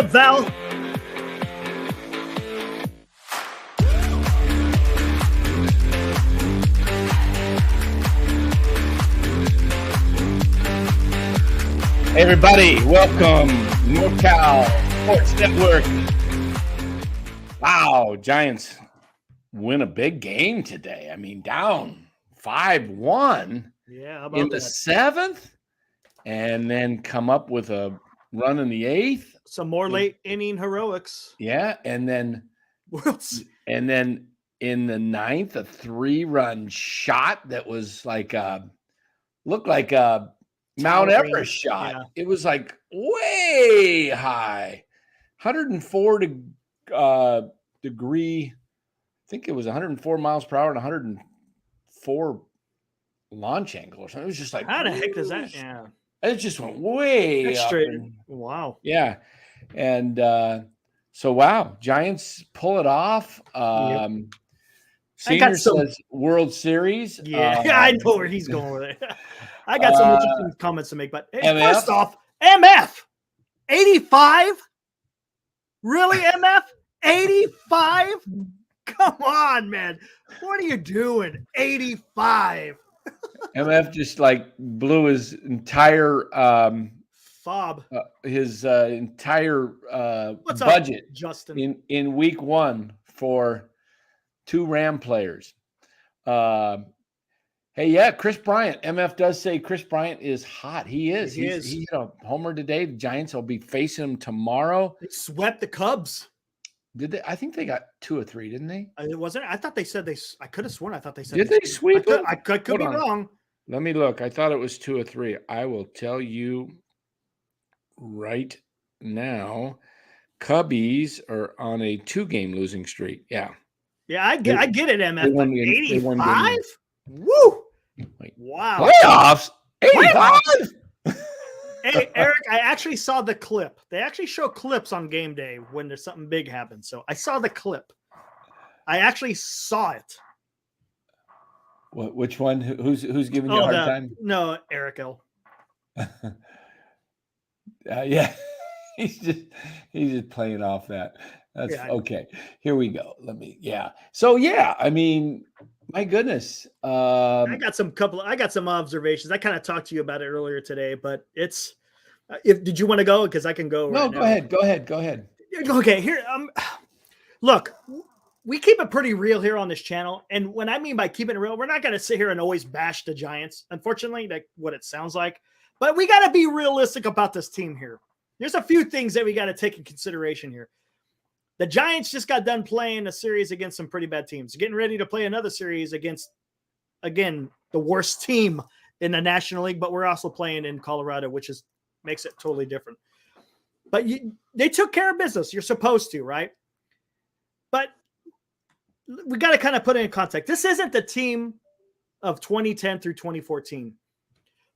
Val. Hey everybody, welcome NorCal Sports Network. Wow, Giants win a big game today. I mean, down 5-1 In the seventh, and then come up with a run in the eighth. Some more late inning heroics. Yeah, and then in the ninth, a 3-run shot that was like looked like a Mount Everest shot. Yeah. It was like way high, 104 degree. I think it was 104 miles per hour and 104 launch angle or something. It was just like, how the heck is that? Yeah, it just went way up. Wow. Yeah, and so wow, Giants pull it off. Senior says World Series. Yeah, I know where he's going with it. I got some interesting comments to make, but hey, first off, MF 85. Really, MF 85? Come on, man. What are you doing? 85. MF just like blew his entire fob, his entire What's budget, up, Justin, in week one for 2 Ram players. Hey, yeah, Chris Bryant. MF does say Chris Bryant is hot. He is. He hit a homer today. The Giants will be facing him tomorrow. They swept the Cubs. Did they? I think they got 2 or 3, didn't they? It wasn't. I thought they said I could have sworn. I thought they said. Did they sweep them? I could be wrong. Let me look. I thought it was 2 or 3. I will tell you right now. Cubbies are on a 2-game losing streak. Yeah. Yeah, I get it, MF. 85? Woo! Wait, wow. Playoffs? 85? Hey, Eric, I actually saw the clip. They actually show clips on game day when there's something big happens. So I saw the clip. I actually saw it. Which one? Who's giving you a hard time? No, Eric L. Yeah. He's just playing off that. That's okay. Here we go. So I mean, my goodness. I got some observations. I kind of talked to you about it earlier today, but it's did you want to go? Because I can go. No, go ahead. Go ahead. Okay, here. Look, we keep it pretty real here on this channel. And when I mean by keeping it real, we're not going to sit here and always bash the Giants. Unfortunately, that's what it sounds like. But we got to be realistic about this team here. There's a few things that we got to take in consideration here. The Giants just got done playing a series against some pretty bad teams, getting ready to play another series against, again, the worst team in the National League, but we're also playing in Colorado, which makes it totally different. But they took care of business. You're supposed to, right? But we got to kind of put it in context. This isn't the team of 2010 through 2014.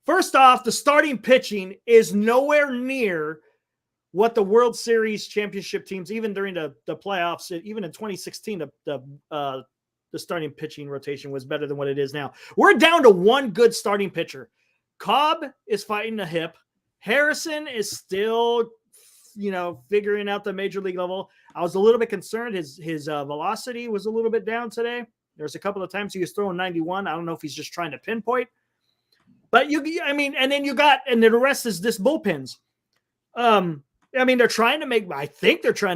First off, the starting pitching is nowhere near what the World Series championship teams, even during the playoffs, even in 2016, the starting pitching rotation was better than what it is now. We're down to one good starting pitcher. Cobb is fighting a hip. Harrison is still, figuring out the major league level. I was a little bit concerned. His velocity was a little bit down today. There's a couple of times he was throwing 91. I don't know if he's just trying to pinpoint. But and then the rest is this bullpens. They're trying to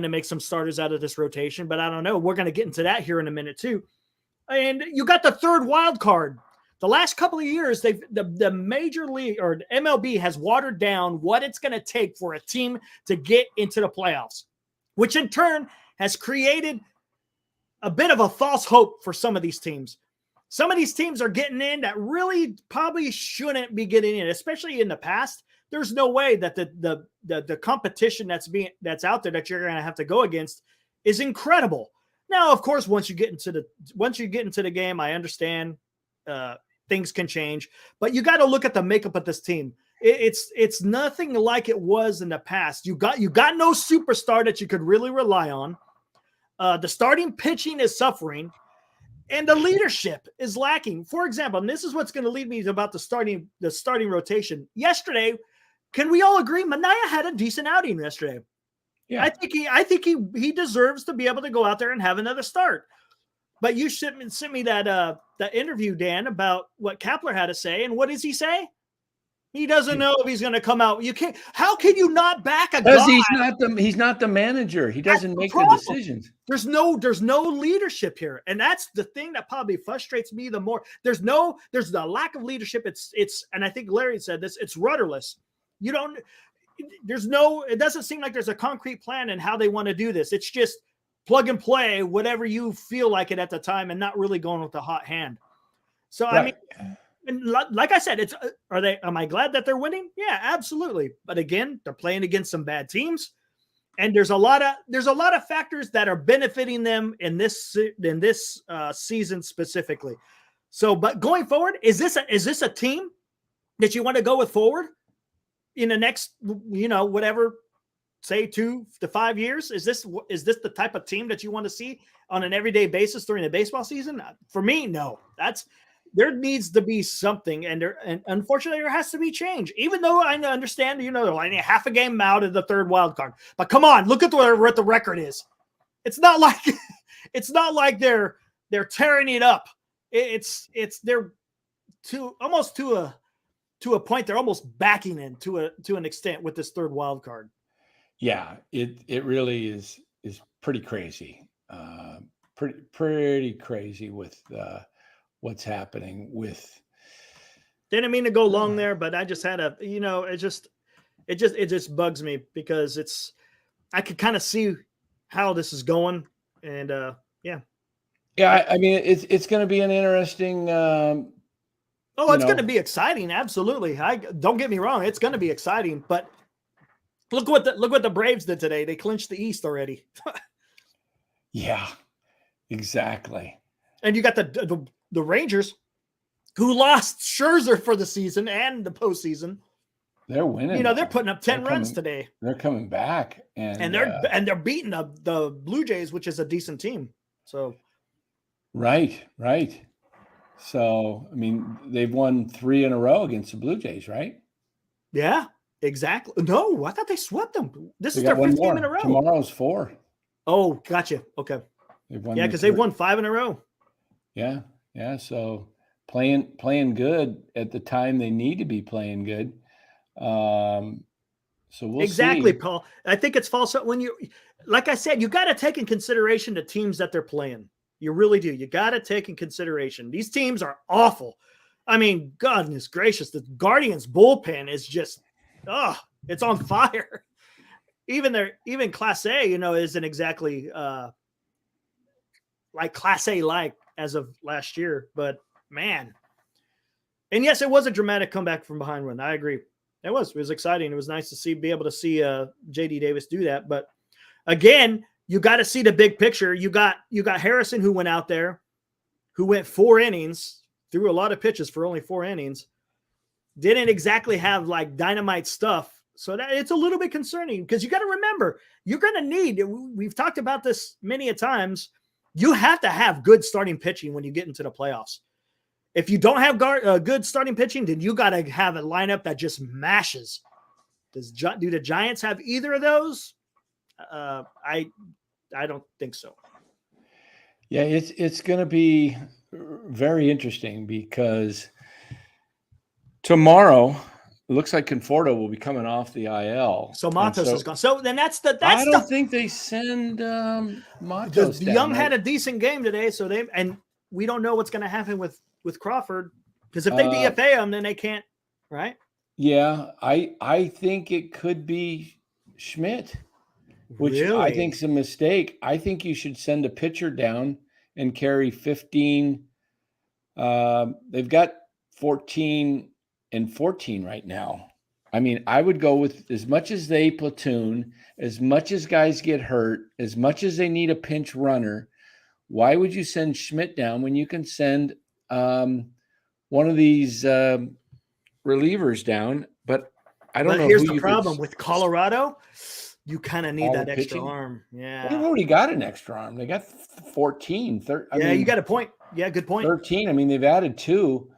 make some starters out of this rotation, but I don't know. We're going to get into that here in a minute too. And you got the third wild card. The last couple of years, the major league or MLB has watered down what it's going to take for a team to get into the playoffs, which in turn has created a bit of a false hope for some of these teams. Some of these teams are getting in that really probably shouldn't be getting in, especially in the past. There's no way that the competition that's out there that you're going to have to go against is incredible. Now, of course, once you get into the game, I understand things can change, but you got to look at the makeup of this team. It's nothing like it was in the past. You got no superstar that you could really rely on. The starting pitching is suffering. And the leadership is lacking. For example, and this is what's going to lead me to about the starting rotation. Yesterday, can we all agree Manaea had a decent outing yesterday? Yeah. I think he deserves to be able to go out there and have another start. But you sent me that interview, Dan, about what Kapler had to say, and what does he say? He doesn't know if he's going to come out. You can't. How can you not back a guy? He's not the manager. He doesn't make the decisions. There's no leadership here, and that's the thing that probably frustrates me the more. There's the lack of leadership. It's and I think Larry said this. It's rudderless. You don't. It doesn't seem like there's a concrete plan in how they want to do this. It's just plug and play, whatever you feel like it at the time, and not really going with the hot hand. So right. I mean. And like I said, am I glad that they're winning? Yeah, absolutely. But again, they're playing against some bad teams. And there's a lot of factors that are benefiting them in this season specifically. So, but going forward, is this a team that you want to go with forward in the next, whatever, say 2 to 5 years? Is this the type of team that you want to see on an everyday basis during the baseball season? For me, no. There needs to be something, and unfortunately, there has to be change. Even though I understand, they're like half a game out of the third wild card. But come on, look at what the record is. It's not like they're tearing it up. They're almost to a point. They're almost backing in to an extent with this third wild card. Yeah, it really is pretty crazy. Pretty crazy with. What's happening with. Didn't mean to go long there, but I just had it just bugs me because I could kind of see how this is going. And yeah. I mean, it's going to be an interesting. It's going to be exciting. Absolutely. Don't get me wrong. It's going to be exciting, but look what the Braves did today. They clinched the East already. Yeah, exactly. And you got the Rangers, who lost Scherzer for the season and the postseason. They're winning. They're putting up 10 runs today. They're coming back, and they're beating the Blue Jays, which is a decent team. So, right. So, I mean, they've won 3 in a row against the Blue Jays, right? Yeah, exactly. No, I thought they swept them. This is their 5th game in a row. Tomorrow's 4. Oh, gotcha. Okay. Because they've won 5 in a row. Yeah. Yeah, so playing good at the time they need to be playing good. So we'll exactly, see. Paul. I think it's false when like I said, you got to take in consideration the teams that they're playing. You really do. You got to take in consideration. These teams are awful. I mean, goodness gracious, the Guardians bullpen is just, it's on fire. Even Class A, isn't exactly like Class A like as of last year, but man. And yes, it was a dramatic comeback from behind run. I agree. It was exciting. It was nice to be able to see JD Davis do that. But again, you got to see the big picture. You got Harrison, who went out there, who went 4 innings, threw a lot of pitches for only 4 innings, didn't exactly have like dynamite stuff. So that it's a little bit concerning because you got to remember, you're going to need, we've talked about this many a times, you have to have good starting pitching when you get into the playoffs. If you don't have good starting pitching, then you got to have a lineup that just mashes. Do the Giants have either of those? I don't think so. Yeah, it's going to be very interesting because tomorrow it looks like Conforto will be coming off the IL. So Matos is gone. So then I don't think they send Matos. The Young had a decent game today, so we don't know what's going to happen with Crawford because if they DFA him, then they can't, right? Yeah, I think it could be Schmidt, which really? I think is a mistake. I think you should send a pitcher down and carry 15. They've got 14 and 14 right now. I mean, I would go with as much as they platoon, as much as guys get hurt, as much as they need a pinch runner. Why would you send Schmidt down when you can send one of these relievers down? But I don't know. Here's the problem with Colorado. You kind of need that extra arm. Yeah. They've already got an extra arm. They got 14. You got a point. Yeah, good point. 13. I mean, they've added 2.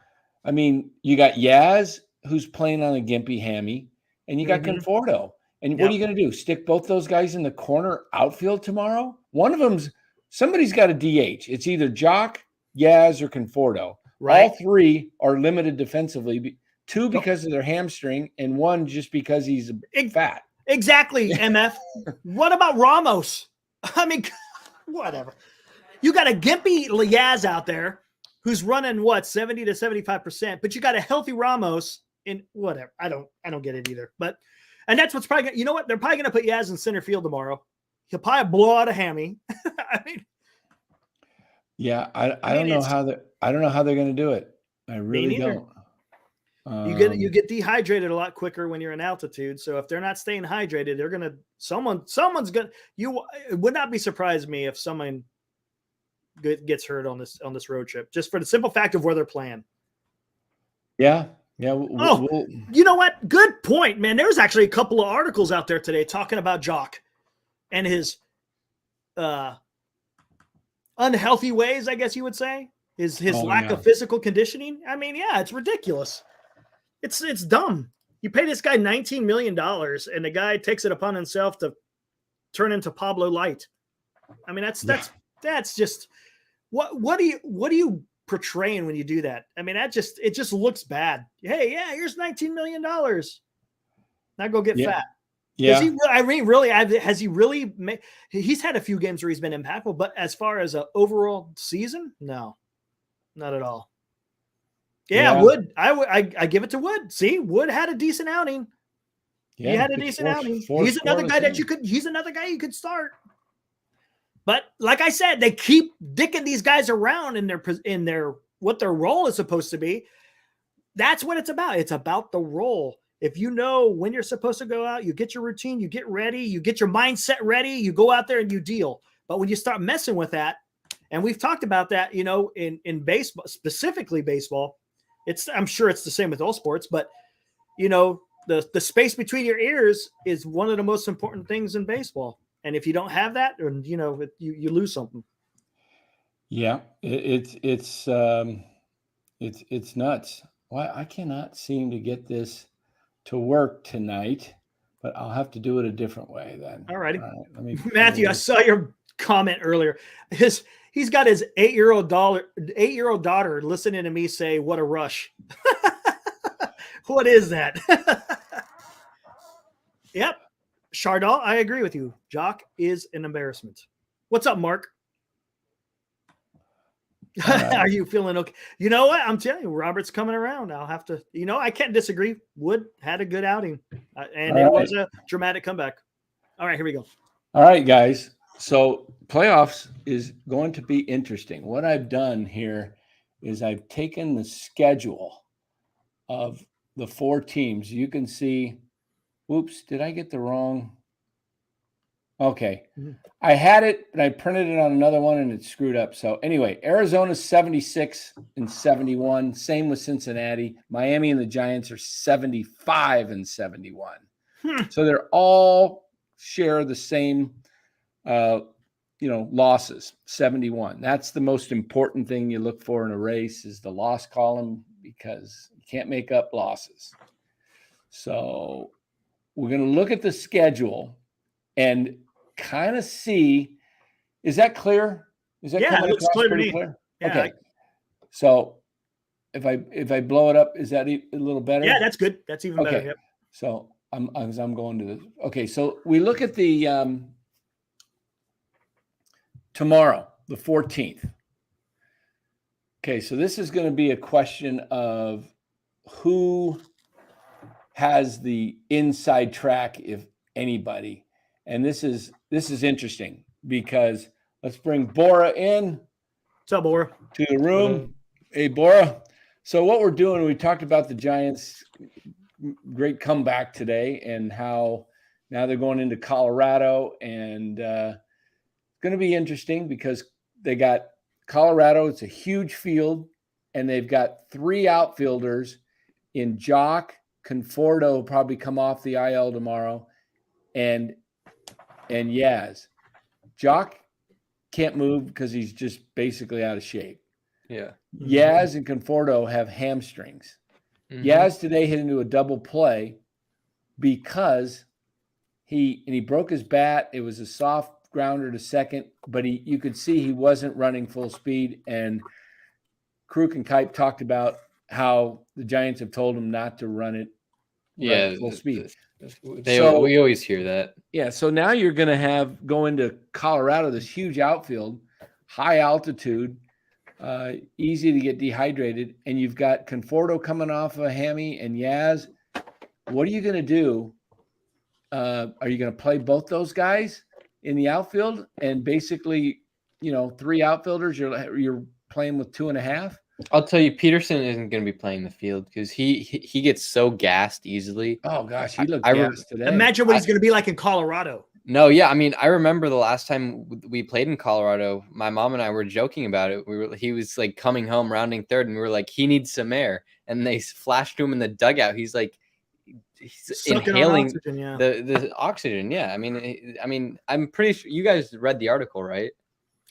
I mean, you got Yaz, who's playing on a gimpy hammy, and you got Conforto. And what are you going to do? Stick both those guys in the corner outfield tomorrow? One of them's somebody's got a DH. It's either Jock, Yaz, or Conforto. Right. All three are limited defensively. Two because of their hamstring, and one just because he's fat. Exactly, MF. What about Ramos? I mean, whatever. You got a gimpy Yaz out there who's running 70 to 75%, but you got a healthy Ramos in whatever. I don't get it either. And that's what's probably you know what? They're probably gonna put Yaz in center field tomorrow. He'll probably blow out a hammy. I mean, yeah, I don't know how they're gonna do it. I really don't. You get dehydrated a lot quicker when you're in altitude. So if they're not staying hydrated, they're gonna someone's gonna it would not be surprised me if someone gets hurt on this road trip, just for the simple fact of where they're playing. Yeah. You know what? Good point, man. There's actually a couple of articles out there today talking about Jock and his unhealthy ways, I guess you would say. His lack of physical conditioning. I mean, yeah, it's ridiculous. It's dumb. You pay this guy $19 million, and the guy takes it upon himself to turn into Pablo Light. I mean, that's just what do you portraying when you do that? I mean, it just looks bad. Hey, yeah, here's $19 million. Now go get fat. Yeah. Has he really he's had a few games where he's been impactful, but as far as an overall season, no, not at all. Yeah. Wood. I give it to Wood. See, Wood had a decent outing. Yeah, he had a decent outing. He's another guy you could start. But like I said, they keep dicking these guys around in their what their role is supposed to be. That's what it's about. It's about the role. If you know when you're supposed to go out, you get your routine, you get ready, you get your mindset ready, you go out there and you deal. But when you start messing with that, and we've talked about that, in baseball, specifically baseball, I'm sure it's the same with all sports, but the space between your ears is one of the most important things in baseball. And if you don't have that, you lose something. Yeah, it's nuts. Why I cannot seem to get this to work tonight, but I'll have to do it a different way then. All righty. Matthew, I saw your comment earlier. He's got his 8-year-old daughter listening to me say, "What a rush." What is that? Yep. Chardal, I agree with you. Jock is an embarrassment. What's up, Mark? Right. Are you feeling okay? You know what? I'm telling you, Robert's coming around. I'll have to, I can't disagree. Wood had a good outing, and it was a dramatic comeback. All right, here we go. All right, guys. So playoffs is going to be interesting. What I've done here is I've taken the schedule of the 4 teams. You can see, whoops, did I get the wrong? Okay. Mm-hmm. I had it, but I printed it on another one and it screwed up. So anyway, Arizona's 76 and 71. Same with Cincinnati. Miami and the Giants are 75 and 71. So they're all share the same, losses, 71. That's the most important thing you look for in a race is the loss column because you can't make up losses. So we're going to look at the schedule and kind of see, is that clear? Is that coming across pretty clear? Yeah. Okay. So if I blow it up, is that a little better? Yeah, that's good. That's even better. Yep. So I'm going to this. Okay. So we look at the tomorrow, the 14th. Okay. So this is going to be a question of who has the inside track, if anybody. And this is interesting because let's bring Bora in. What's up, Bora? To the room. Hey, Bora. So what we're doing, we talked about the Giants' great comeback today and how now they're going into Colorado. And it's going to be interesting because they got Colorado. It's a huge field. And they've got 3 outfielders in Jock. Conforto will probably come off the IL tomorrow. And Yaz. Jock can't move because he's just basically out of shape. Yeah. Yaz and Conforto have hamstrings. Mm-hmm. Yaz today hit into a double play because he broke his bat. It was a soft grounder to second, but you could see he wasn't running full speed. And Kruk and Kipe talked about how the Giants have told him not to run it full speed. We always hear that. Yeah, so now you're going to go into Colorado, this huge outfield, high altitude, easy to get dehydrated, and you've got Conforto coming off a hammy and Yaz. What are you going to do? Are you going to play both those guys in the outfield and basically, 3 outfielders? You're playing with 2.5. I'll tell you, Peterson isn't going to be playing the field because he gets so gassed easily. Oh gosh, he looked gassed today. Imagine what he's going to be like in Colorado. No, yeah, I mean, I remember the last time we played in Colorado, my mom and I were joking about it. He was like coming home rounding third, and we were like, he needs some air, and they flashed to him in the dugout. He's inhaling oxygen, yeah. the oxygen. Yeah, I mean, I'm pretty sure you guys read the article, right?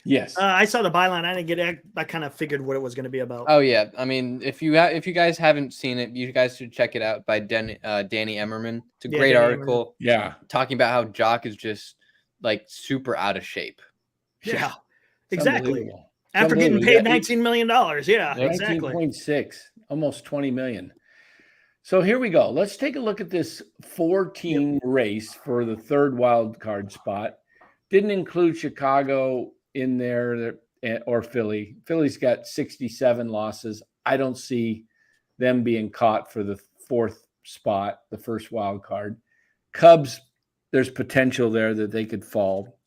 Yes, I saw the byline. I didn't get it. I kind of figured what it was going to be about. Oh yeah, I mean, if you guys haven't seen it, you guys should check it out by Danny Emmerman. It's a great article. Yeah, talking about how Jock is just like super out of shape. Yeah, exactly. After getting paid $19 million. Yeah, exactly. 19.6, almost $20 million. So here we go. Let's take a look at this 4-team race for the third wild card spot. Didn't include Chicago in there or Philly. Philly's got 67 losses. I don't see them being caught for the 4th spot, the first wild card. Cubs, there's potential there that they could fall.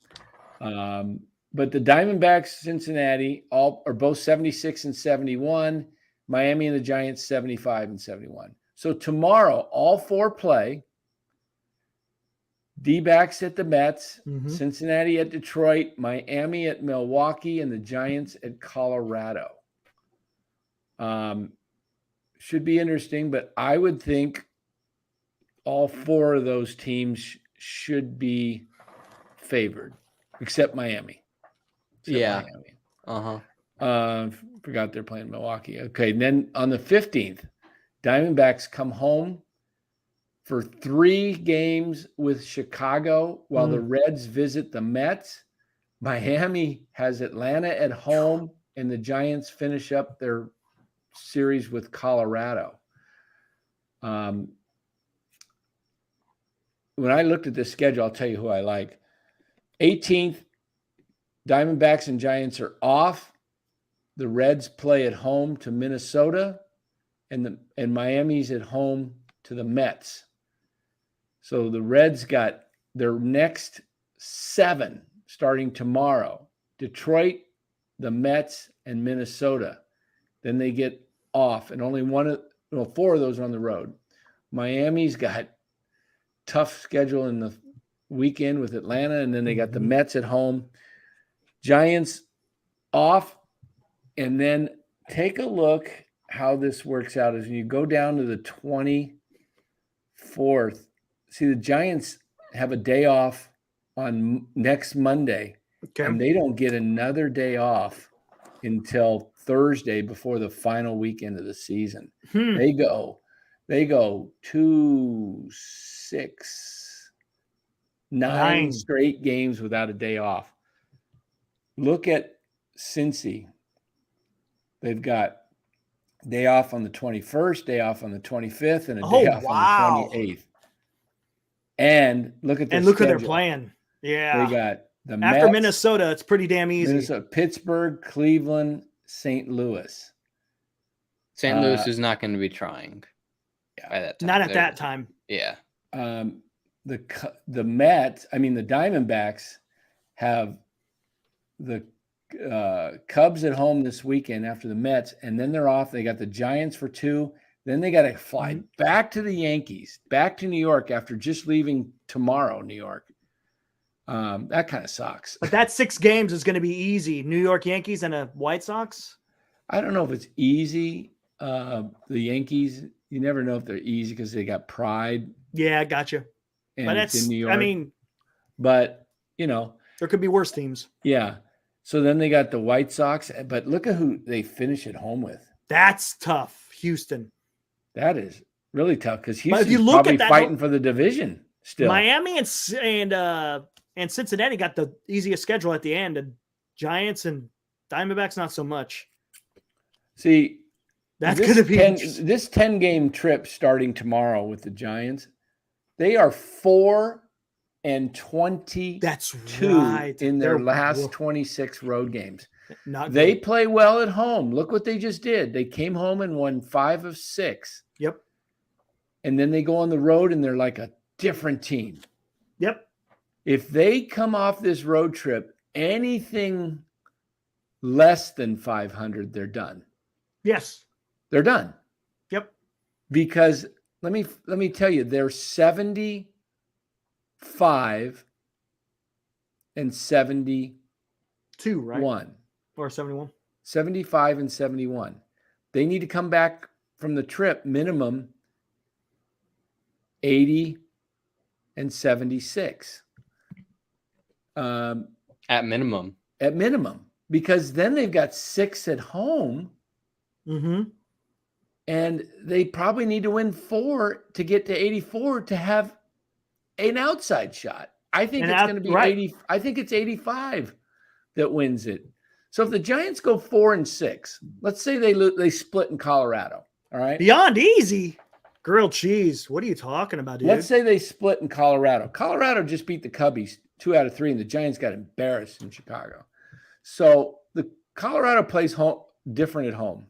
But the Diamondbacks, Cincinnati, all are both 76 and 71. Miami and the Giants, 75 and 71. So tomorrow, all 4 play. D-backs at the Mets, Cincinnati at Detroit, Miami at Milwaukee, and the Giants at Colorado. Should be interesting, but I would think all 4 of those teams should be favored, except Miami. Miami. Forgot they're playing Milwaukee. Okay, and then on the 15th, Diamondbacks come home for 3 games with Chicago while the Reds visit the Mets. Miami has Atlanta at home, and the Giants finish up their series with Colorado. When I looked at this schedule, I'll tell you who I like. 18th, Diamondbacks and Giants are off. The Reds play at home to Minnesota, and Miami's at home to the Mets. So the Reds got their next 7 starting tomorrow. Detroit, the Mets, and Minnesota. Then they get off, and only 4 of those are on the road. Miami's got tough schedule in the weekend with Atlanta, and then they got the Mets at home. Giants off, and then take a look how this works out as you go down to the 24th. See, the Giants have a day off on next Monday, and they don't get another day off until Thursday before the final weekend of the season. They go 2, 6, 9 straight games without a day off. Look at Cincy. They've got day off on the 21st, day off on the 25th, and a day off on the 28th. And look at who they're playing. Yeah. They got the Mets. After Minnesota, it's pretty damn easy. Minnesota, Pittsburgh, Cleveland, St. Louis. St. Louis is not going to be trying by that time. Not at that time. Yeah. The Mets, the Diamondbacks have the Cubs at home this weekend after the Mets, and then they're off. They got the Giants for 2. Then they got to fly back to the Yankees, back to New York after just leaving tomorrow, New York. That kind of sucks. But that 6 games is going to be easy. New York Yankees and a White Sox? I don't know if it's easy. The Yankees, you never know if they're easy because they got pride. Yeah, I got you. But it's in New York. But, there could be worse teams. Yeah. So then they got the White Sox. But look at who they finish at home with. That's tough. Houston. That is really tough because Houston's probably fighting for the division. Still, Miami and Cincinnati got the easiest schedule at the end, and Giants and Diamondbacks not so much. See, that's going to be this 10-game trip starting tomorrow with the Giants. They are 4-22. That's right. In their last 26 road games. They play well at home. Look what they just did. They came home and won 5 of 6. Yep. And then they go on the road and they're like a different team. Yep. If they come off this road trip, anything less than 500, they're done. Yes. They're done. Yep. Because let me tell you, they're 75 and 72, right? Or 71. 75 and 71. They need to come back from the trip minimum 80 and 76. At minimum. At minimum. Because then they've got 6 at home. Mm-hmm. And they probably need to win 4 to get to 84 to have an outside shot. I think it's going to be 80. I think it's 85 that wins it. So if the Giants go 4-6, let's say they split in Colorado. All right. Beyond easy. Grilled cheese. What are you talking about, dude? Let's say they split in Colorado. Colorado just beat the Cubbies 2 out of 3, and the Giants got embarrassed in Chicago. So the Colorado plays different at home.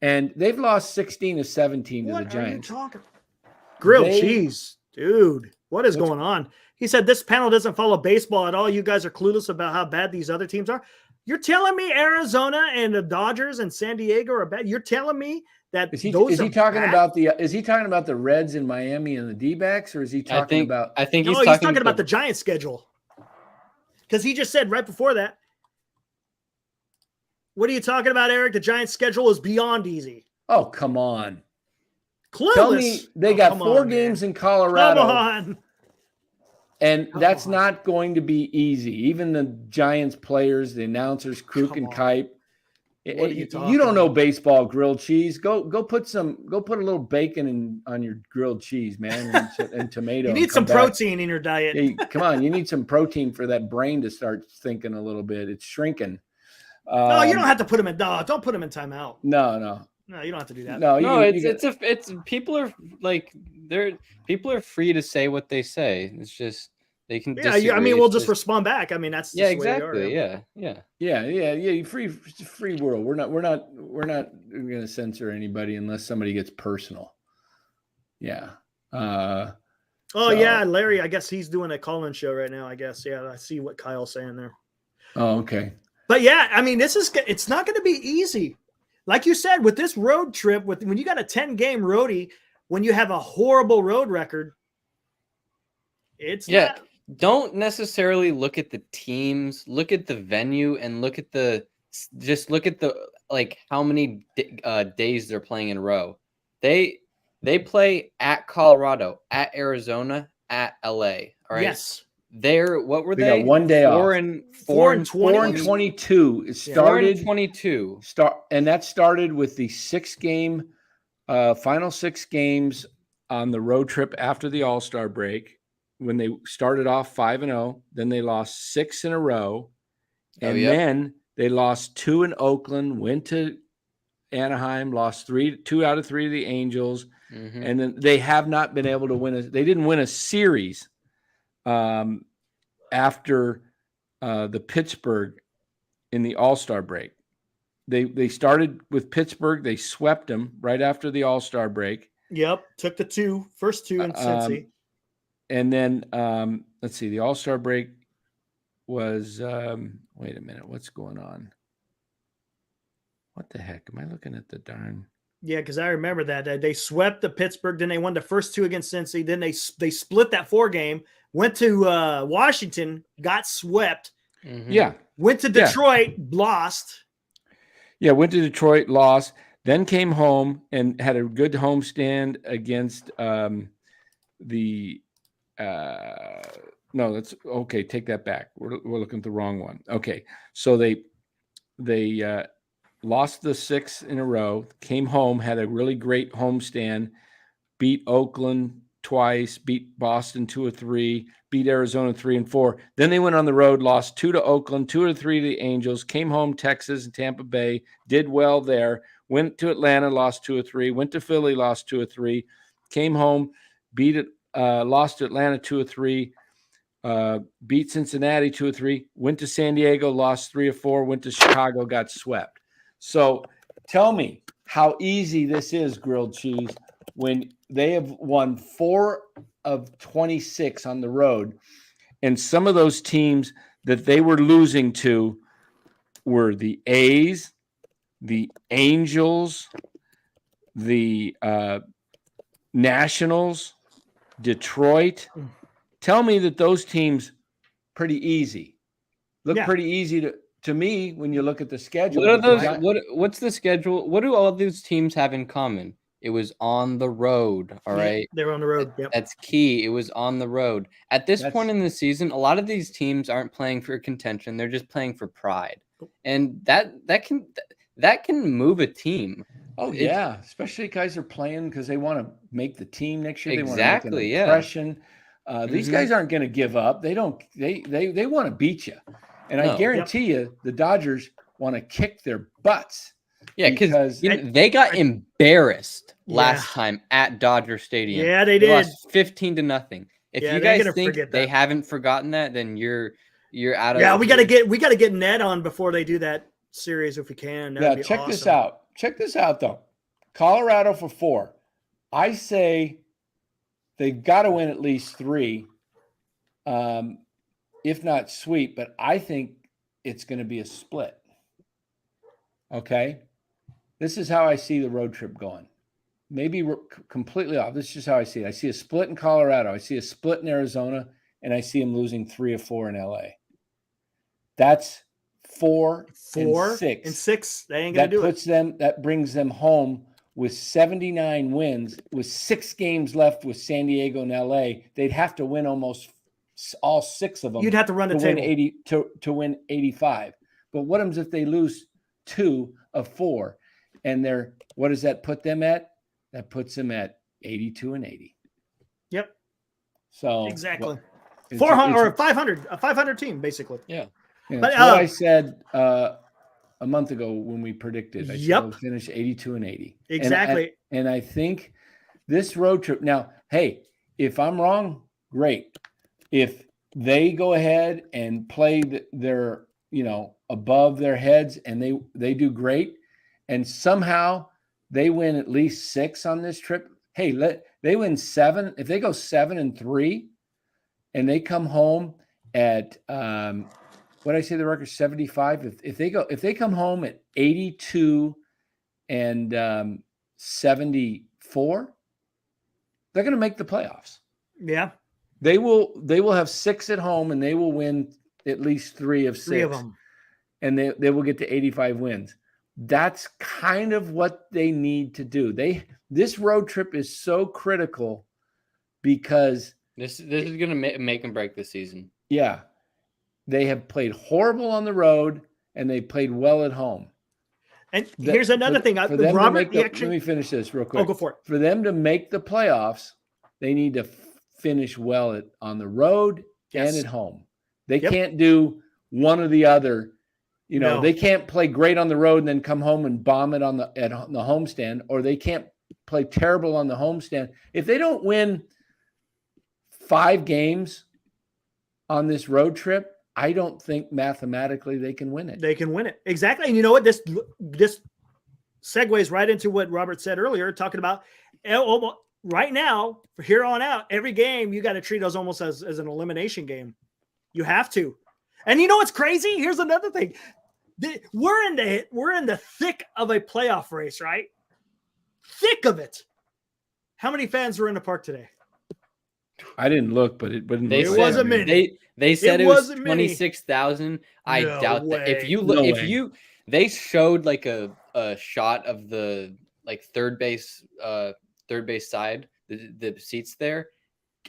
And they've lost 16 of 17 to the Giants. What are you talking? Grilled cheese. Dude, what is going on? He said this panel doesn't follow baseball at all. You guys are clueless about how bad these other teams are. You're telling me Arizona and the Dodgers and San Diego are bad? You're telling me that is he talking about the Reds in Miami and the D-backs, or is he talking about? I think he's talking about the Giants schedule. Because he just said right before that. What are you talking about, Eric? The Giants schedule is beyond easy. Oh, come on. Clueless. Tell me they got 4 games in Colorado. Come on. And that's not going to be easy. Even the Giants players, the announcers, Kruk and Kipe. What are you talking You don't know about? baseball grilled cheese. Go put a little bacon on your grilled cheese, man, and tomato. You need some protein in your diet. Hey, come on, you need some protein for that brain to start thinking a little bit. It's shrinking. No, you don't have to put them in. No, don't put them in timeout. No, you don't have to do that. No, it's people are like people are free to say what they say. It's just they can. Yeah, I mean, we'll just respond back. I mean, that's just exactly. Yeah. Free world. We're not going to censor anybody unless somebody gets personal. Yeah. Yeah, Larry. I guess he's doing a call-in show right now. I guess. Yeah, I see what Kyle's saying there. Oh, okay. But yeah, I mean, it's not going to be easy. Like you said, with this road trip, when you got a 10-game roadie, when you have a horrible road record, not. Don't necessarily look at the teams, look at the venue, and look at the like how many days they're playing in a row. They play at Colorado, at Arizona, at LA. All right. Yes. What were they? Got 1 day off. 4-22. It started 4-22. And that started with the final 6 games on the road trip after the All-Star break, when they started off 5-0. Then they lost 6 in a row, and then they lost 2 in Oakland. Went to Anaheim, lost 2 out of 3 to the Angels, and then they have not been able to win. They didn't win a series. After the Pittsburgh in the All-Star break. They started with Pittsburgh. They swept them right after the All-Star break. Yep. Took the first two in Cincy. And then, let's see, the All-Star break was, wait a minute, what's going on? What the heck? Am I looking at the darn? Yeah, because I remember that. They swept the Pittsburgh. Then they won the first 2 against Cincy. Then they split that 4-game. Went to Washington, got swept. Mm-hmm. Yeah. Went to Detroit, lost. Yeah, went to Detroit, lost. Then came home and had a good homestand against no, that's okay. Take that back. We're looking at the wrong one. Okay, so they lost the 6 in a row. Came home, had a really great homestand, beat Oakland, twice, beat Boston 2 of 3, beat Arizona 3 and 4. Then they went on the road, lost 2 to Oakland, 2 of 3 to the Angels, came home, Texas and Tampa Bay, did well there, went to Atlanta, lost 2 of 3, went to Philly, lost 2 of 3, came home, lost to Atlanta 2 of 3, beat Cincinnati 2 of 3, went to San Diego, lost 3 of 4, went to Chicago, got swept. So tell me how easy this is, grilled cheese, when they have won 4 of 26 on the road. And some of those teams that they were losing to were the A's, the Angels, the Nationals, Detroit. Tell me that those teams pretty easy. Look pretty easy to me when you look at the schedule. What are those? What's the schedule? What do all these teams have in common? It was on the road. All right. They were on the road. Yep. That's key. It was on the road. At this point in the season, a lot of these teams aren't playing for contention. They're just playing for pride. And that can move a team. Oh, yeah. Especially guys are playing because they want to make the team next year. Exactly. They want to make an impression. These guys aren't going to give up. They want to beat you. And I guarantee you the Dodgers want to kick their butts. Yeah, because they got embarrassed last time at Dodger Stadium. Yeah, they did. Lost 15-0. If you guys think they haven't forgotten that, then you're out of. Yeah, we gotta get Ned on before they do that series if we can. That'd check this out. Check this out though. Colorado for 4. I say they've got to win at least 3, if not sweep. But I think it's going to be a split. Okay. This is how I see the road trip going. Maybe we're completely off. This is just how I see it. I see a split in Colorado. I see a split in Arizona, and I see them losing 3 of 4 in LA. That's 4 and 6. And 6. They ain't gonna do it. That brings them home with 79 wins, with 6 games left with San Diego and LA. They'd have to win almost all 6 of them. You'd have to run the table. Win 80 to win 85. But what happens if they lose 2 of 4? And what does that put them at? That puts them at 82 and 80. Yep. So exactly 400 or 500, a 500 team basically. Yeah. But what I said a month ago when we predicted, I said we'll finish 82 and 80. Exactly. And I think this road trip now, hey, if I'm wrong, great. If they go ahead and play their, above their heads and they do great, and somehow they win at least 6 on this trip. Hey, they win 7. If they go 7-3 and they come home at what I say the record 75. If they come home at 82 and 74, they're going to make the playoffs. Yeah. They will have 6 at home and they will win at least 3 of 6. 3 of them. And they will get to 85 wins. That's kind of what they need to do. This road trip is so critical because this is going to make and break the season. Yeah. They have played horrible on the road and they played well at home. And here's another thing. Robert, let me finish this real quick. Oh, go for it. For them to make the playoffs, they need to finish well on the road and at home. They can't do one or the other. They can't play great on the road and then come home and bomb it on the homestand, or they can't play terrible on the homestand. If they don't win 5 games on this road trip, I don't think mathematically they can win it. They can win it. Exactly. And you know what? This segues right into what Robert said earlier, talking about right now, from here on out, every game you got to treat us almost as an elimination game. You have to. And you know what's crazy? Here's another thing. We're in the thick of a playoff race, right? Thick of it. How many fans were in the park today? I didn't look, but it wasn't many. They said it was 26,000. I doubt that. If you look, they showed like a shot of the third base side, the seats there.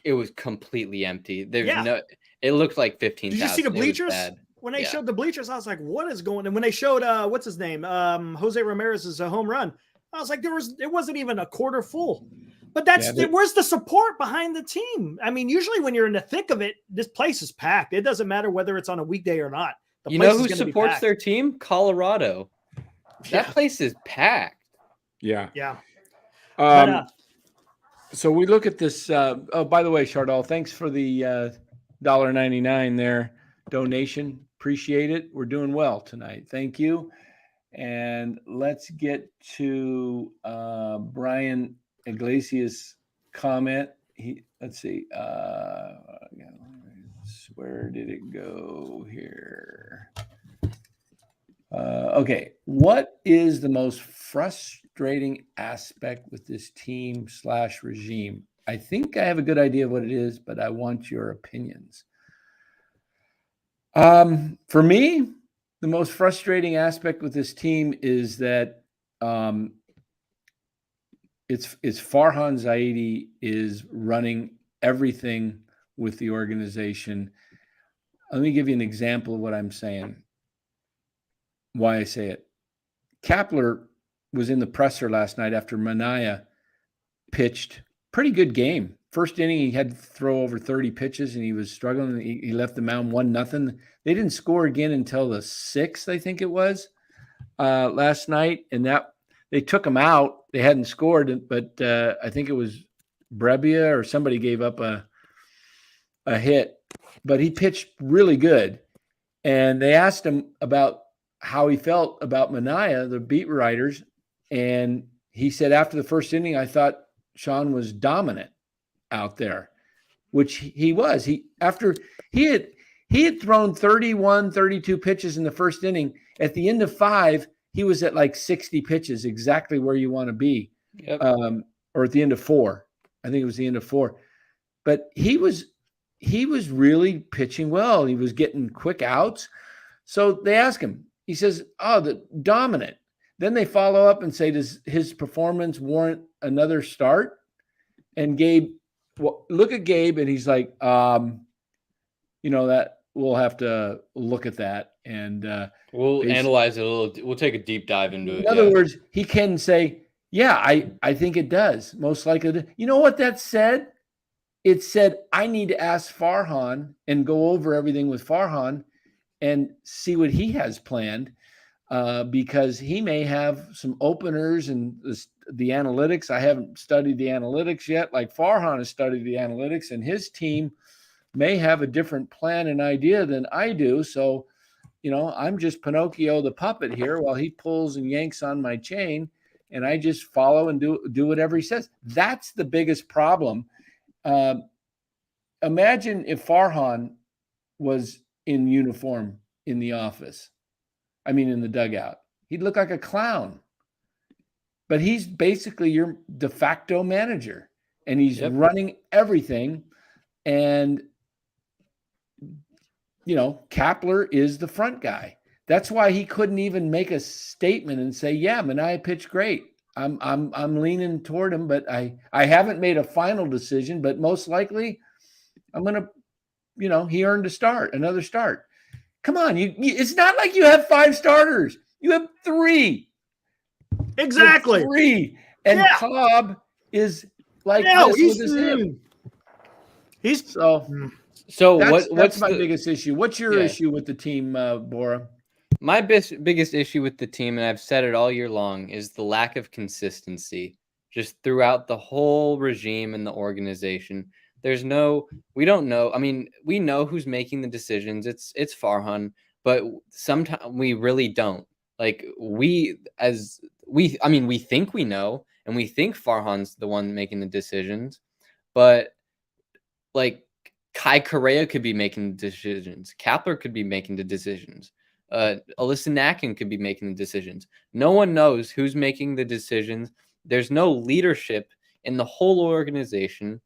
It was completely empty. It looked like 15,000. Did you see the bleachers? When they showed the bleachers, I was like, what is going on? And when they showed, what's his name? Jose Ramirez's home run, I was like, it wasn't even a quarter full. But where's the support behind the team? I mean, usually when you're in the thick of it, this place is packed. It doesn't matter whether it's on a weekday or not. You know who supports their team? Colorado. That place is packed. Yeah. Yeah. So we look at this. By the way, Chardal, thanks for the $1.99 there donation. Appreciate it. We're doing well tonight. Thank you. And let's get to Brian Iglesias' comment. Let's see. Where did it go here? Okay. What is the most frustrating aspect with this team / regime? I think I have a good idea of what it is, but I want your opinions. For me, the most frustrating aspect with this team is that it's Farhan Zaidi is running everything with the organization. Let me give you an example of what I'm saying, why I say it. Kapler was in the presser last night after Minaya pitched pretty good game. First inning, he had to throw over 30 pitches, and he was struggling. He left the mound 1-0. They didn't score again until the 6th, I think it was, last night. And that they took him out. They hadn't scored, but I think it was Brebbia or somebody gave up a hit. But he pitched really good. And they asked him about how he felt about Minaya, the beat writers. And he said, after the first inning, I thought Sean was dominant out there, which he was. He had thrown 31, 32 pitches in the first inning. At the end of 5, he was at like 60 pitches, exactly where you want to be. Yep. Or at the end of 4. I think it was the end of 4. But he was really pitching well. He was getting quick outs. So they ask him. He says, the dominant. Then they follow up and say, does his performance warrant another start? And Gabe, look at Gabe, and he's like, that we'll have to look at that. And we'll analyze it a little. We'll take a deep dive into it. In other words, he can say, yeah, I think it does. Most likely. You know what that said? It said, I need to ask Farhan and go over everything with Farhan and see what he has planned, because he may have some openers and the analytics. I haven't studied the analytics yet, like Farhan has studied the analytics, and his team may have a different plan and idea than I do. So, I'm just Pinocchio the puppet here while he pulls and yanks on my chain, and I just follow and do whatever he says. That's the biggest problem. Imagine if Farhan was in uniform in the office. I mean, in the dugout. He'd look like a clown. But he's basically your de facto manager, and he's running everything. And, Kapler is the front guy. That's why he couldn't even make a statement and say, yeah, Minaya pitched great. I'm leaning toward him, but I haven't made a final decision, but most likely I'm going to, he earned another start. Come on. It's not like you have 5 starters. You have 3. Exactly. 3. And Cobb is like this with his hip. So what's my biggest issue? What's your issue with the team, Bora? My biggest issue with the team, and I've said it all year long, is the lack of consistency just throughout the whole regime and the organization. We don't know. I mean, we know who's making the decisions. It's Farhan, but sometimes we really don't. Like we think we know, and we think Farhan's the one making the decisions, but like Kai Correa could be making the decisions. Kapler could be making the decisions. Alyssa Nakin could be making the decisions. No one knows who's making the decisions. There's no leadership in the whole organization.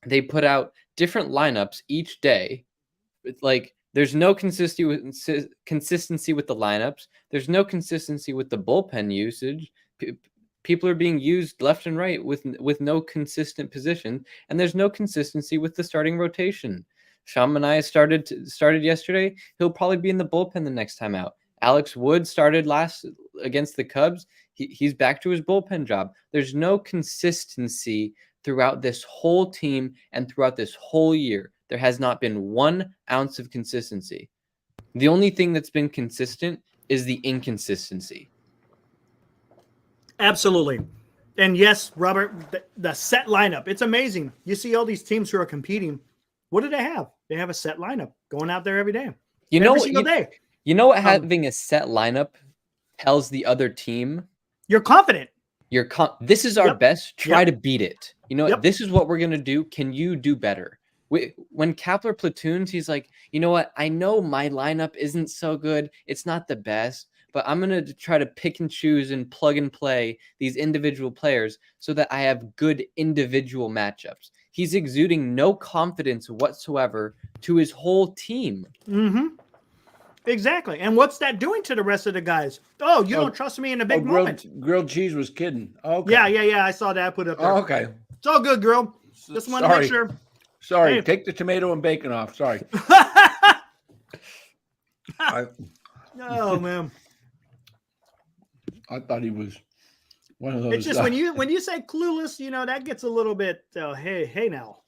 They put out different lineups each day. Like there's no consistency with the lineups. There's no consistency with the bullpen usage. People are being used left and right with no consistent position, and there's no consistency with the starting rotation. Sean Minaya started yesterday. He'll probably be in the bullpen the next time out. Alex Wood started last against the Cubs. He's back to his bullpen job. There's no consistency throughout this whole team and throughout this whole year. There has not been 1 ounce of consistency. The only thing that's been consistent is the inconsistency. Absolutely. And yes, Robert, the set lineup, it's amazing. You see all these teams who are competing. What do they have? They have a set lineup going out there every day. Every single day. You know what having a set lineup tells the other team? You're confident. This is our best. Try to beat it. You know what? This is what we're going to do. Can you do better? When Kapler platoons, he's like, you know what? I know my lineup isn't so good. It's not the best, but I'm going to try to pick and choose and plug and play these individual players so that I have good individual matchups. He's exuding no confidence whatsoever to his whole team. Mm-hmm. Exactly. And what's that doing to the rest of the guys? Oh, you don't trust me in a big moment. Grilled cheese was kidding. Okay. Yeah. I saw that put up there. Okay. It's all good, girl. Just want to make sure. Sorry, hey. Take the tomato and bacon off. Sorry. Oh man. I thought he was one of those. It's just when you say clueless, that gets a little bit. Hey now.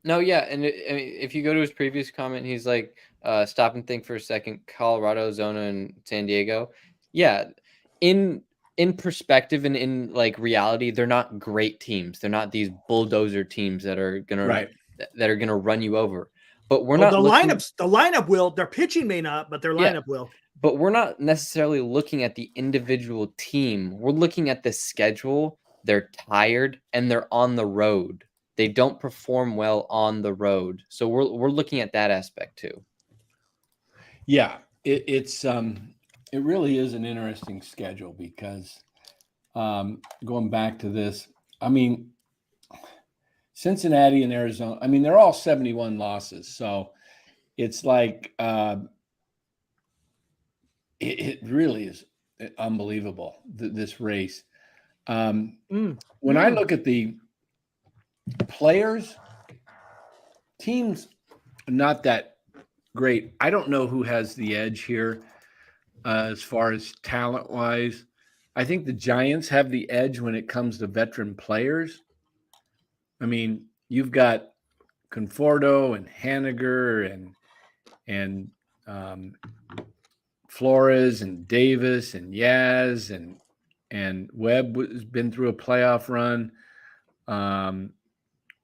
No, yeah, and if you go to his previous comment, he's like, "Stop and think for a second." Colorado, Arizona, and San Diego. Yeah, in perspective and in like reality, they're not great teams. They're not these bulldozer teams that are gonna run you over. But we're not. The lineup will. Their pitching may not, but their lineup will. But we're not necessarily looking at the individual team. We're looking at the schedule. They're tired and they're on the road. They don't perform well on the road. So we're looking at that aspect too. Yeah, it really is an interesting schedule because going back to this, I mean, Cincinnati and Arizona, I mean, they're all 71 losses. So it's like it really is unbelievable, this race. When I look at the players, teams not that great. I don't know who has the edge here as far as talent wise. I think the Giants have the edge when it comes to veteran players. I mean, you've got Conforto and Haniger and Flores and Davis and Yaz and Webb has been through a playoff run.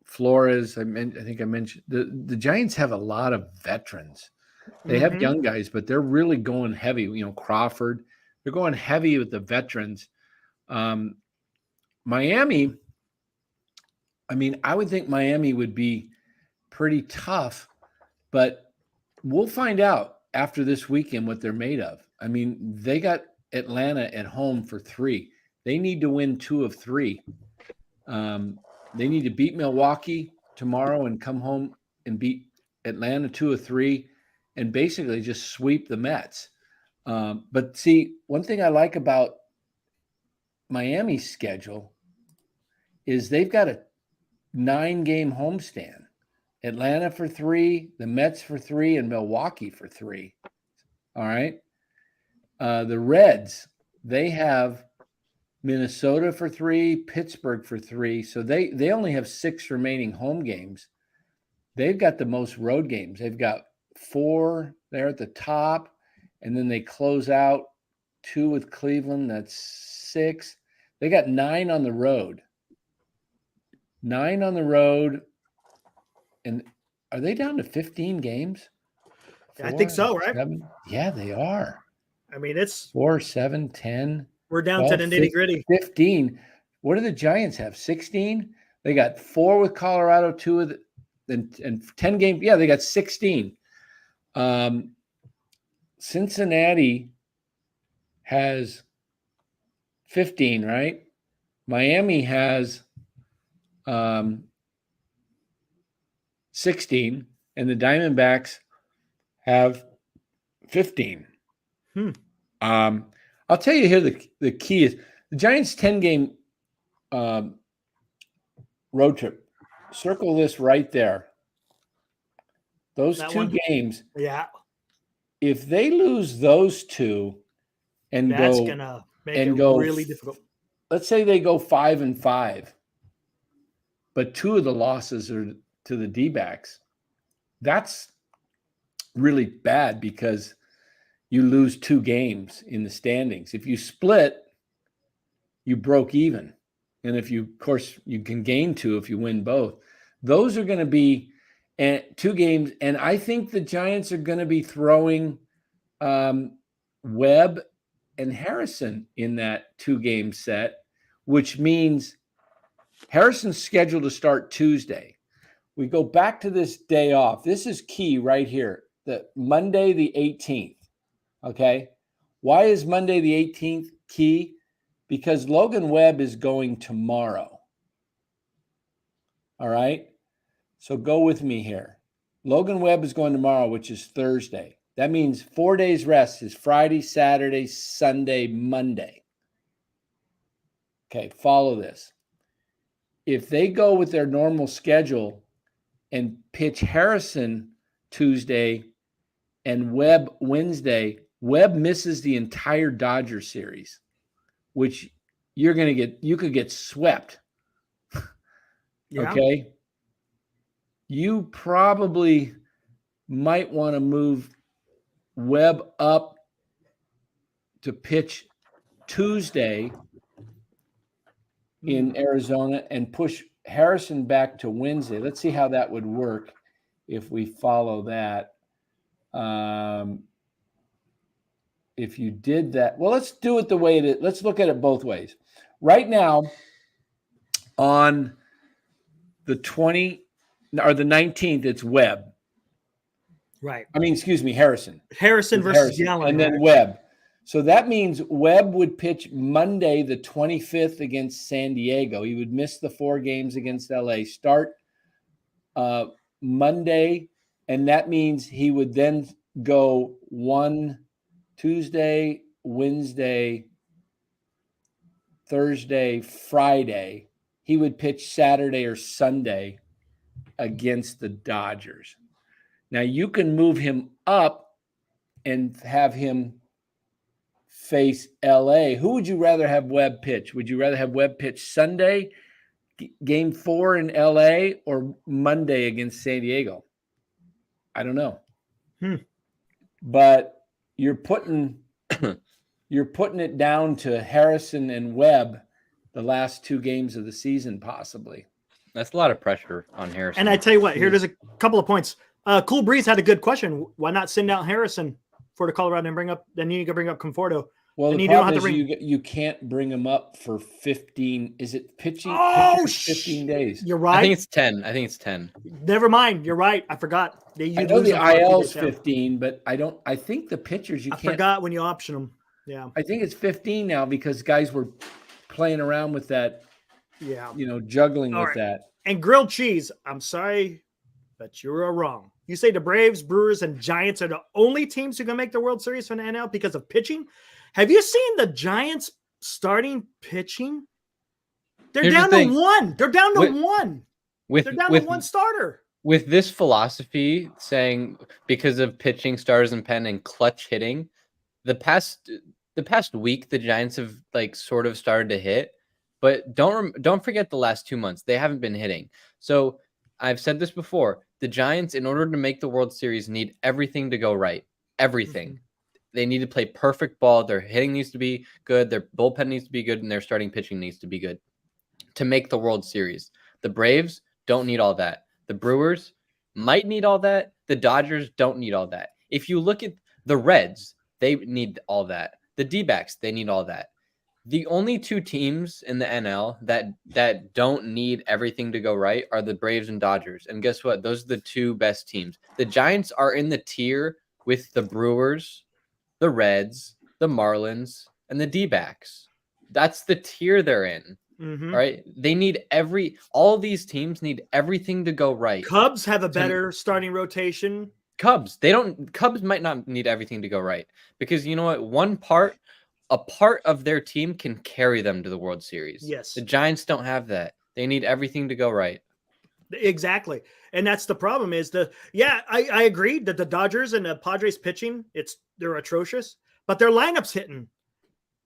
Flores, I think I mentioned the Giants have a lot of veterans. They have young guys, but they're really going heavy. Crawford, they're going heavy with the veterans. Miami, I mean, I would think Miami would be pretty tough, but we'll find out after this weekend what they're made of. I mean, they got Atlanta at home for 3. They need to win 2 of 3. They need to beat Milwaukee tomorrow and come home and beat Atlanta 2 of 3 and basically just sweep the Mets. But see, one thing I like about Miami's schedule is they've got a 9-game homestand. Atlanta for 3, the Mets for 3, and Milwaukee for 3. All right. The Reds, they have Minnesota for 3, Pittsburgh for 3. So they only have 6 remaining home games. They've got the most road games. They've got 4 there at the top, and then they close out 2 with Cleveland. That's 6. They got 9 on the road. 9 on the road. And are they down to 15 games? 4, I think so, right? 7? Yeah, they are. I mean, it's 4, 7, 10. We're down 12, to the nitty-gritty. 15. What do the Giants have? 16? They got 4 with Colorado, 2 with and 10 games. Yeah, they got 16. Cincinnati has 15, right? Miami has 16, and the Diamondbacks have 15. I'll tell you here the key is the Giants' 10-game road trip. Circle this right there. Those that 2 one? Games. Yeah. If they lose those 2 and that's gonna make it really difficult. let's say they go 5-5, but 2 of the losses are to the D-backs. That's really bad because you lose 2 games in the standings. If you split, you broke even. And if you, of course, you can gain 2 if you win both. Those are going to be 2 games. And I think the Giants are going to be throwing Webb and Harrison in that 2-game set, which means Harrison's scheduled to start Tuesday. We go back to this day off. This is key right here. The Monday, the 18th. Okay. Why is Monday, the 18th key? Because Logan Webb is going tomorrow. All right. So go with me here. Logan Webb is going tomorrow, which is Thursday. That means 4 days rest is Friday, Saturday, Sunday, Monday. Okay. Follow this. If they go with their normal schedule and pitch Harrison Tuesday and Webb Wednesday, Webb misses the entire Dodger series, which you could get swept. Yeah. Okay. You probably might want to move Webb up to pitch Tuesday in Arizona and push Harrison back to Wednesday. Let's see how that would work if we follow that. If you did that, well, let's do it the way that, let's look at it both ways. Right now, on the 20th or the 19th, it's Webb. Right. I mean, excuse me, Harrison. Harrison versus Gallen. And then Webb. So that means Webb would pitch Monday, the 25th against San Diego. He would miss the 4 games against LA, start Monday, and that means he would then go Tuesday, Wednesday, Thursday, Friday. He would pitch Saturday or Sunday against the Dodgers. Now you can move him up and have him face LA. Who would you rather have Webb pitch? Would you rather have Webb pitch Sunday, game 4 in LA, or Monday against San Diego? I don't know. But you're putting it down to Harrison and Webb the last 2 games of the season, possibly. That's a lot of pressure on Harrison. And I tell you what, there's a couple of points. Cool Breeze had a good question. Why not send out Harrison for the Colorado and bring up? Then you can bring up Conforto. Well, and the problem is you can't bring him up for 15. Is it pitching? Oh, 15 days. You're right. I think it's 10. Never mind. You're right. I forgot. I know the IL's 15, but I think the pitchers I forgot when you option them. Yeah. I think it's 15 now because guys were playing around with that. Yeah. Juggling with that. And grilled cheese. I'm sorry, but you're wrong. You say the Braves, Brewers, and Giants are the only teams who can make the World Series from the NL because of pitching. Have you seen the Giants starting pitching? They're down to 1. They're down to 1. They're down to 1 starter. With this philosophy saying because of pitching, stars and pen, and clutch hitting, the past week the Giants have sort of started to hit, but don't forget the last 2 months. They haven't been hitting. So I've said this before. The Giants, in order to make the World Series, need everything to go right. Everything. Mm-hmm. They need to play perfect ball. Their hitting needs to be good. Their bullpen needs to be good. And their starting pitching needs to be good to make the World Series. The Braves don't need all that. The Brewers might need all that. The Dodgers don't need all that. If you look at the Reds, they need all that. The D-backs, they need all that. The only 2 teams in the NL that don't need everything to go right are the Braves and Dodgers. And guess what? Those are the 2 best teams. The Giants are in the tier with the Brewers, the Reds, the Marlins, and the D-backs. That's the tier they're in. Mm-hmm. All right. They need all these teams need everything to go right. Cubs have a better starting rotation. Cubs might not need everything to go right because you know what? A part of their team can carry them to the World Series. Yes. The Giants don't have that. They need everything to go right. Exactly. And that's the problem is I agree that the Dodgers and the Padres pitching, they're atrocious, but their lineup's hitting.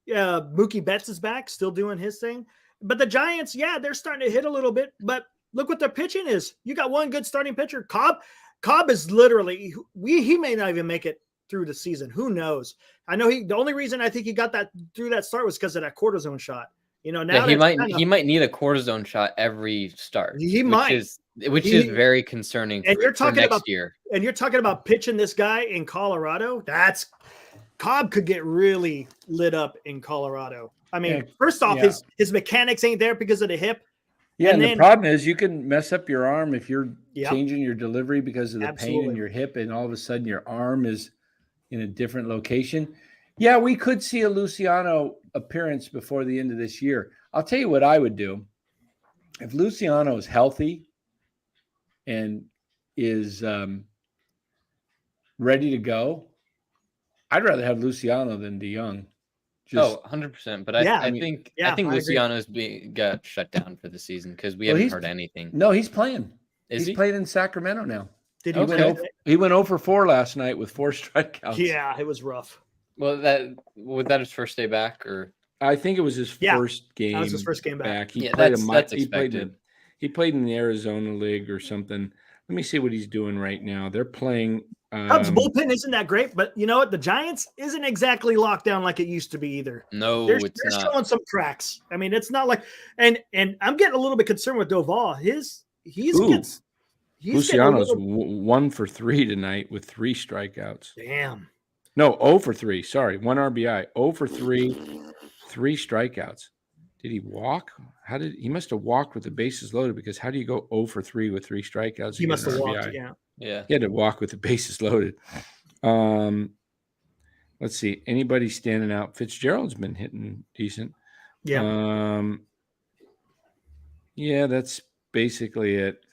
Mookie Betts is back, still doing his thing. But the Giants, yeah, they're starting to hit a little bit. But look what their pitching is. You got one good starting pitcher. Cobb is literally he may not even make it through the season. Who knows? I know the only reason I think he got that through that start was because of that cortisone shot. Now he might need a cortisone shot every start. Which is very concerning for next year. And you're talking about pitching this guy in Colorado. Cobb could get really lit up in Colorado. I mean, first off, his mechanics ain't there because of the hip. Yeah, and the problem is you can mess up your arm if you're changing your delivery because of the pain in your hip, and all of a sudden your arm is in a different location. Yeah, we could see a Luciano appearance before the end of this year. I'll tell you what I would do. If Luciano is healthy and is ready to go, I'd rather have Luciano than DeYoung. 100%. But I think Luciano's got shut down for the season because we haven't heard anything. No, he's playing. He's playing in Sacramento now. He went 0 for 4 last night with 4 strikeouts. Yeah, it was rough. Well, was that his first day back, or I think it was his first game. That was his first game back. He played he played in the Arizona League or something. Let me see what he's doing right now. They're playing. Cubs bullpen isn't that great, but you know what? The Giants isn't exactly locked down like it used to be either. No, they're not. showing some cracks. I mean, it's not like and I'm getting a little bit concerned with Doval. Luciano's 1 for 3 tonight with 3 strikeouts. Damn. No, 0 for 3. Sorry, 1 RBI. 0 for 3, 3 strikeouts. Did he walk? He must have walked with the bases loaded, because how do you go 0 for 3 with 3 strikeouts? He must have walked, yeah. He had to walk with the bases loaded. Let's see. Anybody standing out? Fitzgerald's been hitting decent. Yeah. Yeah, that's basically it.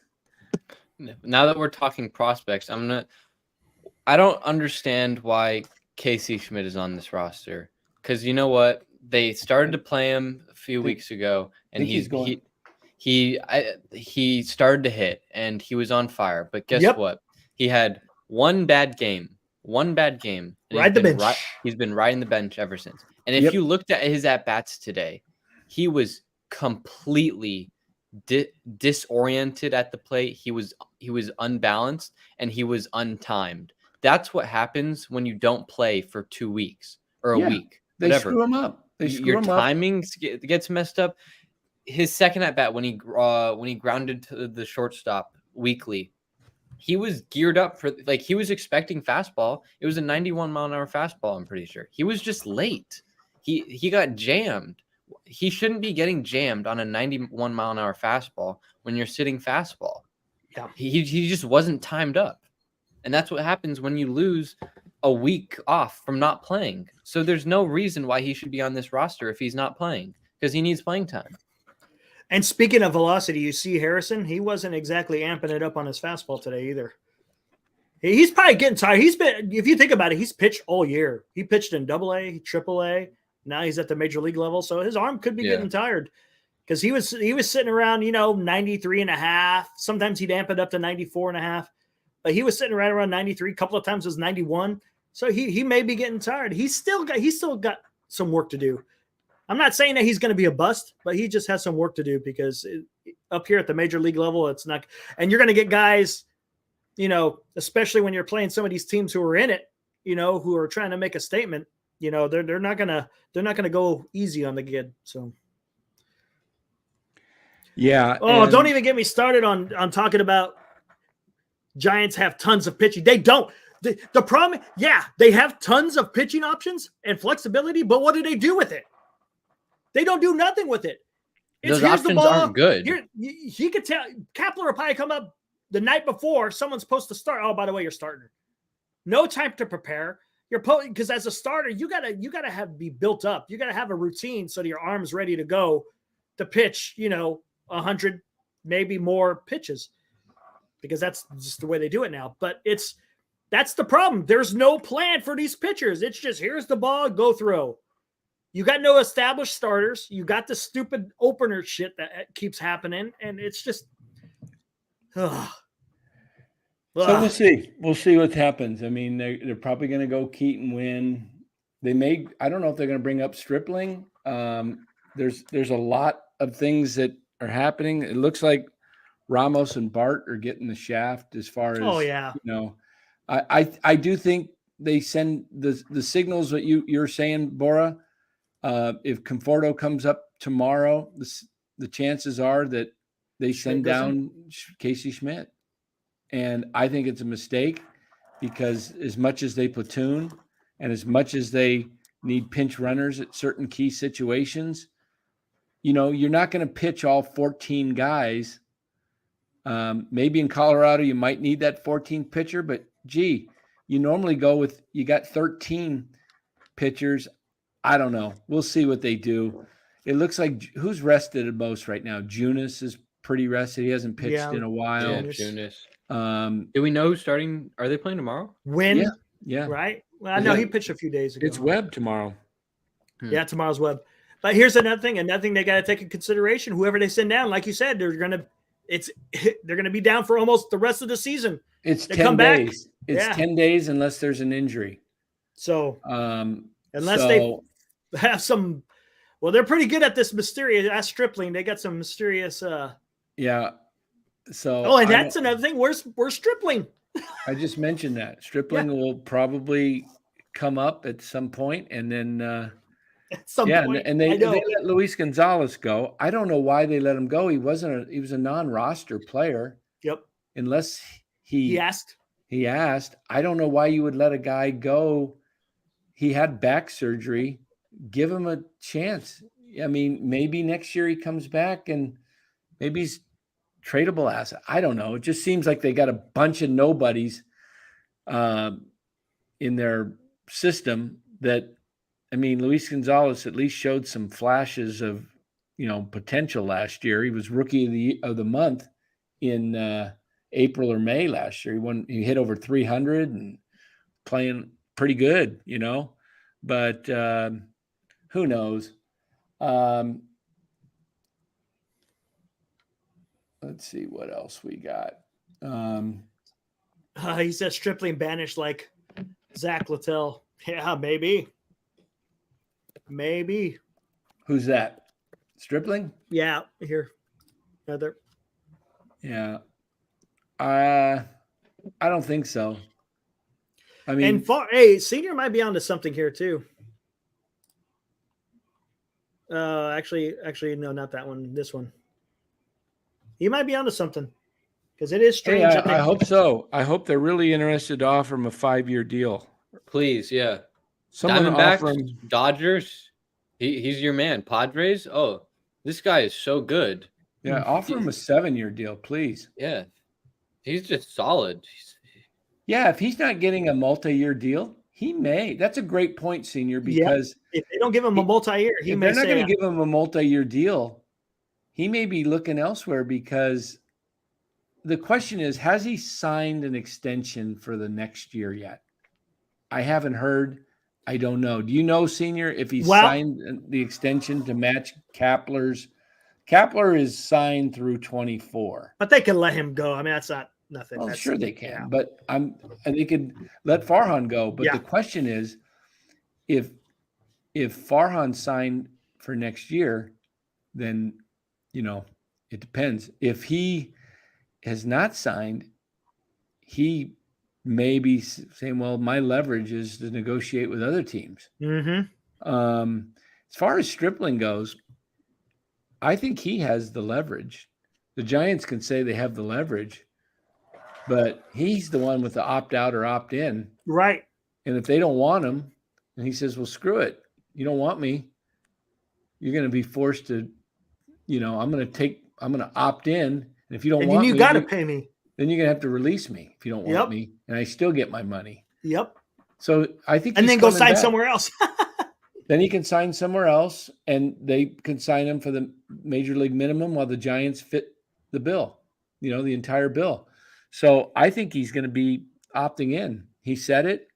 Now that we're talking prospects, I don't understand why Casey Schmidt is on this roster, because you know what? They started to play him a few weeks ago, and he started to hit, and he was on fire. But guess what? He had one bad game. Ride the bench. He's been riding the bench ever since. And if you looked at his at-bats today, he was completely disoriented at the plate. He was unbalanced, and he was untimed. That's what happens when you don't play for 2 weeks or a week. They screw him up. Your timing gets messed up. His second at bat when he grounded to the shortstop weekly, he was geared up for, like, he was expecting fastball. It was a 91 mile an hour fastball. I'm pretty sure he was just late. He got jammed. He shouldn't be getting jammed on a 91 mile an hour fastball when you're sitting fastball. Yeah, he just wasn't timed up, and that's what happens when you lose a week off from not playing. So there's no reason why he should be on this roster if he's not playing, because he needs playing time. And speaking of velocity, you see Harrison, he wasn't exactly amping it up on his fastball today either. He's probably getting tired. If you think about it, he's pitched all year. He pitched in AA, AAA. Now he's at the major league level. So his arm could be getting tired, because he was sitting around, 93.5. Sometimes he'd amp it up to 94.5. But he was sitting right around 93. A couple of times it was 91. So he may be getting tired. He's still got some work to do. I'm not saying that he's going to be a bust, but he just has some work to do, because up here at the major league level, it's not. And you're going to get guys, especially when you're playing some of these teams who are in it, who are trying to make a statement. They're not gonna go easy on the kid. So. Yeah. Oh, don't even get me started on talking about Giants have tons of pitching. They don't. The problem, they have tons of pitching options and flexibility, but what do they do with it? They don't do nothing with it. Those options aren't good. He could tell Kapler will probably come up the night before someone's supposed to start. Oh, by the way, you're starting. No time to prepare. Because as a starter, you gotta be built up. You gotta have a routine so that your arm's ready to go to pitch. 100, maybe more pitches, because that's just the way they do it now. But that's the problem. There's no plan for these pitchers. It's just, here's the ball, go throw. You got no established starters. You got the stupid opener shit that keeps happening, and it's just. So we'll see. We'll see what happens. I mean, they're probably going to go Keaton Wynn. I don't know if they're going to bring up Stripling. There's a lot of things that are happening. It looks like Ramos and Bart are getting the shaft as far as, I do think they send the signals that you're saying, Bora. If Conforto comes up tomorrow, the chances are that they send down Casey Schmidt. And I think it's a mistake because as much as they platoon and as much as they need pinch runners at certain key situations, you're not going to pitch all 14 guys. Maybe in Colorado, you might need that 14th pitcher, but you normally you got 13 pitchers. I don't know. We'll see what they do. It looks like who's rested the most right now? Junis is pretty rested. He hasn't pitched in a while. Yeah, Junis. Do we know who's starting? Are they playing tomorrow? When? Yeah. Right? Well, I know he pitched a few days ago. It's Webb tomorrow. Yeah, tomorrow's Webb. But here's another thing they got to take into consideration. Whoever they send down, like you said, they're gonna be down for almost the rest of the season. It's 10 days. It's 10 days unless there's an injury. So unless they have some, well, they're pretty good at this mysterious. Ask Stripling. They got some mysterious. Yeah. So. Oh, and that's another thing. Where's Stripling? I just mentioned that Stripling will probably come up at some point, and then. At some point. And they let Luis Gonzalez go. I don't know why they let him go. He was a non-roster player. Yep. Unless he asked. He asked. I don't know why you would let a guy go. He had back surgery. Give him a chance. I mean, maybe next year he comes back and maybe he's tradable asset. I don't know. It just seems like they got a bunch of nobodies in their system that. I mean, Luis Gonzalez at least showed some flashes of, potential last year. He was rookie of the month in April or May last year. He hit over 300 and playing pretty good, But who knows? Let's see what else we got. He says Stripling banished like Zach Littell. Yeah, maybe. Maybe. Who's that? Stripling? Yeah, here. Another. Yeah. I don't think so. I mean, Senior might be onto something here too. Actually, no, not that one. This one. He might be onto something because it is strange. I hope so. I hope they're really interested to offer him a 5-year deal. Please, yeah. Diamondbacks, Dodgers, he's your man. Padres, this guy is so good. Yeah, offer him a 7-year deal, please. Yeah, he's just solid. Yeah, if he's not getting a multi-year deal, he may. That's a great point, Senior, because if they don't give him a multi-year, they're not going to give him a multi-year deal. He may be looking elsewhere because the question is, has he signed an extension for the next year yet? I haven't heard. I don't know. Do you know, Senior, if he signed the extension to match Kapler's? Kapler is signed through 24. But they can let him go. I mean, that's not nothing. Well, sure they can. Yeah. But they could let Farhan go. But the question is, if Farhan signed for next year, then, it depends. If he has not signed, he may be saying, well, my leverage is to negotiate with other teams. Mm-hmm. As far as Stripling goes, I think he has the leverage. The Giants can say they have the leverage, but he's the one with the opt-out or opt-in. Right. And if they don't want him, and he says, well, screw it. You don't want me. You're going to be forced to, I'm going to opt in. And if you don't want me, you got to pay me. Then you're going to have to release me if you don't want me. And I still get my money. Yep. So I think and then go sign somewhere else. Then he can sign somewhere else, and they can sign him for the major league minimum while the Giants fit the bill, the entire bill. So I think he's going to be opting in. He said it.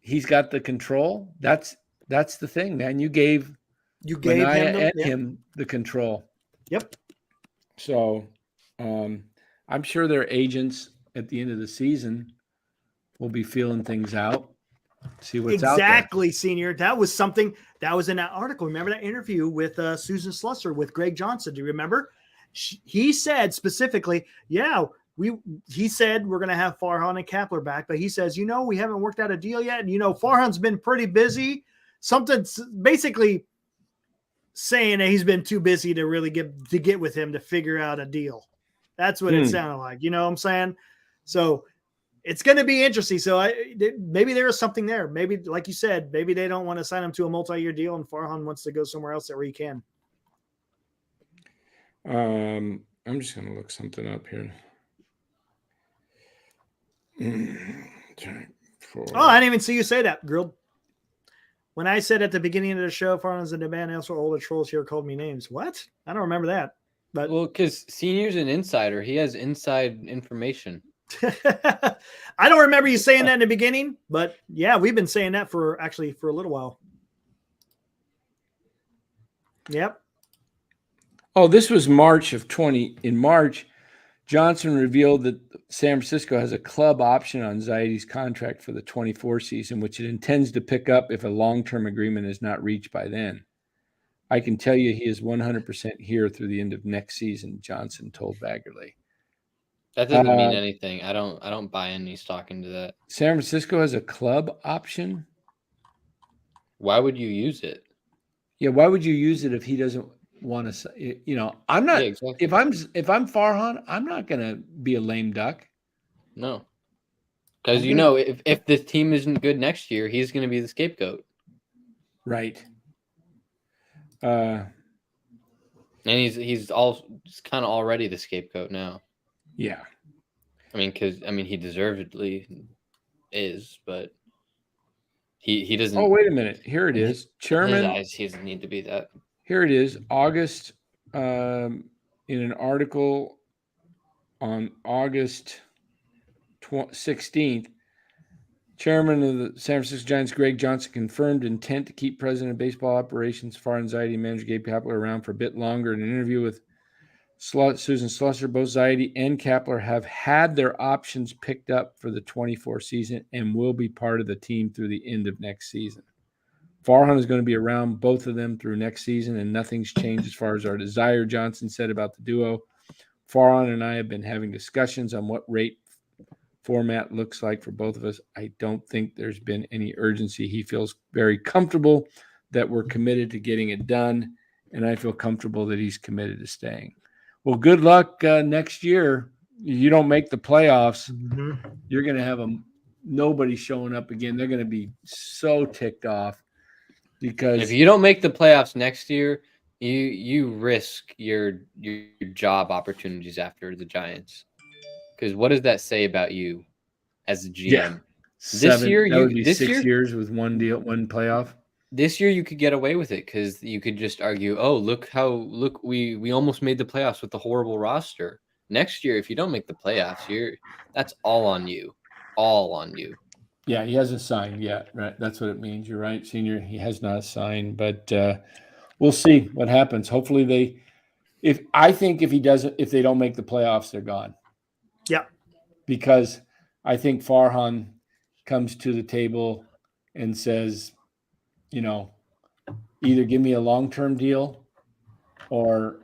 He's got the control. That's the thing, man. You gave him the control. Yep. So I'm sure their agents at the end of the season will be feeling things out. See what's out there. Exactly, Senior. That was something that was in that article. Remember that interview with Susan Slusser with Greg Johnson? Do you remember? He said specifically, he said we're going to have Farhan and Kapler back, but he says, we haven't worked out a deal yet. And, Farhan's been pretty busy. Something basically saying that he's been too busy to really get with him to figure out a deal. That's what it sounded like. You know what I'm saying? So it's going to be interesting. So maybe there is something there. Maybe, like you said, maybe they don't want to sign him to a multi-year deal and Farhan wants to go somewhere else where he can. I'm just going to look something up here. I didn't even see you say that, girl. When I said at the beginning of the show, Farhan's in demand, also all the trolls here called me names. What? I don't remember that. But because Senior's an insider. He has inside information. I don't remember you saying that in the beginning, but yeah, we've been saying that for a little while. Yep. Oh, this was March of 20. In March, Johnson revealed that San Francisco has a club option on Zaidi's contract for the 24 season, which it intends to pick up if a long-term agreement is not reached by then. I can tell you he is 100% here through the end of next season, Johnson told Baggerly. That doesn't mean anything. I don't buy any stock into that. San Francisco has a club option? Why would you use it? Yeah, why would you use it if he doesn't want to? I'm not. Yeah, exactly. If I'm Farhan, I'm not going to be a lame duck. No, because if this team isn't good next year, he's going to be the scapegoat. Right. And he's kind of already the scapegoat now. Yeah. He deservedly is, but he doesn't. Oh, wait a minute. Here it is. Chairman. In his eyes, he doesn't need to be that. Here it is. August, in an article on August 16th, Chairman of the San Francisco Giants, Greg Johnson, confirmed intent to keep President of Baseball Operations, Farhan Zaidi, and manager Gabe Kapler around for a bit longer. In an interview with Susan Slusser, both Zaidi and Kapler have had their options picked up for the 24 season and will be part of the team through the end of next season. Farhan is going to be around both of them through next season, and nothing's changed as far as our desire, Johnson said about the duo. Farhan and I have been having discussions on what rate format looks like for both of us. I don't think there's been any urgency. He feels very comfortable that we're committed to getting it done, and I feel comfortable that he's committed to staying. Well, good luck next year. You don't make the playoffs, you're going to have nobody showing up again. They're going to be so ticked off because if you don't make the playoffs next year, you risk your job opportunities after the Giants. Because what does that say about you as a GM? Yeah. This year, that would be 6 years with one deal, one playoff. This year you could get away with it because you could just argue, oh, look, we almost made the playoffs with the horrible roster. Next year, if you don't make the playoffs, that's all on you. All on you. Yeah, he hasn't signed yet, right? That's what it means. You're right, Senior. He has not signed, but we'll see what happens. Hopefully if they don't make the playoffs, they're gone. Yeah. Because I think Farhan comes to the table and says, either give me a long-term deal or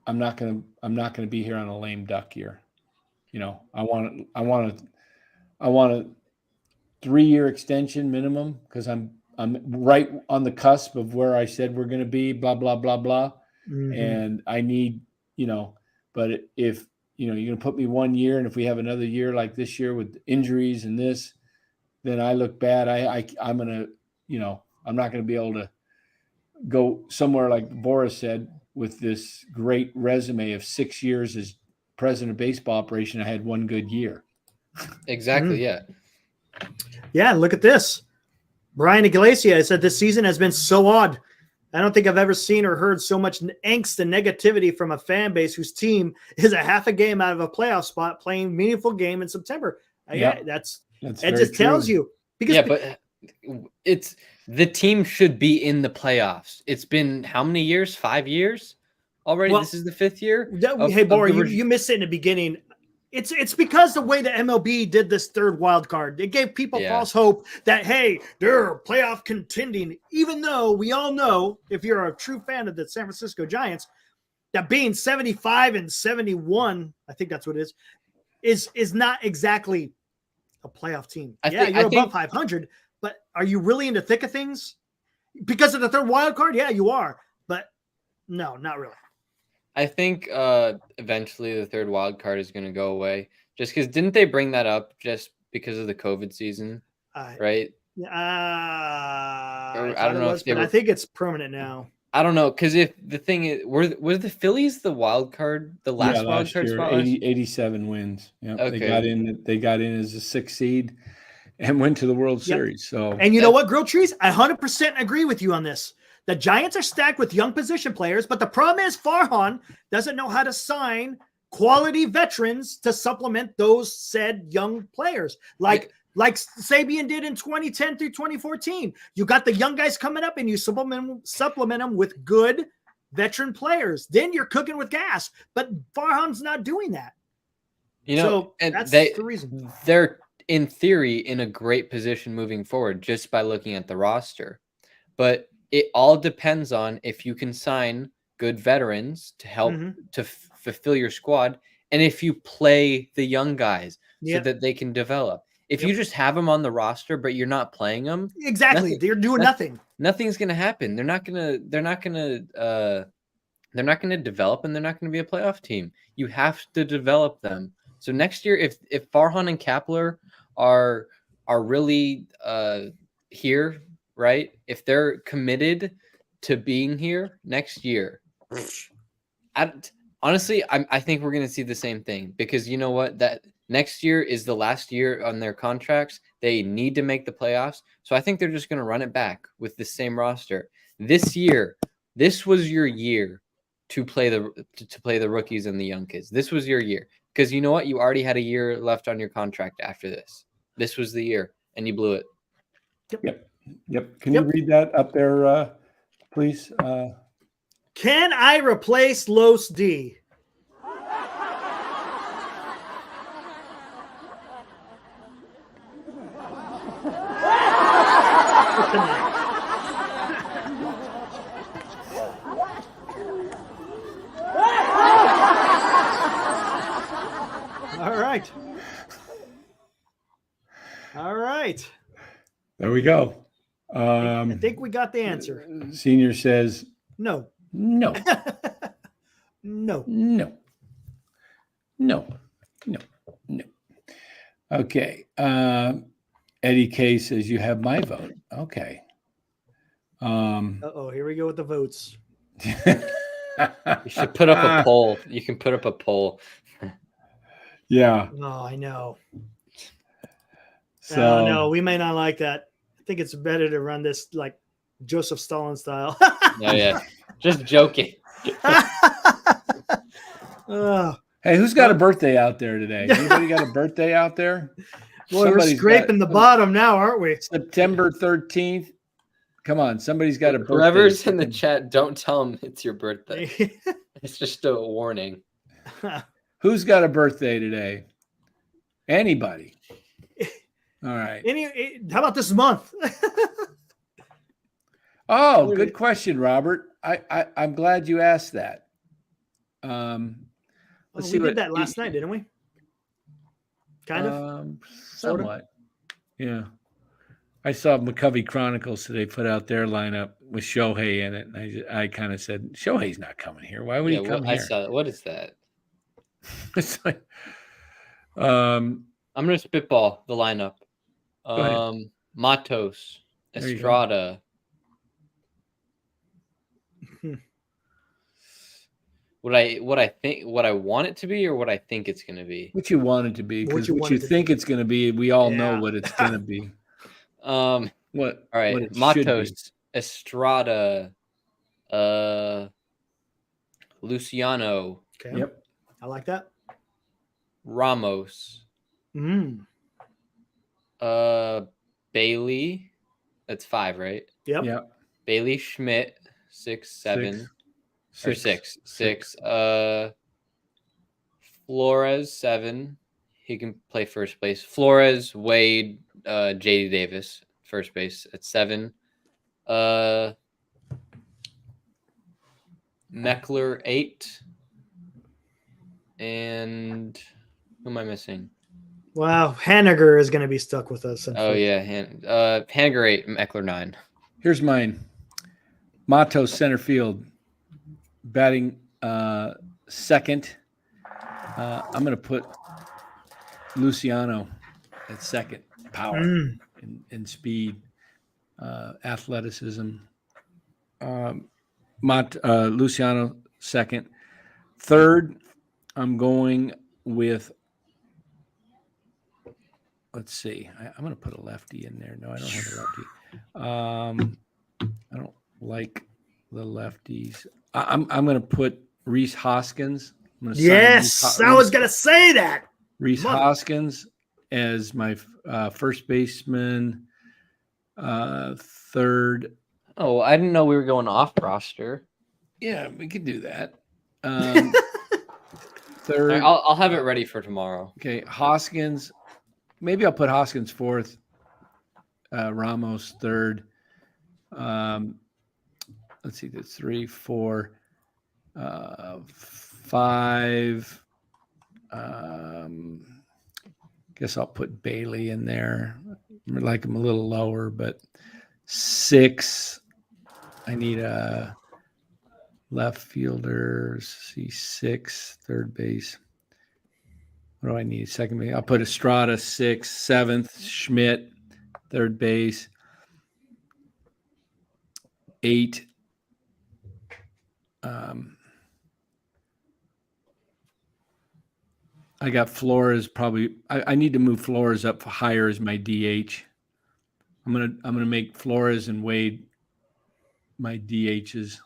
I'm not going to be here on a lame duck year. I want a 3-year extension minimum because I'm right on the cusp of where I said we're going to be, blah, blah, blah, blah. Mm-hmm. And I need, but if, you're going to put me 1 year, and if we have another year like this year with injuries and this, then I look bad. I'm going to, I'm not going to be able to go somewhere like Boris said with this great resume of 6 years as president of baseball operation. I had 1 good year. Exactly. Yeah. Yeah. Look at this. Brian Iglesias said this season has been so odd. I don't think I've ever seen or heard so much angst and negativity from a fan base whose team is a half a game out of a playoff spot playing meaningful game in September. Yeah, that's it just true. Tells you. Because but it's the team should be in the playoffs. It's been how many years? 5 years already? Well, this is the 5th year? Hey, Bora, you missed it in the beginning. It's because the way the MLB did this third wild card, it gave people false hope that, hey, they're playoff contending, even though we all know, if you're a true fan of the San Francisco Giants, that being 75 and 71, I think that's what it is not exactly a playoff team. You're above 500, but are you really in the thick of things? Because of the third wild card? Yeah, you are. But no, not really. I think eventually the third wild card is going to go away. Just because didn't they bring that up just because of the COVID season, right? I don't know. I think it's permanent now. I don't know, because if the thing is, were the Phillies the wild card, the last wild card year, spot? 87 wins. Yeah, okay. They got in as a 6th seed and went to the World Series. So, and you know what, Grilled Trees, I 100% agree with you on this. The Giants are stacked with young position players, but the problem is Farhan doesn't know how to sign quality veterans to supplement those said young players. Like Sabian did in 2010 through 2014. You got the young guys coming up and you supplement them with good veteran players. Then you're cooking with gas. But Farhan's not doing that. So and that's the reason. They're, in theory, in a great position moving forward just by looking at the roster. But it all depends on if you can sign good veterans to help to fulfill your squad, and if you play the young guys so that they can develop. If you just have them on the roster but you're not playing them, they're doing nothing. Nothing's going to happen. They're not going to develop, and they're not going to be a playoff team. You have to develop them. So next year, if Farhan and Kapler are really here, right? If they're committed to being here next year, honestly, I think we're going to see the same thing, because you know what? That next year is the last year on their contracts. They need to make the playoffs. So I think they're just going to run it back with the same roster. This year, this was your year to play the rookies and the young kids. This was your year, because you know what? You already had a year left on your contract after this. This was the year, and you blew it. Yep. Can you read that up there, please? Can I replace Los D? All right. There we go. I think we got the answer. Senior says no. No. No. No. No. No. No. Okay. Eddie K says you have my vote. Okay. Here we go with the votes. You should put up a poll. You can put up a poll. Yeah. Oh, I know. So no, we may not like that. I think it's better to run this like Joseph Stalin style. Oh yeah, just joking. Hey, who's got a birthday out there today? Anybody got a birthday out there? Boy, we're scraping the bottom now, aren't we? September 13th. Come on, somebody's got a birthday. Whoever's in the chat, don't tell them it's your birthday. It's just a warning. Who's got a birthday today? Anybody? All right. How about this month? Oh, good question, Robert. I'm glad you asked that. Let's see. We did that last night, didn't we? Kind of. Somewhat. Yeah. I saw McCovey Chronicles today put out their lineup with Shohei in it, and I kind of said, Shohei's not coming here. Why would he come here? I saw it. What is that? It's like, I'm gonna spitball the lineup. Matos, Estrada. What I want it to be, or what I think it's going to be? What you want it to be, because what you think it's going to be, we all know what it's going to be. What? All right, what Matos, Estrada, Luciano. Okay. Yep, I like that. Ramos. Bailey. That's 5, right? Yep. Yep. Bailey, Schmidt, 6, 7. Or 6. Flores, 7. He can play first base. Flores, Wade, JD Davis, first base at 7. Meckler 8. And who am I missing? Wow, Haniger is going to be stuck with us. Oh yeah, Haniger 8, Meckler 9. Here's mine. Matos center field, batting second. I'm going to put Luciano at second. Power and speed, athleticism. Luciano second. Third, I'm going with. Let's see. I'm going to put a lefty in there. No, I don't have a lefty. I don't like the lefties. I'm going to put Rhys Hoskins. Yes, I was going to say that. Rhys Hoskins as my first baseman. Third. Oh, I didn't know we were going off roster. Yeah, we could do that. Third. Right, I'll have it ready for tomorrow. Okay, Hoskins. Maybe I'll put Hoskins fourth. Ramos third. Let's see, that's 3, 4, 5. Guess I'll put Bailey in there. I like him a little lower, but 6. I need a left fielder. See, 6, third base. What do I need? Second base. I'll put Estrada 6th, 7th, Schmidt, third base. 8. I got Flores probably. I need to move Flores up higher as my DH. I'm gonna make Flores and Wade my DHs.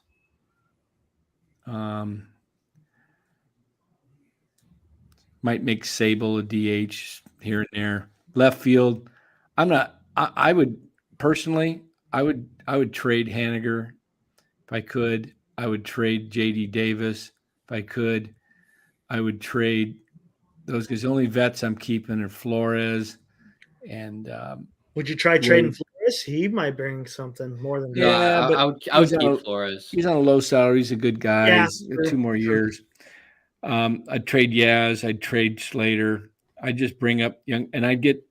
Might make Sable a DH here and there. Left field. I would personally. I would trade Haniger if I could. I would trade JD Davis if I could. I would trade those guys. The only vets I'm keeping are Flores and. Would you try trading Flores? He might bring something more than that. Yeah, but I would keep Flores. He's on a low salary. He's a good guy. Yeah, he's 2 more years. I'd trade Yaz. I'd trade Slater. I'd just bring up young, and I'd get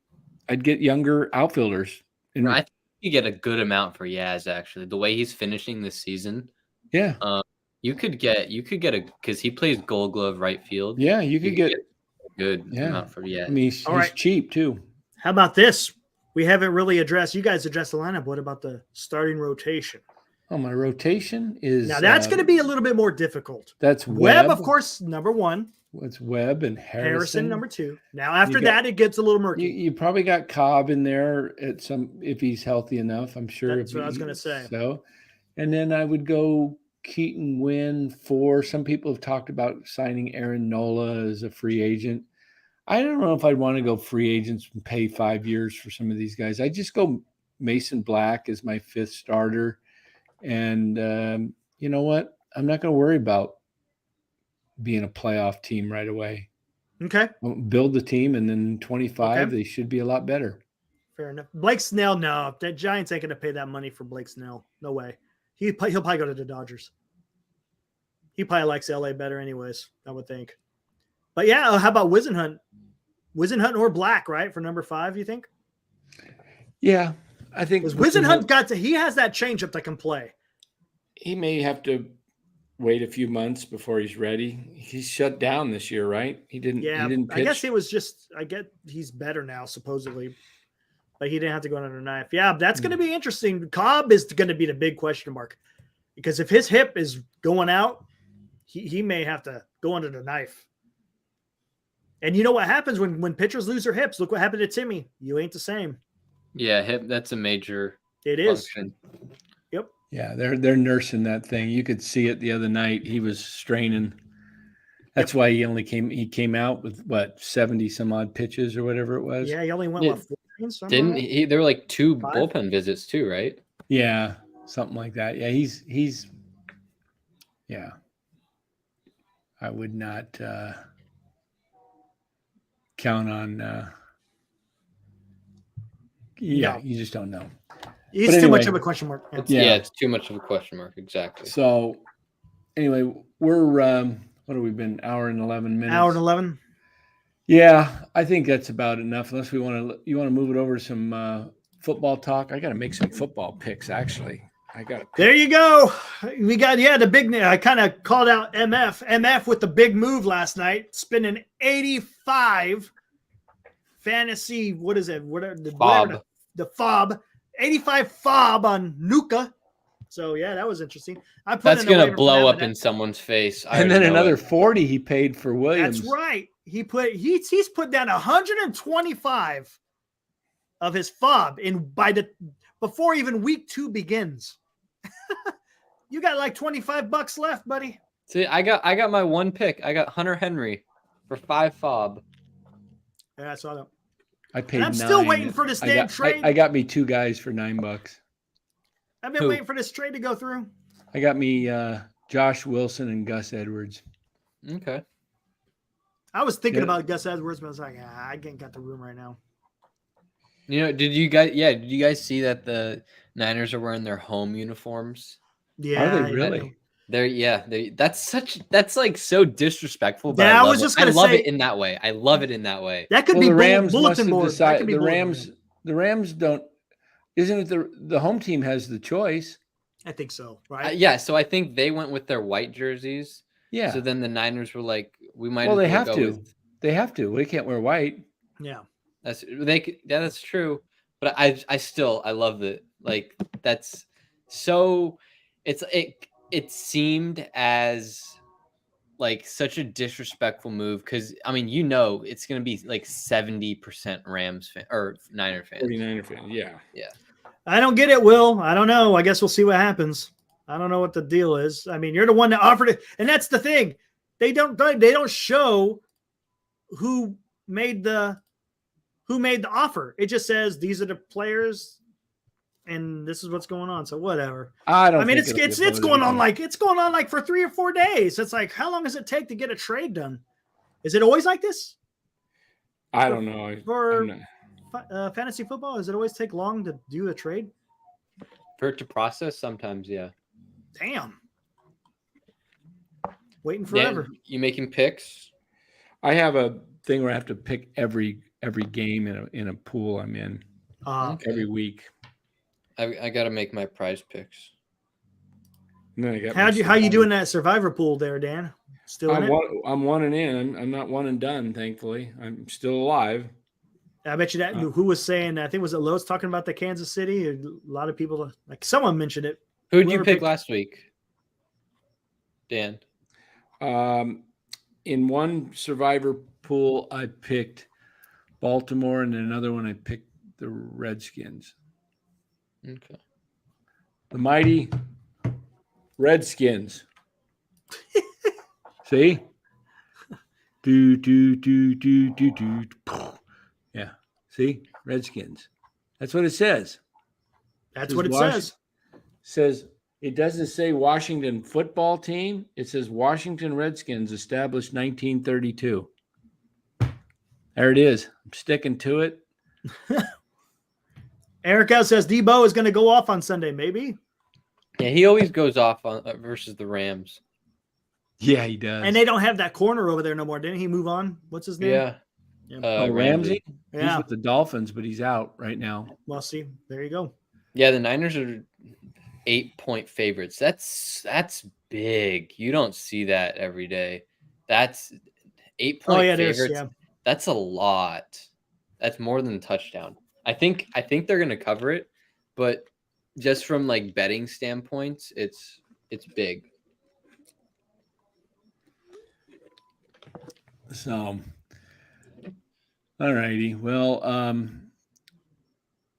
younger outfielders. And I think you get a good amount for Yaz actually. The way he's finishing this season. Yeah. You could get because he plays Gold Glove right field. Yeah, you could get a good amount for Yaz. I mean, he's cheap too. How about this? We haven't really addressed. You guys addressed the lineup. What about the starting rotation? Oh, my rotation is now that's going to be a little bit more difficult. That's Webb, of course, number 1. It's Webb and Harrison number 2. Now after that, it gets a little murky. You probably got Cobb in there at some if he's healthy enough. I'm sure. That's what I was going to say. So, and then I would go Keaton Wynn 4. Some people have talked about signing Aaron Nola as a free agent. I don't know if I'd want to go free agents and pay 5 years for some of these guys. I just go Mason Black as my 5th starter. And you know what? I'm not going to worry about being a playoff team right away. Okay. We'll build the team, and then 25, they should be a lot better. Fair enough. Blake Snell, no. The Giants ain't going to pay that money for Blake Snell. No way. He'll probably go to the Dodgers. He probably likes LA better anyways, I would think. But yeah, how about Wisenhunt? Wisenhunt or Black, right? For number 5, you think? Yeah, I think Wisenhunt he has that changeup that can play. He may have to wait a few months before he's ready. He's shut down this year, right? He didn't pitch. I guess it was just he's better now, supposedly. But he didn't have to go under a knife. Yeah, that's going to be interesting. Cobb is going to be the big question mark. Because if his hip is going out, he may have to go under the knife. And you know what happens when pitchers lose their hips? Look what happened to Timmy. You ain't the same. Yeah, hip. That's a major. It function. Is. Yep. Yeah, they're nursing that thing. You could see it the other night. He was straining. That's why he came out with 70 some odd pitches or whatever it was. Yeah, he only went 4 innings. Didn't he? There were like 2 bullpen visits too, right? Yeah, something like that. Yeah, he's. Yeah. I would not. count on. No. You just don't know. It's too much of a question mark. It's too much of a question mark. Exactly. So anyway, we're what have we been? Hour and 11 minutes. Hour and 11. Yeah, I think that's about enough. Unless you want to move it over to some football talk. I got to make some football picks. Actually, There you go. We got the big. I kind of called out MF with the big move last night, spending 85 fantasy. What is it? Fob. The fob. 85 fob on Nuka. So yeah, that was interesting. That's gonna blow up in someone's face. And then another 40 he paid for Williams. That's right. He's put down 125 of his fob before even week 2 begins. You got like $25 left, buddy. See, I got my one pick. I got Hunter Henry for 5 fob. Yeah, I saw that. I paid. I'm still waiting for this damn trade. I got me 2 guys for $9. I've been waiting for this trade to go through. I got me Josh Wilson and Gus Edwards. Okay. I was thinking about Gus Edwards, but I was like, I can't got the room right now. Did you guys see that the Niners are wearing their home uniforms? Yeah. Are they really? That's like so disrespectful. But yeah, I was just gonna love say it in that way. I love it in that way. That could be the Rams bulletin board. The Rams don't. Isn't it the home team has the choice? I think so, right? Yeah, so I think they went with their white jerseys. Yeah. So then the Niners were like, we might. Well, they have to. They have to. They can't wear white. Yeah. That's true. But I still love it. Like that's so. It seemed as like such a disrespectful move because it's gonna be like 70% Rams fan or Niner fans. 49er fans, yeah. I don't get it, Will. I don't know. I guess we'll see what happens. I don't know what the deal is. I mean, you're the one that offered it, and that's the thing. They don't show who made the offer. It just says these are the players, and this is what's going on. So whatever. It's going on like for 3 or 4 days. It's like, how long does it take to get a trade done? Is it always like this? I don't know. For fantasy football, does it always take long to do a trade? For it to process, sometimes, yeah. Damn. Waiting forever. Dan, you making picks? I have a thing where I have to pick every game in a pool I'm in every week. I got to make my prize picks. And then I got how you doing that survivor pool there, Dan? Still in it? I'm 1 and in. I'm not 1 and done, thankfully. I'm still alive. I bet you that who was saying, I think was it Lowe's talking about the Kansas City? A lot of people, like someone mentioned it. Who did you pick last week, Dan? In one survivor pool, I picked Baltimore, and in another one, I picked the Redskins. Okay. The mighty Redskins. See? Do. Yeah. See? Redskins. That's what it says. That's what it says. Says it doesn't say Washington football team. It says Washington Redskins established 1932. There it is. I'm sticking to it. Eric L says Debo is going to go off on Sunday, maybe. Yeah, he always goes off on versus the Rams. Yeah, he does. And they don't have that corner over there no more. Didn't he move on? What's his name? Yeah. Ramsey? Yeah. He's with the Dolphins, but he's out right now. Well, see, there you go. Yeah, the Niners are 8-point favorites. That's big. You don't see that every day. That's 8-point favorites. Yeah. That's a lot. That's more than a touchdown. I think they're going to cover it, but just from like betting standpoints, it's big. So, all righty. Well,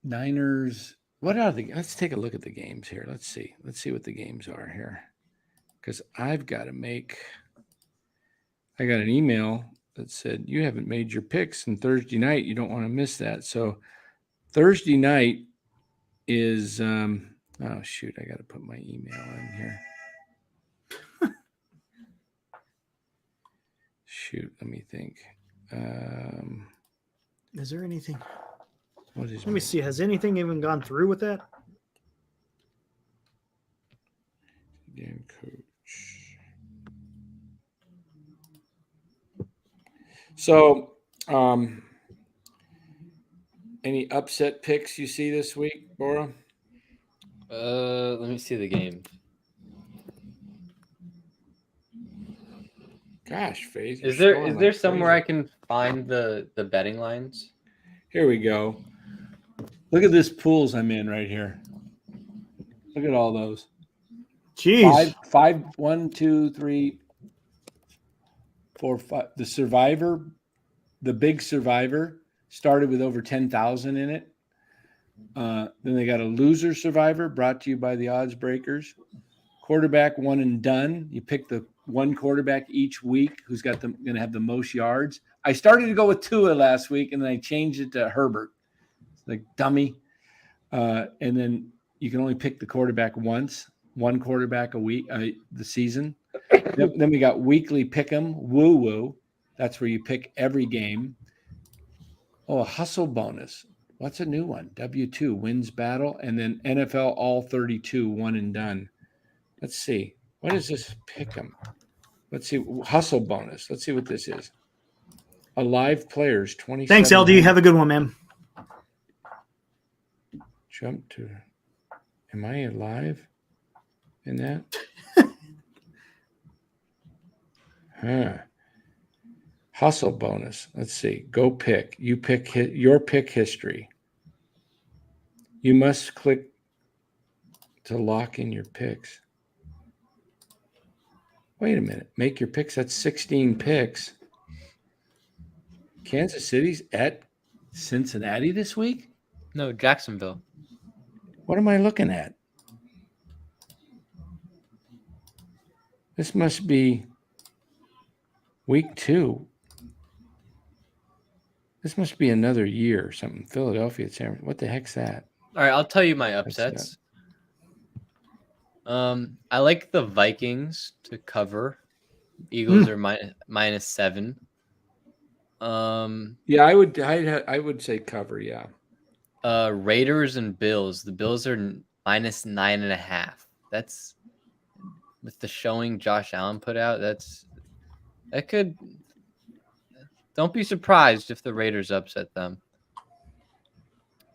Niners. What are the? Let's take a look at the games here. Let's see what the games are here, because I've got to make. I got an email that said you haven't made your picks, and Thursday night you don't want to miss that. So Thursday night is. Oh shoot! I got to put my email in here. Shoot, let me think. Is there anything? What is? Let me see. Has anything even gone through with that? Game coach. So, any upset picks you see this week, Bora? Let me see the game. Gosh, Faith. Is there somewhere I can find the betting lines? Here we go. Look at this pools I'm in right here. Look at all those. Jeez. Five, 1, 2, 3, 4, 5. The Survivor, the big Survivor, started with over 10,000 in it. Then they got a loser Survivor brought to you by the Odds Breakers. Quarterback one and done. You pick the one quarterback each week who's got going to have the most yards. I started to go with Tua last week, and then I changed it to Herbert. Like dummy. And then you can only pick the quarterback once, one quarterback a week, the season. Then we got weekly pick'em, woo-woo. That's where you pick every game. Oh, a hustle bonus. What's a new one? W2 wins battle, and then NFL all 32 one and done. Let's see. What is this pick'em? Let's see. Hustle bonus. Let's see what this is. Alive players 27. Thanks, LD. Have a good one, man. Jump to. Am I alive in that? Hustle bonus. Let's see. Go pick. You pick your pick history. You must click to lock in your picks. Wait a minute. Make your picks. That's 16 picks. Kansas City's at Cincinnati this week? No, Jacksonville. What am I looking at? This must be week 2. This must be another year or something. Philadelphia, San Francisco. What the heck's that? All right, I'll tell you my upsets. I like the Vikings to cover. Eagles are -7. Yeah, I would say cover. Yeah. Raiders and Bills. The Bills are -9.5. That's with the showing Josh Allen put out. That could. Don't be surprised if the Raiders upset them.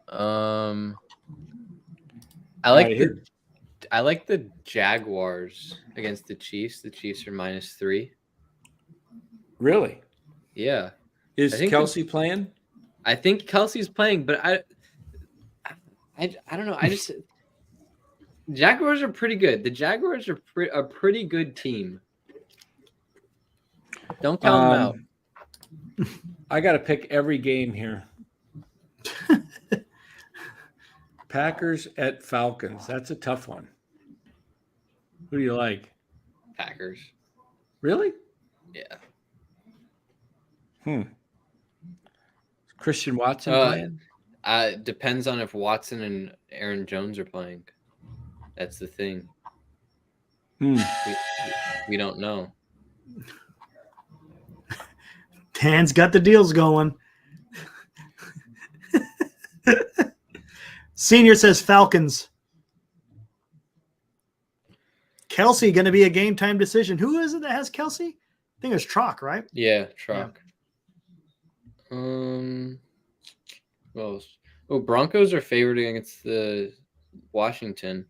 I like the Jaguars against the Chiefs. The Chiefs are -3. Really? Yeah. Is Kelsey playing? I think Kelsey's playing, but I don't know. Jaguars are pretty good. The Jaguars are a pretty good team. Don't count them out. I got to pick every game here. Packers at Falcons. That's a tough one. Who do you like? Packers. Really? Yeah. Christian Watson playing? Depends on if Watson and Aaron Jones are playing. That's the thing. We don't know. Dan's got the deals going. Senior says Falcons. Kelsey going to be a game time decision. Who is it that has Kelsey? I think it's Trock, right? Yeah, Trock. Well, Broncos are favored against the Washington.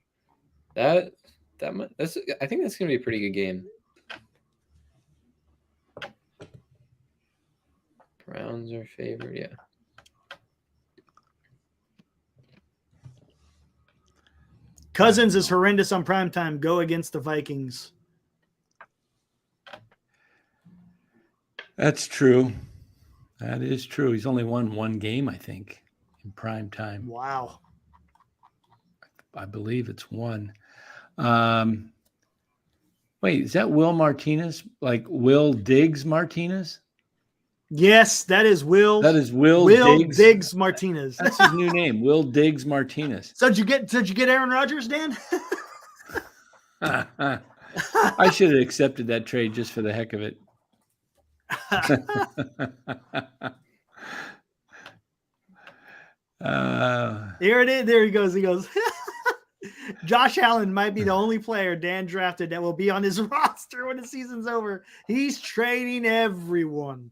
I think that's going to be a pretty good game. Browns are favored, yeah. Cousins is horrendous on primetime. Go against the Vikings. That's true. That is true. He's only won one game, I think, in prime time. Wow. I believe it's one. Wait, is that Will Martinez? Like Will Diggs Martinez? Yes, that is Will. That is Will Diggs Martinez. That's his new name, Will Diggs Martinez. So did you get Aaron Rodgers, Dan? I should have accepted that trade just for the heck of it. Here it is. There he goes. He goes. Josh Allen might be the only player Dan drafted that will be on his roster when the season's over. He's trading everyone.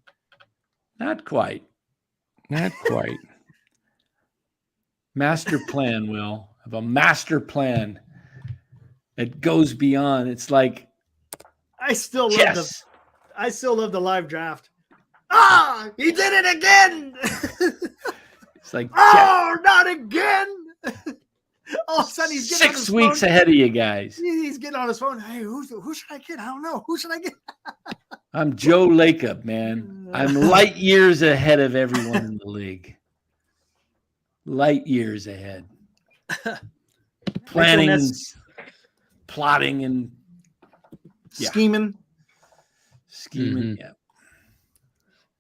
Not quite. Not quite. Master plan, Will. Have a master plan. It goes beyond. It's like I still chess. love the live draft. Ah, he did it again. It's like not again. All of a sudden he's getting 6 weeks ahead of you guys. He's getting on his phone. Hey, who should I get? I don't know. Who should I get? I'm Joe Lacob, man. I'm light years ahead of everyone in the league. Light years ahead. Planning, and plotting, and scheming. Yeah.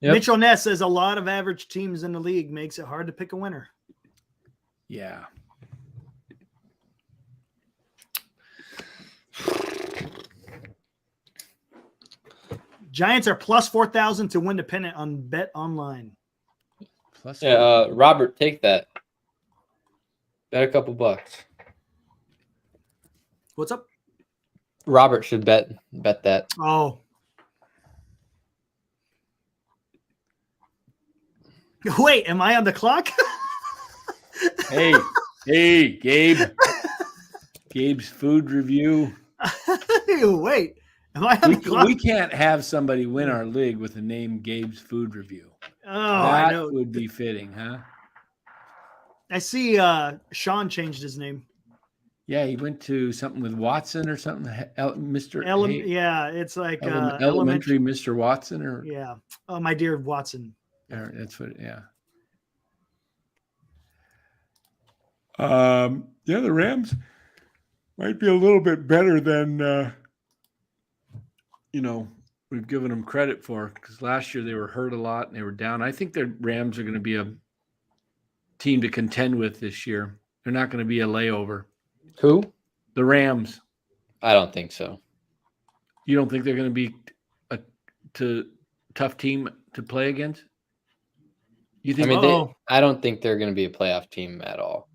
Yep. Mitchell Ness says a lot of average teams in the league makes it hard to pick a winner. Yeah. Giants are plus 4,000 to win the pennant on Bet Online. Robert, take that. Bet a couple bucks. What's up? Robert should bet that. Oh. Wait, am I on the clock? Hey, Gabe. Gabe's food review. Wait, am I on the clock? We can't have somebody win our league with the name Gabe's food review. Oh, I know. That would be fitting, huh? I see Sean changed his name. Yeah, he went to something with Watson or something. Mr. Yeah, it's like elementary Mr. Watson or yeah. Oh, my dear Watson. That's what. Yeah. The Rams might be a little bit better than we've given them credit for, because last year they were hurt a lot and they were down. I think the Rams are going to be a team to contend with this year. They're not going to be a layover. Who? The Rams. I don't think so. You don't think they're going to be a tough team to play against? You think? I don't think they're going to be a playoff team at all.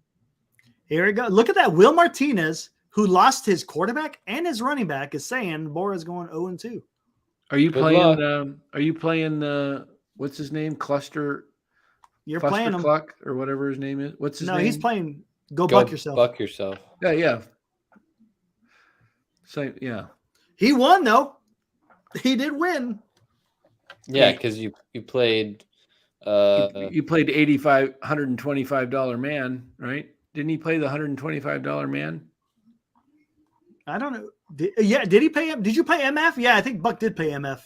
Here we go. Look at that. Will Martinez, who lost his quarterback and his running back, is saying Bora's going 0-2. Are you playing? Are you playing? What's his name? Cluster. You're playing him. Cluck or whatever his name is. What's his name? No, he's playing. Go buck yourself. Buck yourself. Yeah. So yeah. He won though. He did win. Yeah, because you played. You played $125 man, right? Didn't he play the $125 man? I don't know. Did he pay him? Did you pay MF? Yeah, I think Buck did pay MF.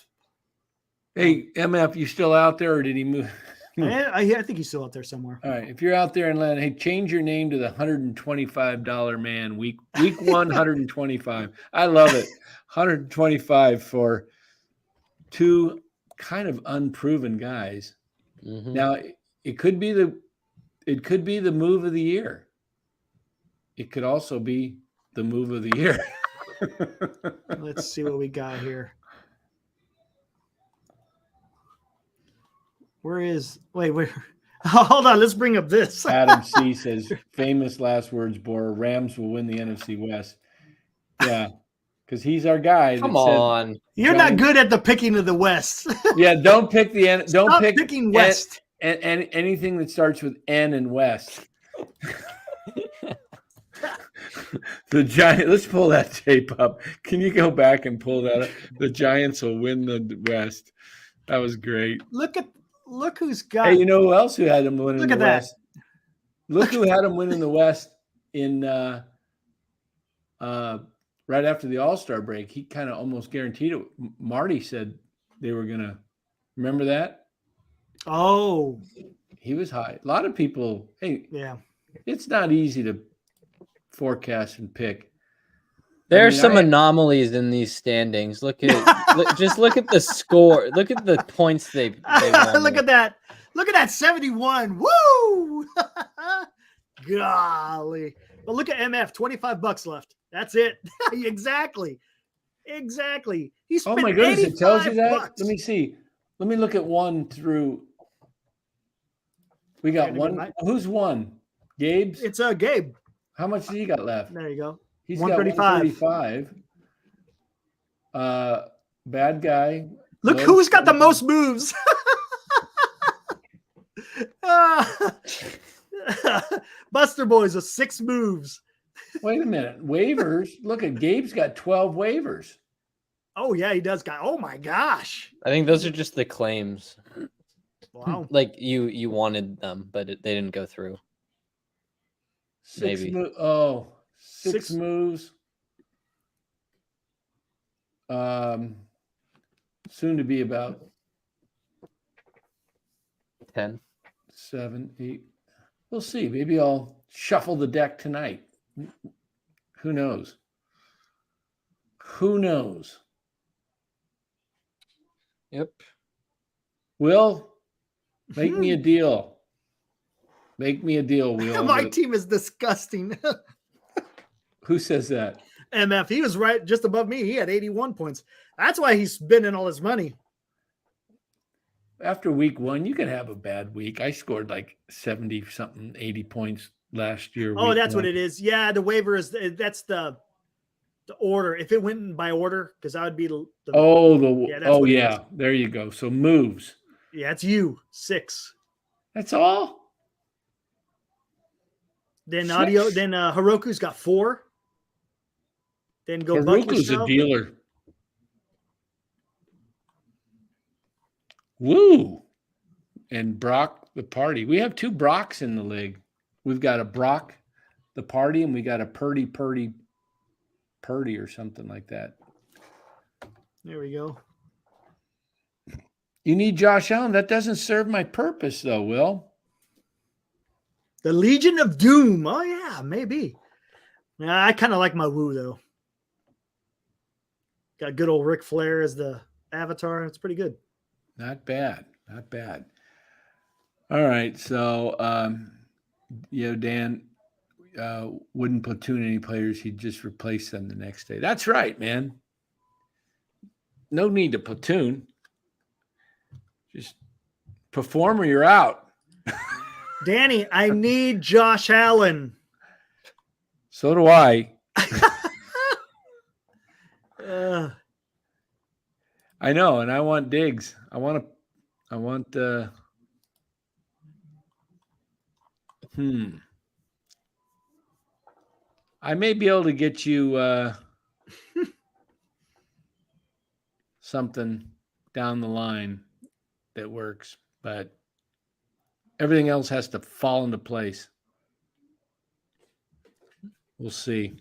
Hey, MF, you still out there, or did he move? I think he's still out there somewhere. All right. If you're out there in Atlanta, hey, change your name to the $125 man. Week 1, 125. I love it. 125 for two kind of unproven guys. Mm-hmm. Now it could be the move of the year. It could also be the move of the year. Let's see what we got here. Wait. Hold on. Let's bring up this. Adam C says, famous last words, Bora, Rams will win the NFC West. Yeah, because he's our guy. Come on. You're not good at the picking of the West. Yeah, don't pick Stop picking West. And anything that starts with N and West. The Giants. Let's pull that tape up. Can you go back and pull that up? The Giants will win the West. That was great. Look who's got. Hey, you know who else who had him win in the West? Look who had him win in the West in right after the All-Star break. He kind of almost guaranteed it. Marty said they were going to. Remember that? Oh. He was high. A lot of people. Hey, yeah. It's not easy to forecast and pick. There's some anomalies in these standings. Look at just look at the score. Look at the points they won. Look at that. Look at that 71. Woo! Golly. But look at MF, $25 left. That's it. Exactly. He spent oh my goodness, it tells you that. bucks. Let me see. Let me look at 1 through. We got one. Who's one? Gabe's? It's Gabe. How much has he got left? There you go. He's got 135. Bad guy. Look who's got the most moves. Buster Boys with 6 moves. Wait a minute. Waivers. Look at Gabe's got 12 waivers. Oh, yeah, he does. Oh, my gosh. I think those are just the claims. Wow. Like you wanted them, but they didn't go through. Six Maybe. Six moves. Soon to be about 10. 7, 8. We'll see. Maybe I'll shuffle the deck tonight. Who knows? Who knows? Yep. Will, make me a deal. Make me a deal, Will. My team is disgusting. Who says that? MF, he was right just above me. He had 81 points. That's why he's spending all his money. After week 1, you can have a bad week. I scored like 70 something, 80 points last year. Oh, that's what it is. Yeah, the waiver is that's the order. If it went by order, because I would be yeah. There you go. So moves. Yeah, it's you 6. That's all. Then 6? audio. Then Heroku's got 4. Then go. Heroku's a dealer. Woo! And Brock the party. We have 2 Brocks in the league. We've got a Brock the party, and we got a Purdy or something like that. There we go. You need Josh Allen. That doesn't serve my purpose, though, Will. The Legion of Doom. Oh, yeah, maybe. Yeah, I kind of like my Woo, though. Got good old Ric Flair as the avatar. It's pretty good. Not bad. Not bad. All right. So, Dan wouldn't platoon any players. He'd just replace them the next day. That's right, man. No need to platoon. Just perform or you're out. Danny, I need Josh Allen. So do I. I know, and I want Diggs. I may be able to get you something down the line that works, but everything else has to fall into place. We'll see.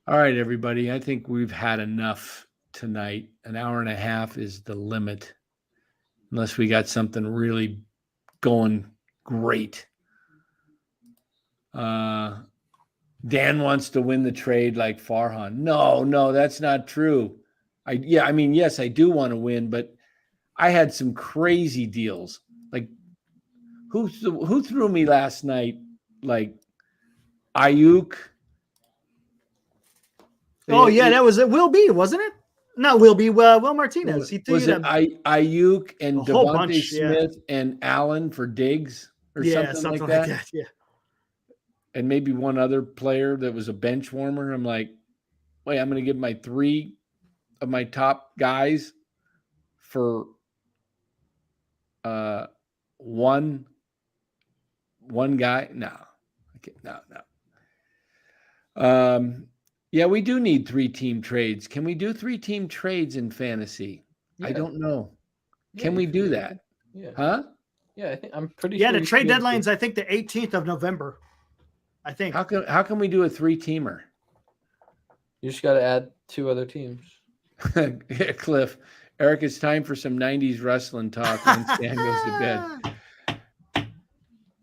All right, everybody. I think we've had enough tonight. An hour and a half is the limit, unless we got something really going great. Dan wants to win the trade like Farhan. No, that's not true. Yes, I do want to win, but I had some crazy deals. Like who threw me last night? Like Ayuk. Oh yeah, that was it. Will B, wasn't it? Not Will B. Will Martinez. He threw was it Ayuk and Devontae Smith and Allen for Diggs or something like that? Yeah. And maybe one other player that was a bench warmer. I'm like, wait, I'm going to give my 3 of my top guys for one guy. No. Okay, no. Yeah, we do need 3-team trades. Can we do 3-team trades in fantasy? Yeah. I don't know. Can we do that? Yeah. Huh? Yeah, I'm pretty sure. Yeah, the trade deadline's I think the 18th of November. I think. How can we do a 3-teamer? You just got to add 2 other teams. Cliff, Eric, it's time for some 90s wrestling talk when Stan goes to bed.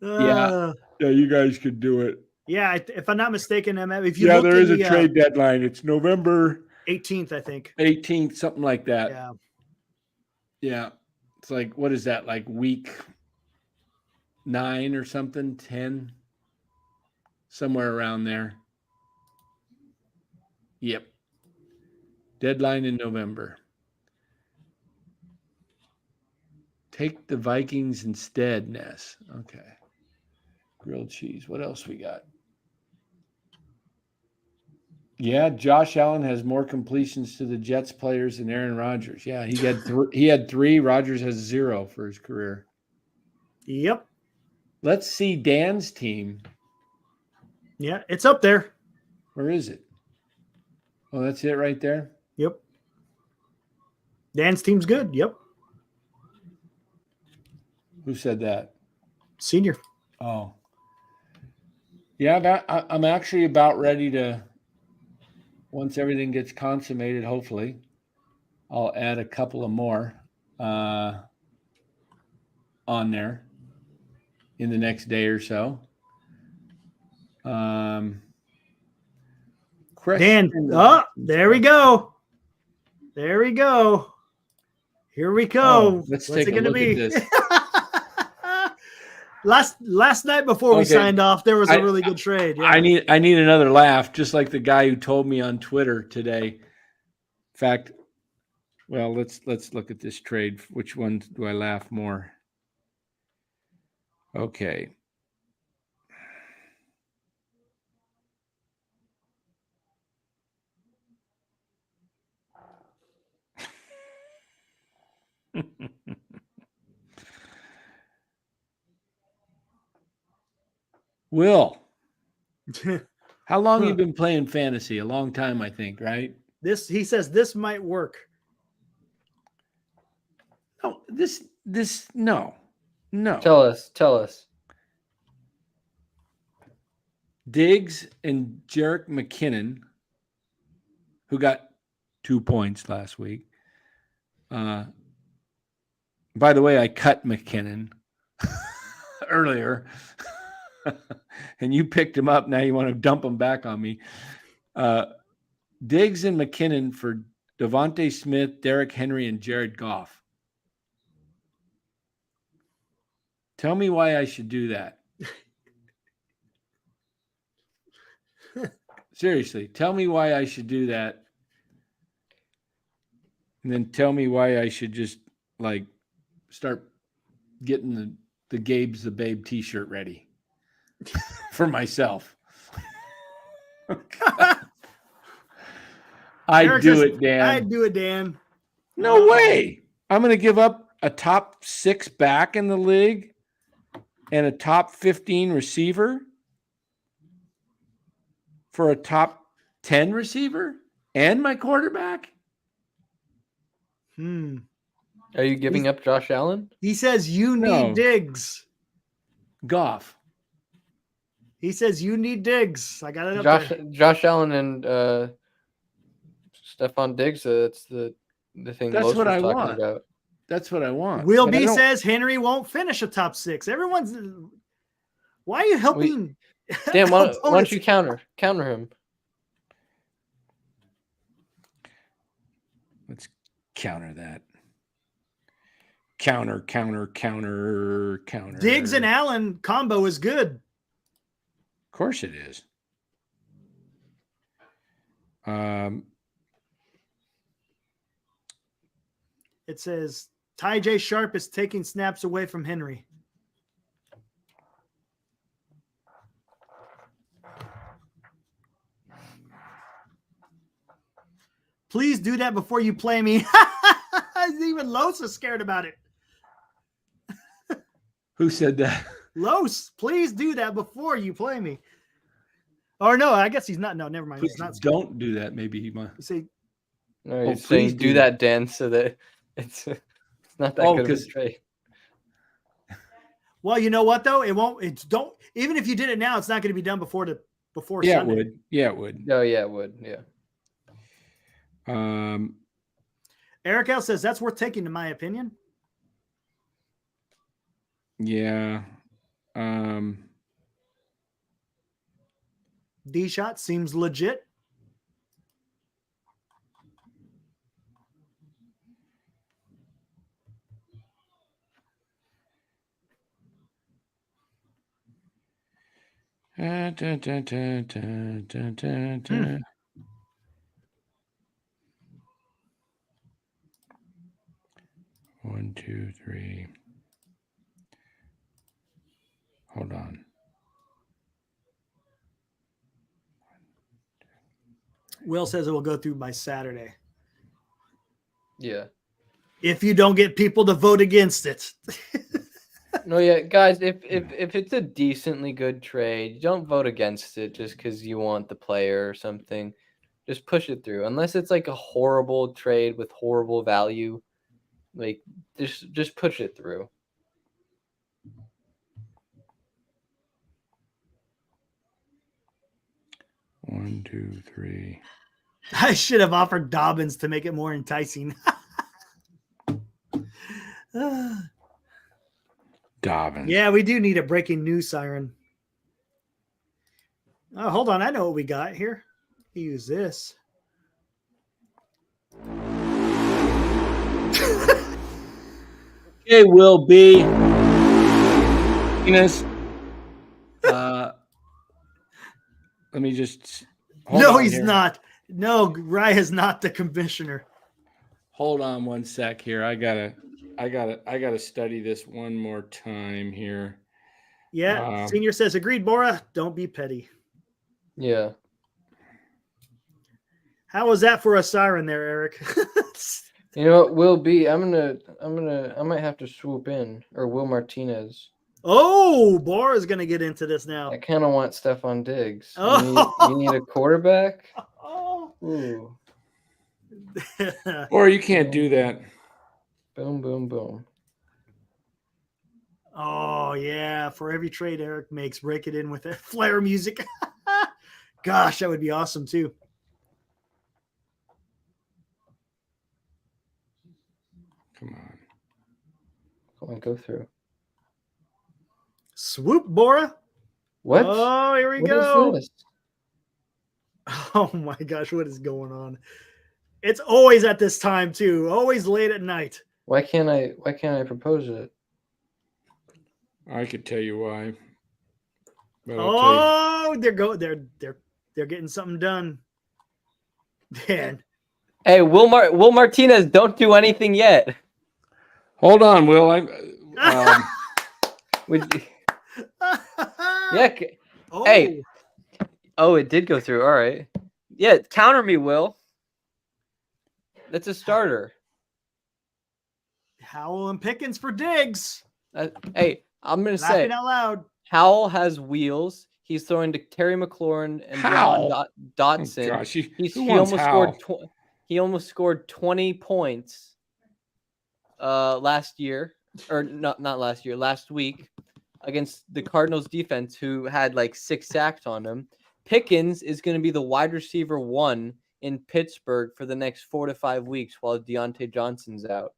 Yeah, you guys could do it. Yeah, if I'm not mistaken, if you there is a trade deadline. It's November 18th, I think. 18th, something like that. Yeah. Yeah. It's like, what is that? Like week 9 or something, 10, somewhere around there. Yep. Deadline in November. Take the Vikings instead, Ness. Okay. Grilled cheese. What else we got? Yeah, Josh Allen has more completions to the Jets players than Aaron Rodgers. Yeah, he had three. Rodgers has 0 for his career. Yep. Let's see Dan's team. Yeah, it's up there. Where is it? Oh, that's it right there? Yep. Dan's team's good. Yep. Who said that? Senior. Oh. Yeah, I'm actually about ready to, once everything gets consummated, hopefully, I'll add a couple of more on there in the next day or so. Dan, there we go. There we go. Here we go. Oh, let's What's take it a look be? at this. Last night before we signed off, there was a really good trade. Yeah. I need another laugh, just like the guy who told me on Twitter today. In fact, well, let's look at this trade. Which one do I laugh more? Okay. Will, how long you been playing fantasy? A long time, I think, right? He says this might work. No, no. Tell us. Diggs and Jerick McKinnon, who got 2 points last week. By the way, I cut McKinnon earlier, and you picked him up. Now you want to dump him back on me. Diggs and McKinnon for Devontae Smith, Derrick Henry, and Jared Goff. Tell me why I should do that. Seriously, tell me why I should do that. And then tell me why I should just start getting the Gabe's the Babe t-shirt ready for myself. I'd do it, Dan. No way. I'm going to give up a top 6 back in the league and a top 15 receiver for a top 10 receiver and my quarterback. Are you giving up Josh Allen? He says you need Diggs. Goff. He says you need Diggs. I got it up there. Josh Allen and Stephon Diggs. That's the thing. That's what I want. About. That's what I want. Will B says Henry won't finish a top 6. Everyone's. Why are you helping? Dan, why don't you counter him? Let's counter that. Counter. Diggs and Allen combo is good. Of course it is. It says Ty J. Sharp is taking snaps away from Henry. Please do that before you play me. Even Los is scared about it. Who said that? Los, please do that before you play me. Or no, I guess he's not. No, never mind. Please he's not scared. Don't do that. Maybe he might. No, he's saying do that, Dan, so that it's not that good of a trade. Well, you know what though? It won't. Don't. Even if you did it now, it's not going to be done before Sunday. It would. Yeah, it would. Oh yeah, it would. Yeah. Eric L says that's worth taking, in my opinion. Yeah. D shot seems legit. One, two, three. Hold on. Will says it will go through by Saturday. Yeah. If you don't get people to vote against it. No, yeah, guys, if it's a decently good trade, don't vote against it just because you want the player or something. Just push it through. Unless it's like a horrible trade with horrible value, like just push it through. One, two, three. I should have offered Dobbins to make it more enticing. Dobbins. Yeah, we do need a breaking news siren. Oh, hold on. I know what we got here. Use this. Okay, will be. Let me just. No, he's not. No, Rye is not the commissioner. Hold on one sec here. I gotta study this one more time here. Yeah, Senior says, agreed, Bora. Don't be petty. Yeah. How was that for a siren there, Eric? You know what, Will B, I might have to swoop in, or Will Martinez. Oh, Bora's gonna get into this now. I kind of want Stephon Diggs. Oh. You need a quarterback? Oh. Ooh. Or you can't do that. Boom, boom, boom. Oh, yeah. For every trade Eric makes, break it in with a flare music. Gosh, that would be awesome, too. Come on. Come on, go through. Swoop, Bora. What? Oh, here we What go. is this? Oh, my gosh. What is going on? It's always at this time, too. Always late at night. Why can't I propose it? I could tell you why. But Oh, they're getting something done. Man. Hey, Will Martinez, don't do anything yet. Hold on, Will. Yeah. Oh. Hey. Oh, it did go through. All right. Yeah, counter me, Will. That's a starter. Howell and Pickens for Diggs. Hey, I'm going to say. Laughing out loud. Howell has wheels. He's throwing to Terry McLaurin and Jahan Dotson. Oh, gosh, He almost scored 20 points last year, or not last year, last week against the Cardinals defense, who had like 6 sacks on him. Pickens is going to be the wide receiver 1 in Pittsburgh for the next 4 to 5 weeks while Deontay Johnson's out.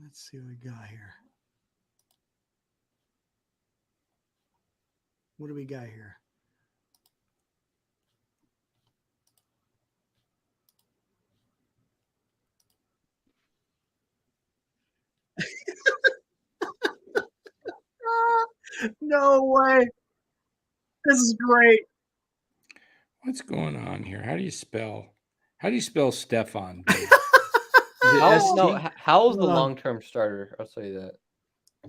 Let's see what we got here. What do we got here? No way. This is great. What's going on here? How do you spell Stephon? Howell's the long-term starter. I'll tell you that.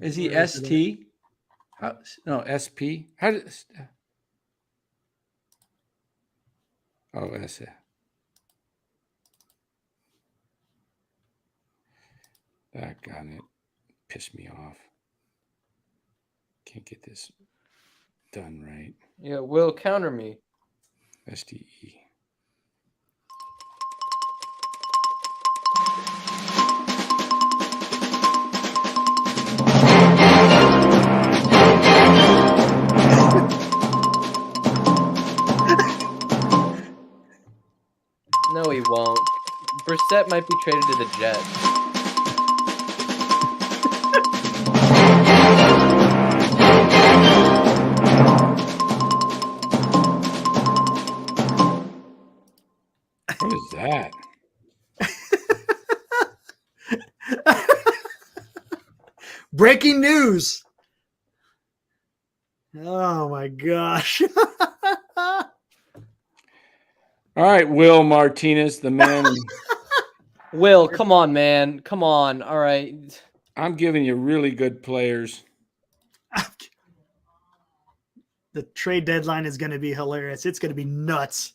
Is he ST? No, SP. How does? Oh, that's it. That got it. Pissed me off. Can't get this done right. Yeah, Will, counter me. STE. No, he won't. Brissett might be traded to the Jets. What is that? Breaking news. Oh my gosh. All All right, Will Martinez, the man. Will, come on, man. Come on. All right. I'm giving you really good players. The trade deadline is going to be hilarious. It's going to be nuts.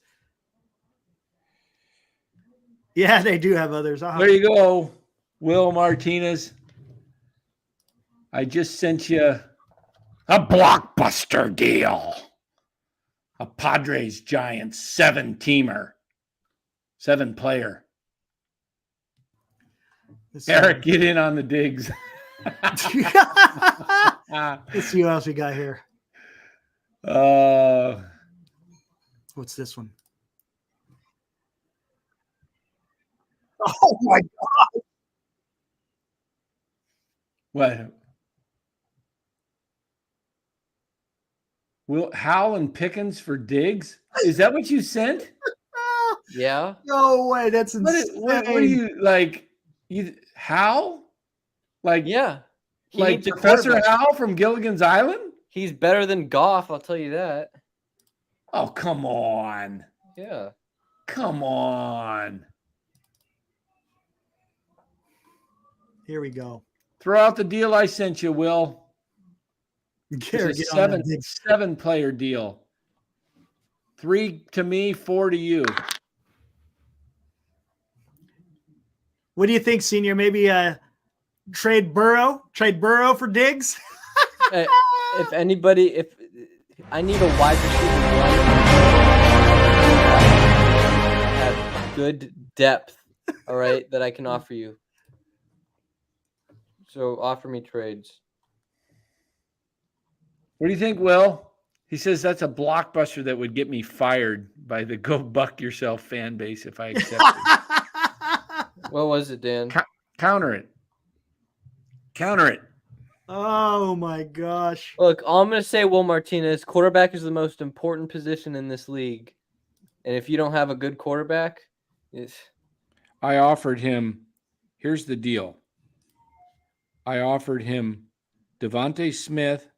Yeah, they do have others. There you go, Will Martinez. I just sent you a blockbuster deal. A Padres Giants 7-teamer. 7-player. Eric, get in on the digs. Let's see what else we got here. What's this one? Oh my God. What? Will Howell and Pickens for Diggs? Is that what you sent? Yeah. No way. That's insane. What are you like? How? Like Yeah. He like needs a Professor Howell from Gilligan's Island? He's better than Goff, I'll tell you that. Oh, come on. Yeah. Come on. Here we go. Throw out the deal I sent you, Will. It's a 7-player deal. 3 to me, 4 to you. What do you think, Senior? Maybe trade Burrow for Diggs? If I need a wide receiver have good depth, all right, that I can offer you. So offer me trades. What do you think, Will? He says that's a blockbuster that would get me fired by the Go Buck Yourself fan base if I accepted. What was it, Dan? Counter it. Counter it. Oh my gosh. Look, all I'm going to say, Will Martinez, quarterback is the most important position in this league. And if you don't have a good quarterback, I offered him, here's the deal. I offered him Devontae Smith,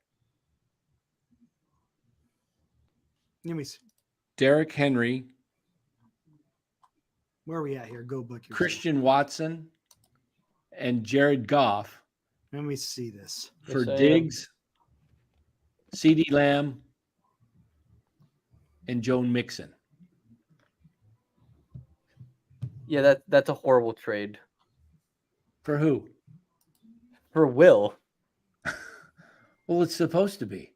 Derrick Henry. Where are we at here? Go book yourself. Christian Watson and Jared Goff. Let me see this. For Diggs, CeeDee Lamb, and Joe Mixon. Yeah, that's a horrible trade. For who? For Will. Well, it's supposed to be.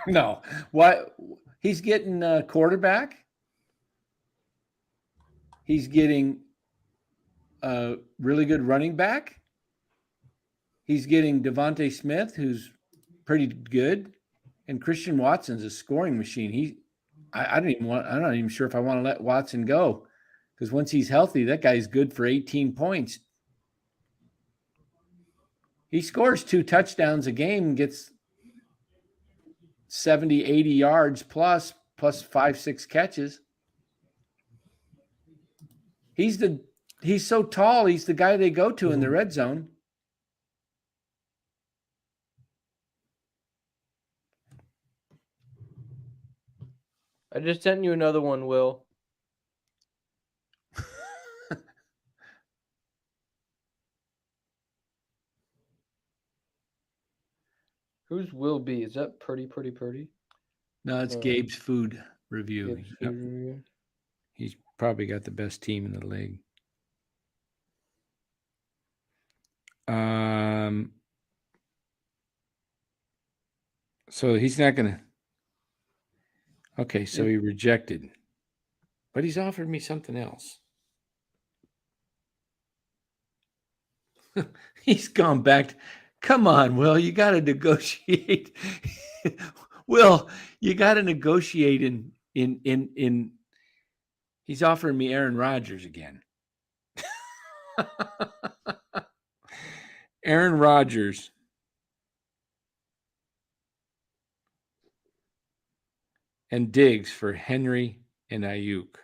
No. What? He's getting a quarterback. He's getting a really good running back. He's getting Devontae Smith, who's pretty good, and Christian Watson's a scoring machine. I'm not even sure if I want to let Watson go, because once he's healthy, that guy's good for 18 points. He scores 2 touchdowns a game, gets 70, 80 yards plus 5-6 catches. He's so tall. He's the guy they go to in the red zone. I just sent you another one, Will. Who's Will B? Is that Purdy? No, it's Gabe's food review. Gabe's food review. He's probably got the best team in the league. So he's not going to. Okay, so he rejected. But he's offered me something else. He's gone back. Come on, Will, you got to negotiate. Will, you got to negotiate in he's offering me Aaron Rodgers again. Aaron Rodgers. And Diggs for Henry and Ayuk.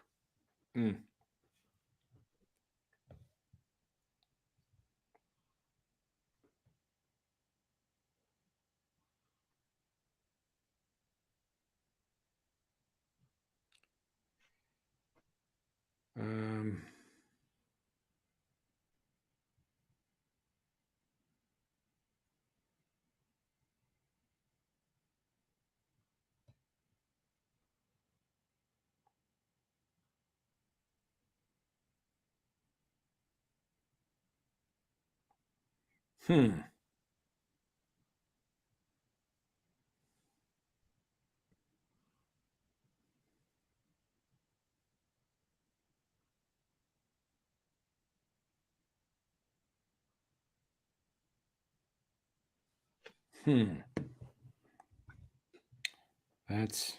That's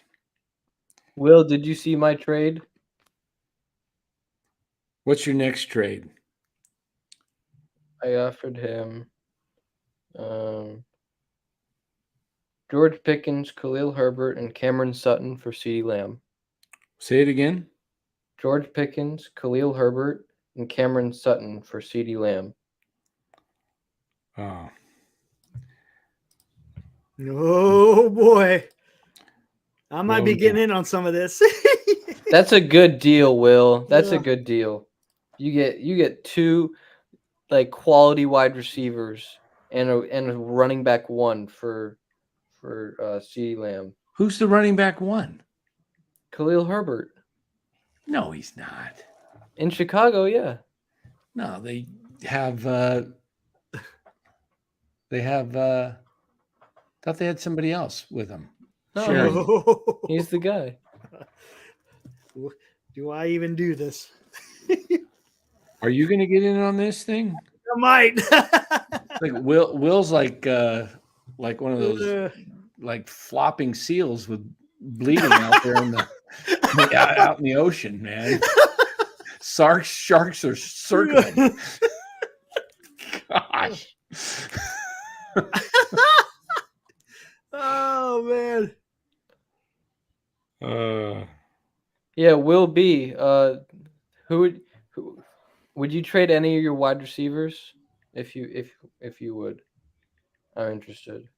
Will, did you see my trade? What's your next trade? I offered him George Pickens, Khalil Herbert, and Cameron Sutton for CeeDee Lamb. Say it again. George Pickens, Khalil Herbert, and Cameron Sutton for CeeDee Lamb. Oh. Oh boy. I might be getting in on some of this. That's a good deal, Will. That's a good deal. You get two like quality wide receivers and a running back one for CeeDee Lamb. Who's the running back one? Khalil Herbert. No, he's not. In Chicago, yeah. No, they have thought they had somebody else with them. No, he's the guy. Do I even do this? Are you going to get in on this thing? I might. Like Will's like one of those like flopping seals with bleeding out there in the out in the ocean, man. Sharks are circling. Gosh. Oh man. Yeah, Will B. Who would you trade any of your wide receivers if you would? I'm interested.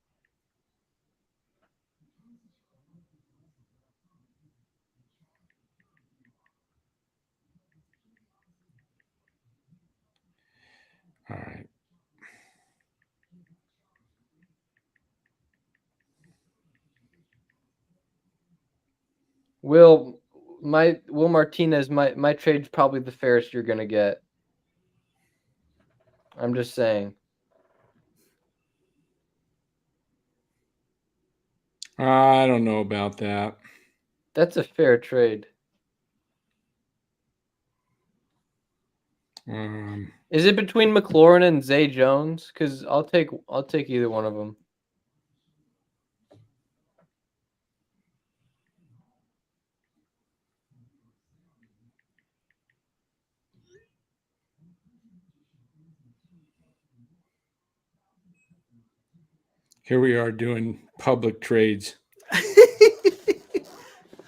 All right. Will Martinez, my trade's probably the fairest you're gonna get. I'm just saying. I don't know about that. That's a fair trade. Is it between McLaurin and Zay Jones? Because I'll take either one of them. Here we are doing public trades.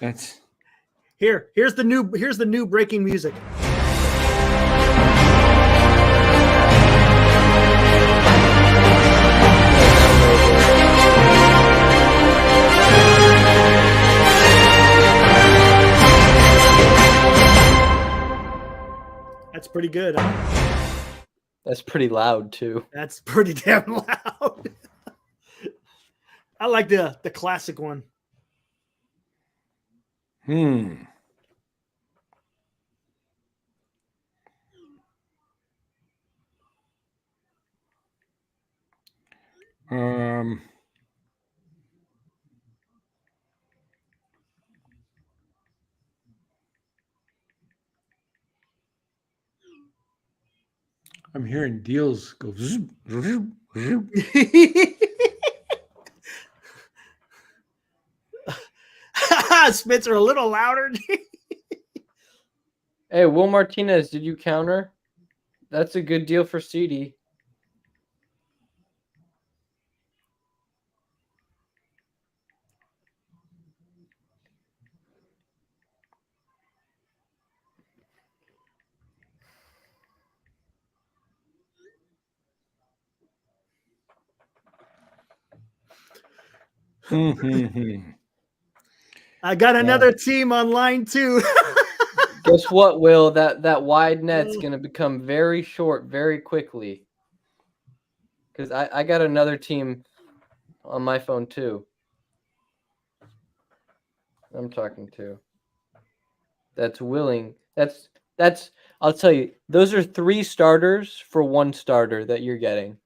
That's here's the new breaking music. That's pretty good. Huh? That's pretty loud too. That's pretty damn loud. I like the classic one. I'm hearing deals go. Spencer, a little louder. Hey, Will Martinez, did you counter? That's a good deal for CeeDee. I got another team on line too. Guess what, Will? That wide net's going to become very short very quickly. Because I got another team on my phone too. I'm talking to. That's willing. That's. I'll tell you. Those are 3 starters for 1 starter that you're getting.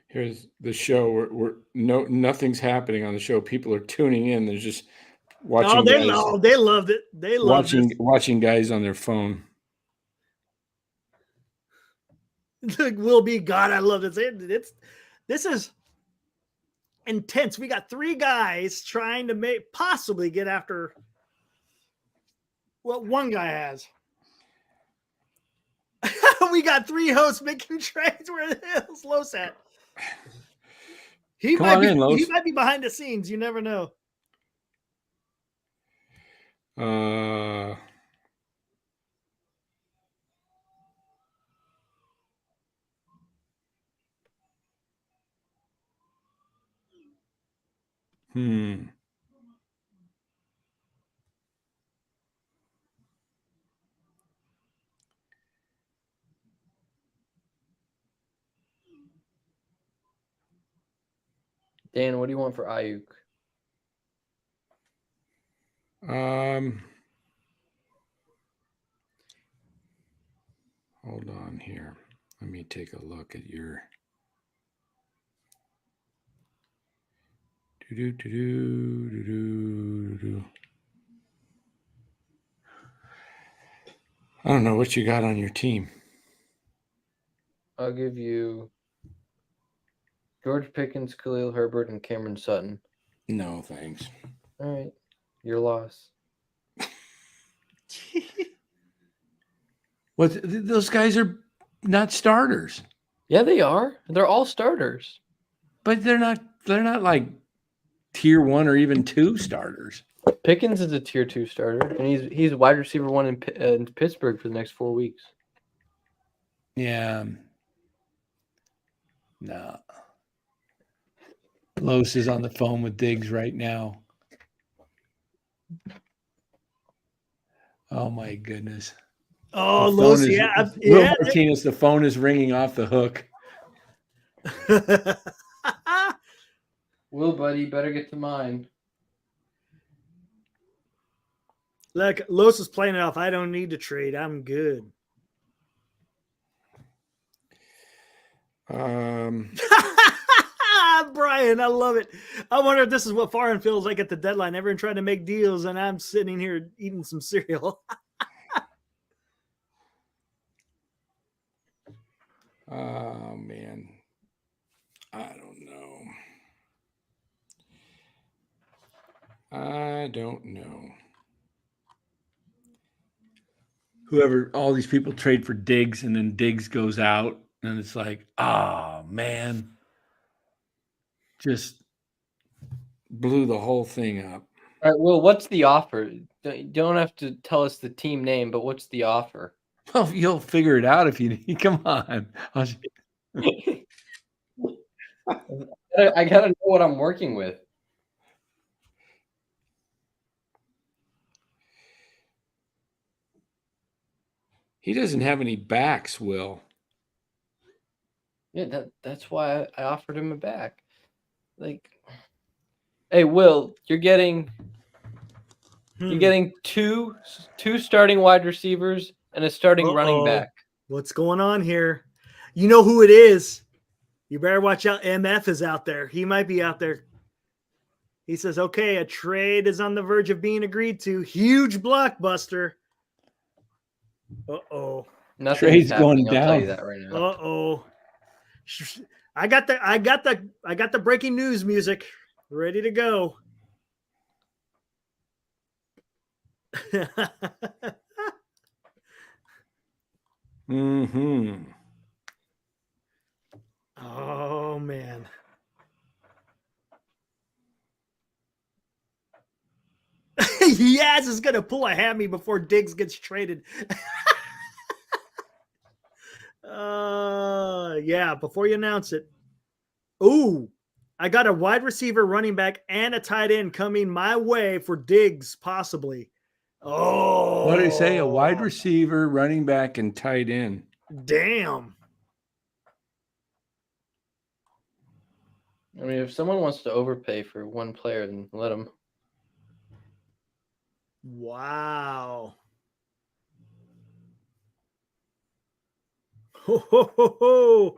Here's the show. Nothing's happening on the show. People are tuning in. They're just watching. They loved it. They loved watching guys on their phone. Will be God. I love this. This is intense. We got 3 guys trying to possibly get after what one guy has. We got 3 hosts making trades. Where the hell's Los at? He might be behind the scenes. You never know. Dan, what do you want for Ayuk? Hold on here. Let me take a look at your. I don't know what you got on your team. I'll give you George Pickens, Khalil Herbert, and Cameron Sutton. No, thanks. All right. Your loss. What? Those guys are not starters. Yeah, they are. They're all starters. But they're not like tier 1 or even 2 starters. Pickens is a tier 2 starter, and he's wide receiver 1 in Pittsburgh for the next 4 weeks. Yeah. No. Los is on the phone with Diggs right now. Oh my goodness. Oh, Los, Will Martinez, the phone is ringing off the hook. Will, buddy, better get to mine. Look, Los is playing it off. I don't need to trade. I'm good. Brian, I love it. I wonder if this is what foreign feels like at the deadline. Everyone trying to make deals, and I'm sitting here eating some cereal. Oh, man. I don't know. All these people trade for Diggs, and then Diggs goes out, and it's like, oh, man. Just blew the whole thing up. All right, Will, what's the offer? You don't have to tell us the team name, but what's the offer? Well, you'll figure it out if you come on. I gotta know what I'm working with. He doesn't have any backs, Will. Yeah, that's why I offered him a back. Like, hey, Will, you're getting two starting wide receivers and a starting running back. What's going on here? You know who it is. You better watch out. MF is out there. He might be out there. He says, okay, a trade is on the verge of being agreed to. Huge blockbuster. Uh-oh. Trade's going down. I'll tell you that right now. Uh-oh. I got the breaking news music ready to go. Mm-hmm. Oh man. Yaz is gonna pull a hammy before Diggs gets traded. Yeah, before you announce it. Ooh, I got a wide receiver, running back, and a tight end coming my way for Diggs, possibly. Oh, What did I say? A wide receiver, running back, and tight end. Damn. I mean, if someone wants to overpay for one player, then let them. Wow. Ho, ho, ho, ho.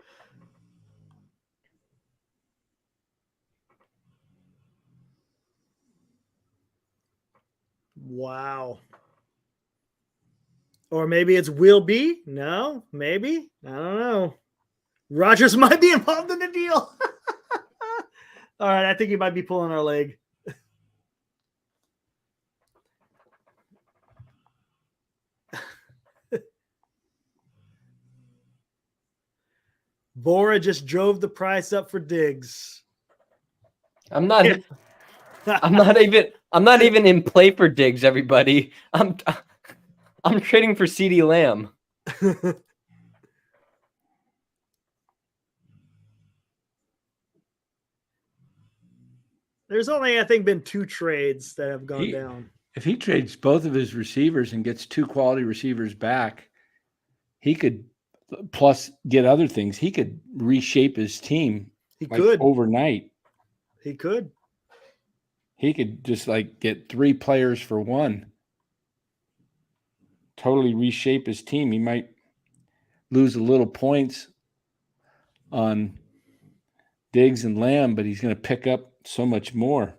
Wow. Or maybe it's Will B. No, maybe. I don't know. Rogers might be involved in the deal. All right, I think he might be pulling our leg. Bora just drove the price up for Diggs. I'm not even in play for Diggs, everybody. I'm trading for CeeDee Lamb. There's only, I think, been 2 trades that have gone down. If he trades both of his receivers and gets 2 quality receivers back, he could plus get other things. He could reshape his team. He could overnight. He could. He could just get 3 players for 1. Totally reshape his team. He might lose a little points on Diggs and Lamb, but he's going to pick up so much more.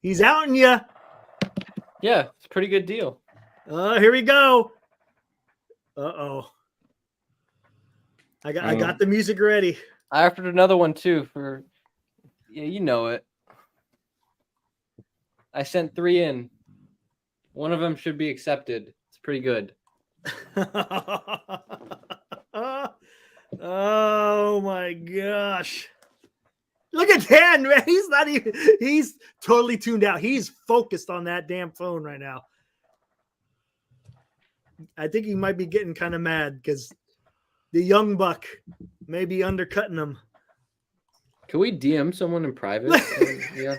He's outing you. Yeah, it's a pretty good deal. Here we go. Uh-oh. I got the music ready. I offered another one too for, yeah, you know it. I sent 3 in. One of them should be accepted. It's pretty good. Oh my gosh. Look at Dan, man. He's totally tuned out. He's focused on that damn phone right now. I think he might be getting kind of mad because the young buck may be undercutting him. Can we DM someone in private? Yeah.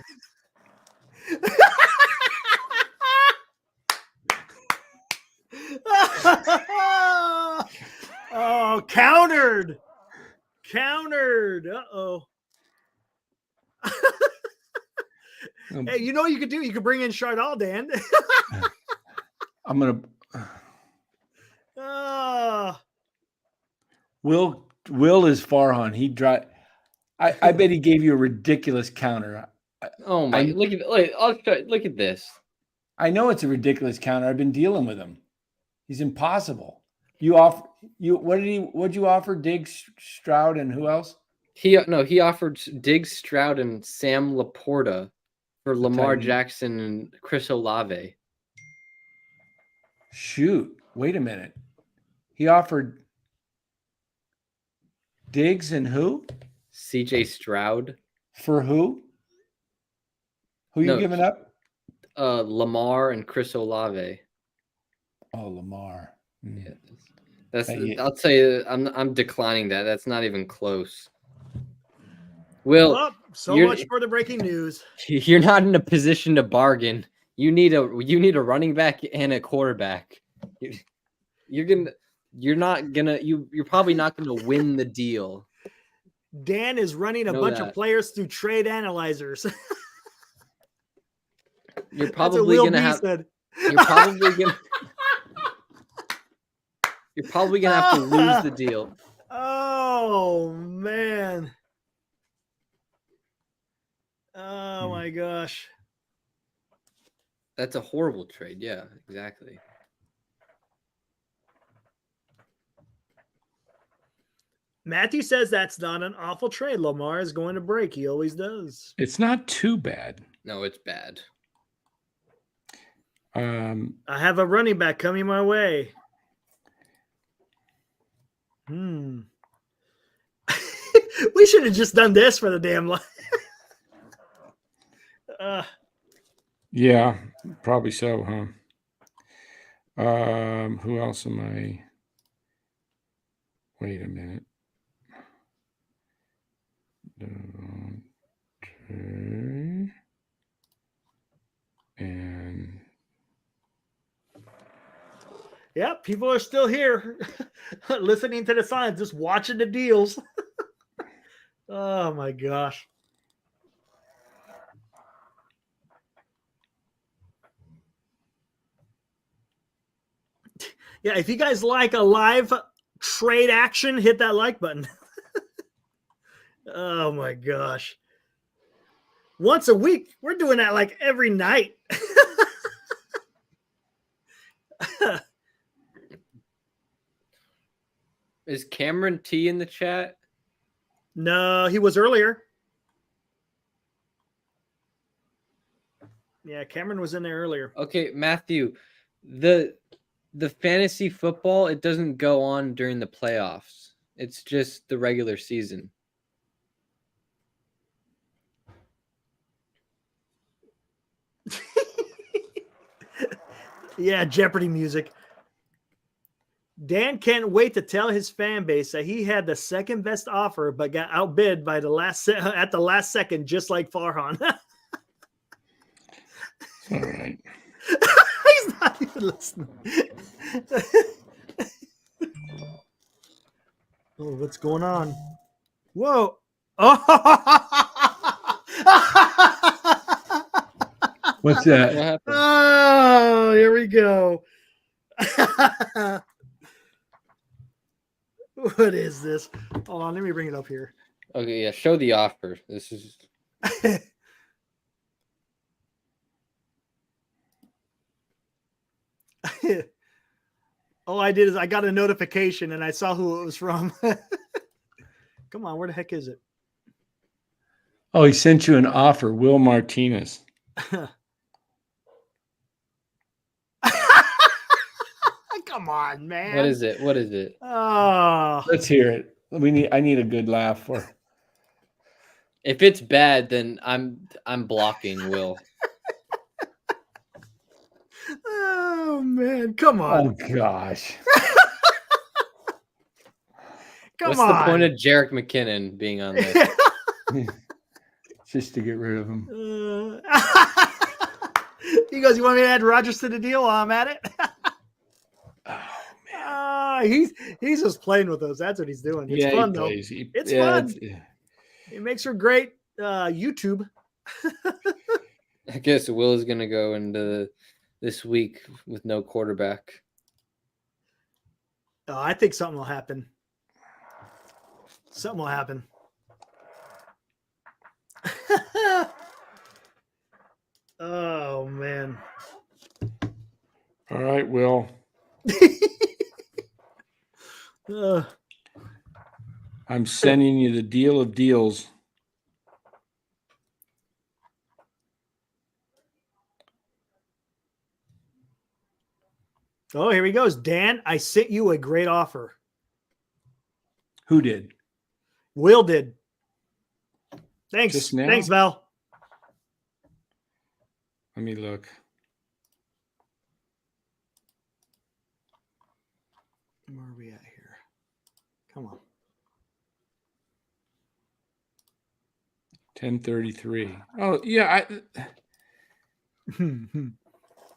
Oh, countered. Uh-oh. Hey, you know what you could do? You could bring in Chardal, Dan. I'm going to... Will is Farhan. He drive. I bet he gave you a ridiculous counter. Oh my! Look at this. I know it's a ridiculous counter. I've been dealing with him. He's impossible. What'd you offer? Diggs, Stroud, and who else? He offered Diggs, Stroud, and Sam Laporta for Lamar Jackson and Chris Olave. Shoot! Wait a minute. He offered Diggs and who? CJ Stroud. For who? Who you giving up? Lamar and Chris Olave. Oh, Lamar. Yeah, I'll tell you, I'm declining that. That's not even close. Will, so much for the breaking news. You're not in a position to bargain. You need a running back and a quarterback. You're probably not gonna win the deal. Dan is running a bunch of players through trade analyzers. You're probably gonna have to lose the deal. Oh man. Oh my gosh. That's a horrible trade. Yeah, exactly. Matthew says that's not an awful trade. Lamar is going to break. He always does. It's not too bad. No, it's bad. I have a running back coming my way. We should have just done this for the damn line. Yeah, probably so, huh? Who else am I? Wait a minute. And yeah, people are still here listening to the signs, just watching the deals. Oh my gosh. Yeah, if you guys like a live trade action, hit that like button. Oh my gosh. Once a week. We're doing that like every night. Is Cameron T in the chat? No, he was earlier. Yeah, Cameron was in there earlier. Okay, Matthew, the fantasy football, it doesn't go on during the playoffs. It's just the regular season. Yeah, Jeopardy music. Dan can't wait to tell his fan base that he had the second best offer, but got outbid by at the last second, just like Farhan. all right. He's not even listening. Oh, what's going on? Whoa! Oh! What's that? What happened? Oh, here we go. What is this? Hold on, let me bring it up here. Okay, yeah, show the offer. This is all I did is I got a notification and I saw who it was from. Come on, where the heck is it? Oh, he sent you an offer, Will Martinez. Come on, man. What is it? What is it? Oh, Let's hear it. I need a good laugh for. If it's bad, then I'm blocking Will. oh man, come on. Oh gosh. Come What's on. the point of Jerick McKinnon being on this? Just to get rid of him. He goes, "You want me to add Rodgers to the deal while I'm at it?" Oh man. He's just playing with us. That's what he's doing. It's fun though. It's fun. It makes for great YouTube. I guess Will is gonna go into this week with no quarterback. Oh, I think something will happen. Something will happen. Oh man. All right, Will. I'm sending you the deal of deals. Oh, here he goes. Dan, I sent you a great offer. Who did? Will did. Thanks. Just now? Thanks, Val. Let me look. Where are we at here? Come on. 10:33. Oh, yeah.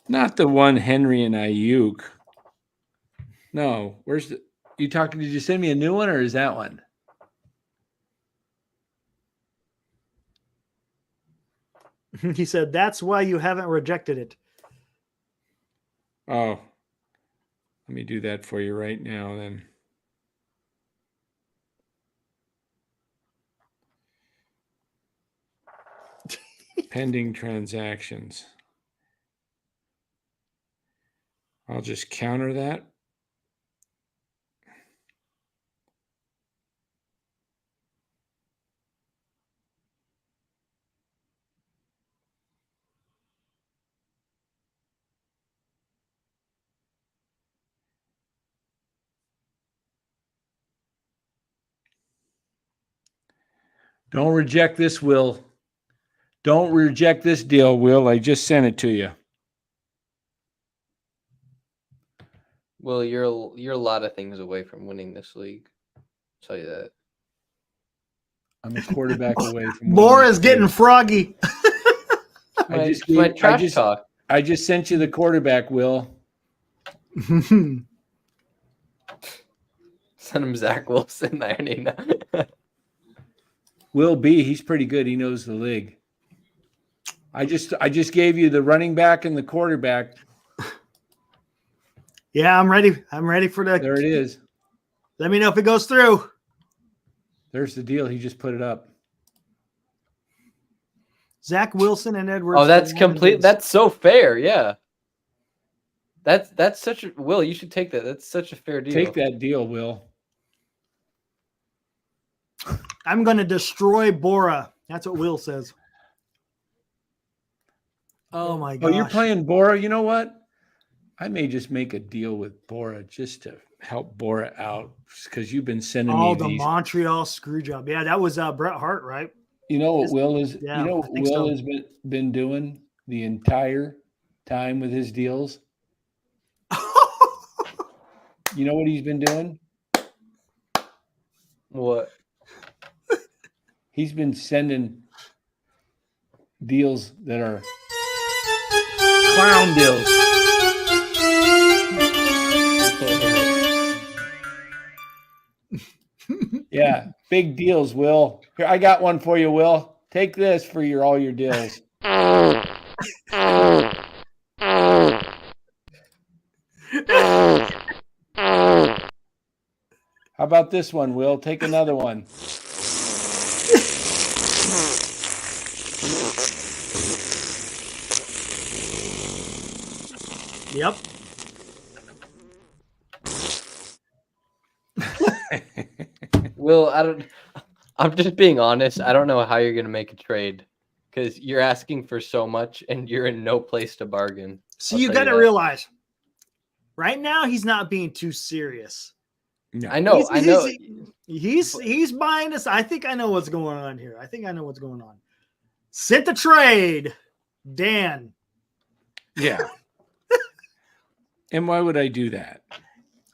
Not the one Henry and Ayuk. No. Where's the you talking? Did you send me a new one or is that one? He said, that's why you haven't rejected it. Oh. Let me do that for you right now then. Pending transactions. I'll just counter that. Don't reject this, Will. Don't reject this deal, Will. I just sent it to you. Well, you're a lot of things away from winning this league. I'll tell you that. I'm a quarterback away from Laura's getting froggy. My trash talk. I just sent you the quarterback, Will. Send him Zach Wilson. I already know. Will B. He's pretty good. He knows the league. I just gave you the running back and the quarterback. Yeah, I'm ready. I'm ready for the. There it is. Let me know if it goes through. There's the deal. He just put it up. Zach Wilson and Edwards. Oh, that's complete. That's so fair. Yeah. That's such a Will. You should take that. That's such a fair deal. Take that deal, Will. I'm going to destroy Bora. That's what Will says. Oh my gosh. Oh, you're playing Bora. You know what? I may just make a deal with Bora just to help Bora out because you've been sending me the these. Montreal screw job. Yeah, that was Bret Hart, right? You know what Will is? Yeah, you know what Will has been doing the entire time with his deals? You know what he's been doing? What? He's been sending deals that are clown deals. Yeah, big deals, Will. Here, I got one for you, Will. Take this for all your deals. How about this one, Will? Take another one. Yep. Will, I'm just being honest. I don't know how you're going to make a trade because you're asking for so much and you're in no place to bargain. So you got to realize right now he's not being too serious. No. I know. He's buying us. I think I know what's going on here. Sent the trade, Dan. Yeah. And why would I do that?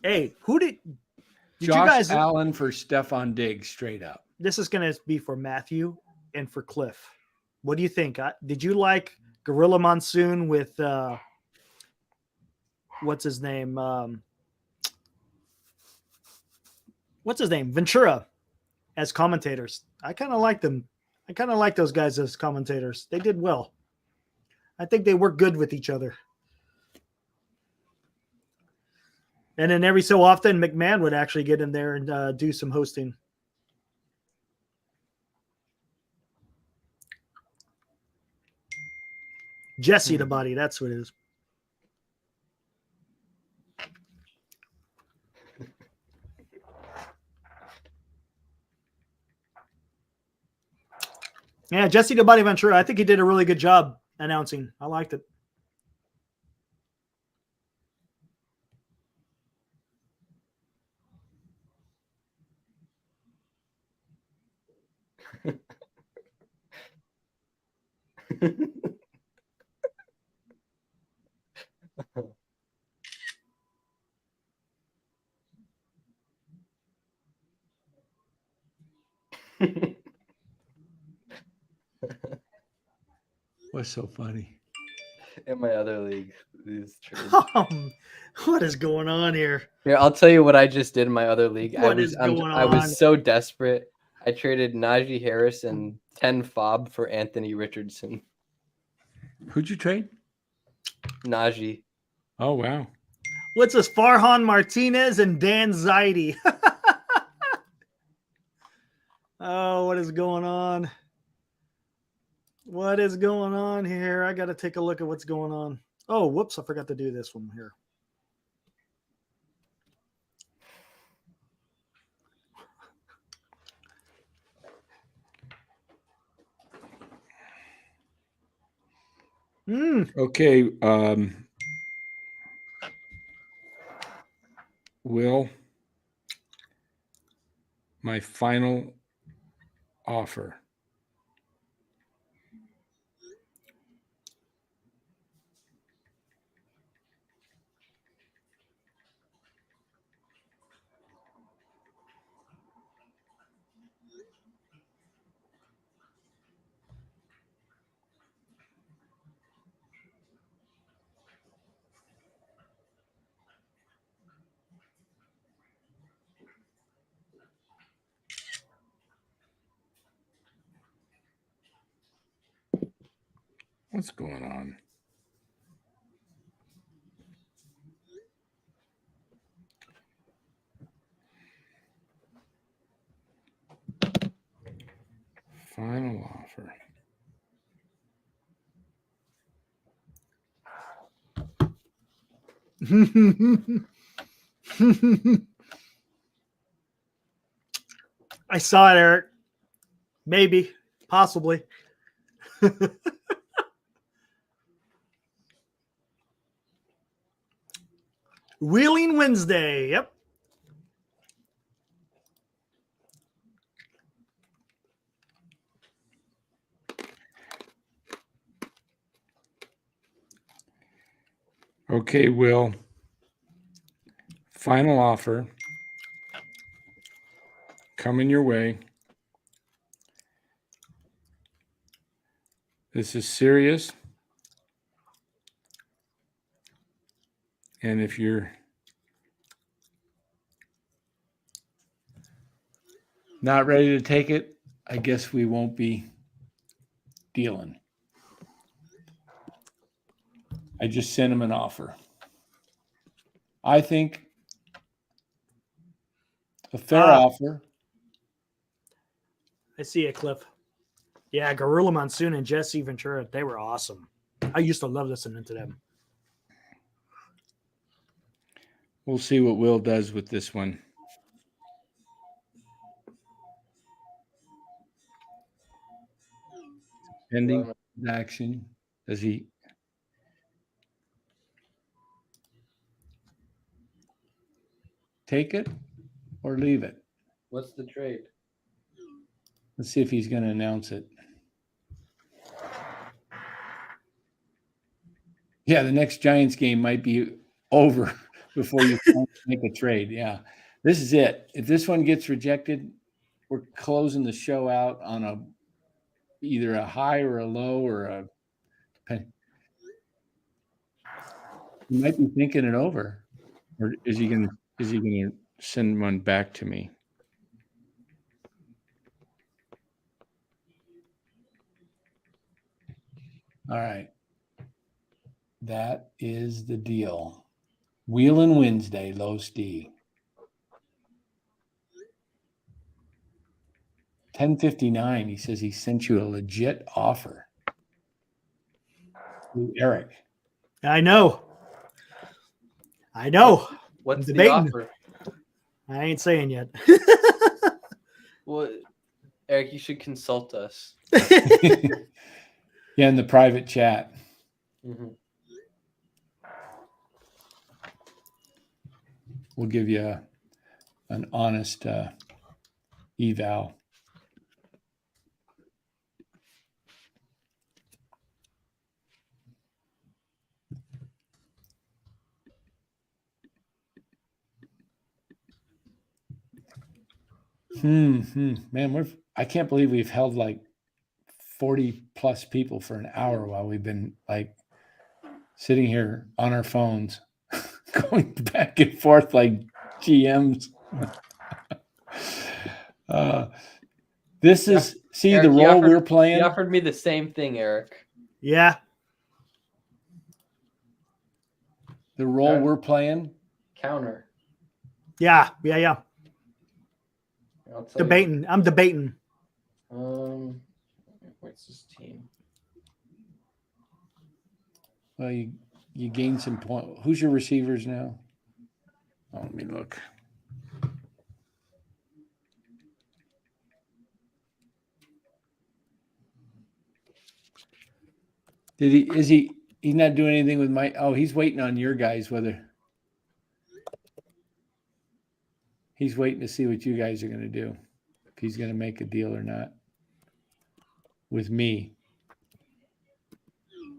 Hey, who did Josh you guys Allen for Stephon Diggs straight up? This is going to be for Matthew and for Cliff. What do you think? Did you like Gorilla Monsoon with what's his name? Ventura as commentators. I kind of like them. I kind of like those guys as commentators. They did well. I think they work good with each other. And then every so often, McMahon would actually get in there and do some hosting. Jesse the Body, that's what it is. Yeah, Jesse the Body Ventura. I think he did a really good job announcing. I liked it. What's so funny? In my other league, these trades. What is going on here? Here, I'll tell you what I just did in my other league. What is going on? I was so desperate. I traded Najee Harris and 10 FOB for Anthony Richardson. Who'd you trade? Najee. Oh, wow. What's this? Farhan Martinez and Dan Zaidi. Oh, what is going on? What is going on here? I got to take a look at what's going on. Oh, whoops. I forgot to do this one here. Okay. Will, my final offer. What's going on? Final offer. I saw it, Eric. Maybe, possibly. Wheeling Wednesday. Yep. Okay, Will. Final offer coming your way. This is serious. And if you're not ready to take it, I guess we won't be dealing. I just sent him an offer. I think a fair offer. I see it, Cliff. Yeah, Gorilla Monsoon and Jesse Ventura, they were awesome. I used to love listening to them. We'll see what Will does with this one. Pending action. Does he? Take it or leave it? What's the trade? Let's see if he's going to announce it. Yeah, the next Giants game might be over before you make a trade. Yeah, this is it. If this one gets rejected, we're closing the show out on either a high or a low or a. You might be thinking it over, or is he going to send one back to me? All right. That is the deal. Wheeling Wednesday, Los D. 10:59. He says he sent you a legit offer. Ooh, Eric. I know. What's the offer? I ain't saying yet. Well, Eric, you should consult us. Yeah, in the private chat. Mm-hmm. We'll give you an honest eval. Man, I can't believe we've held like 40 plus people for an hour while we've been like sitting here on our phones going back and forth like GMs. This is Eric, the role we're playing. He offered me the same thing, Eric. Yeah. The role we're playing. Counter. Yeah. Debating. I'm debating. What's this team? Well, you gain some point. Who's your receivers now? Oh, let me look. Is he He's not doing anything with my. Oh, he's waiting on your guys. Whether he's waiting to see what you guys are going to do, if he's going to make a deal or not with me.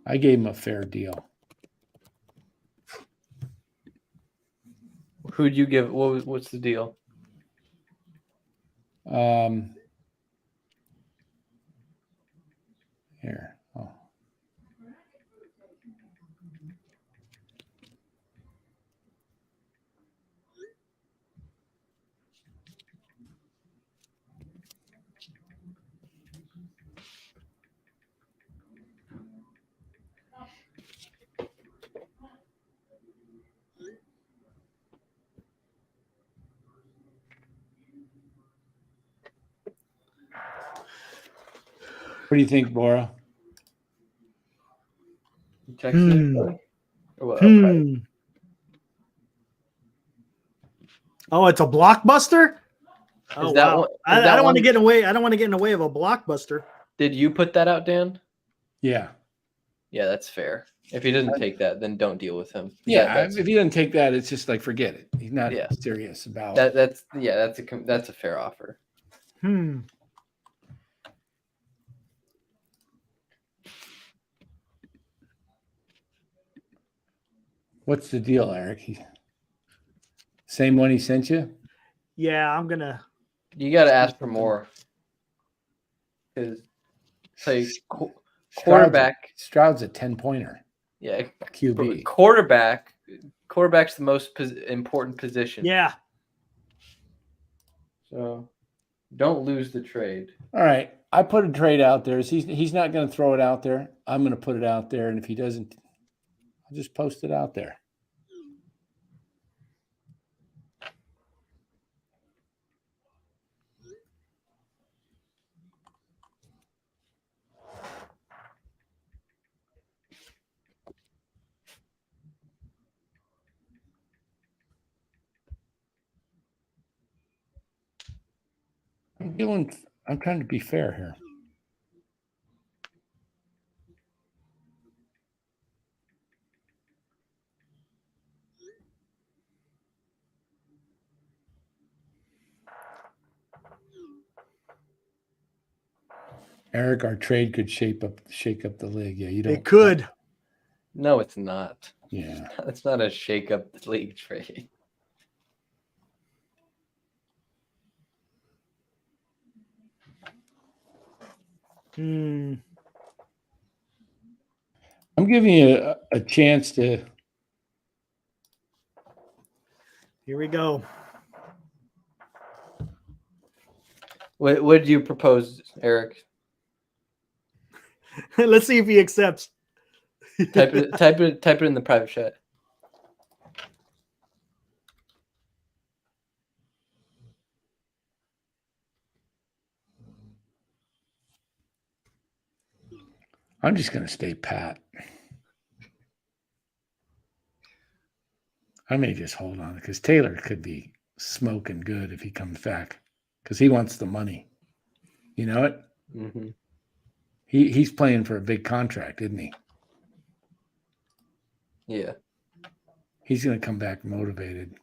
I gave him a fair deal. Who'd you give? What's the deal? Here. Oh. What do you think, Bora? You texting me, buddy? Or what? Oh, it's a blockbuster. Oh, Is that wow. one- is I that don't want to one- get in the way. I don't want to get in the way of a blockbuster. Did you put that out, Dan? Yeah. Yeah, that's fair. If he doesn't take that, then don't deal with him. Yeah. That's If he doesn't take that, it's just like forget it. He's not Yeah. serious about that's a fair offer. What's the deal, Eric? Same one he sent you? Yeah, I'm gonna. You got to ask for more. Because say quarterback. Stroud's a 10-pointer. Yeah, QB. Quarterback's the most important position. Yeah. So don't lose the trade. All right. I put a trade out there. He's not going to throw it out there. I'm going to put it out there. And if he doesn't, I'll just post it out there. I'm trying to be fair here. Eric, our trade could shake up the league. Yeah, you don't. It could. No, it's not. Yeah. It's not a shake up the league trade. I'm giving you a chance to. Here we go. What did you propose, Eric? Let's see if he accepts. Type it in the private chat. I'm just going to stay pat. I may just hold on because Taylor could be smoking good if he comes back because he wants the money. You know it? Mm-hmm. He's playing for a big contract, isn't he? Yeah. He's going to come back motivated.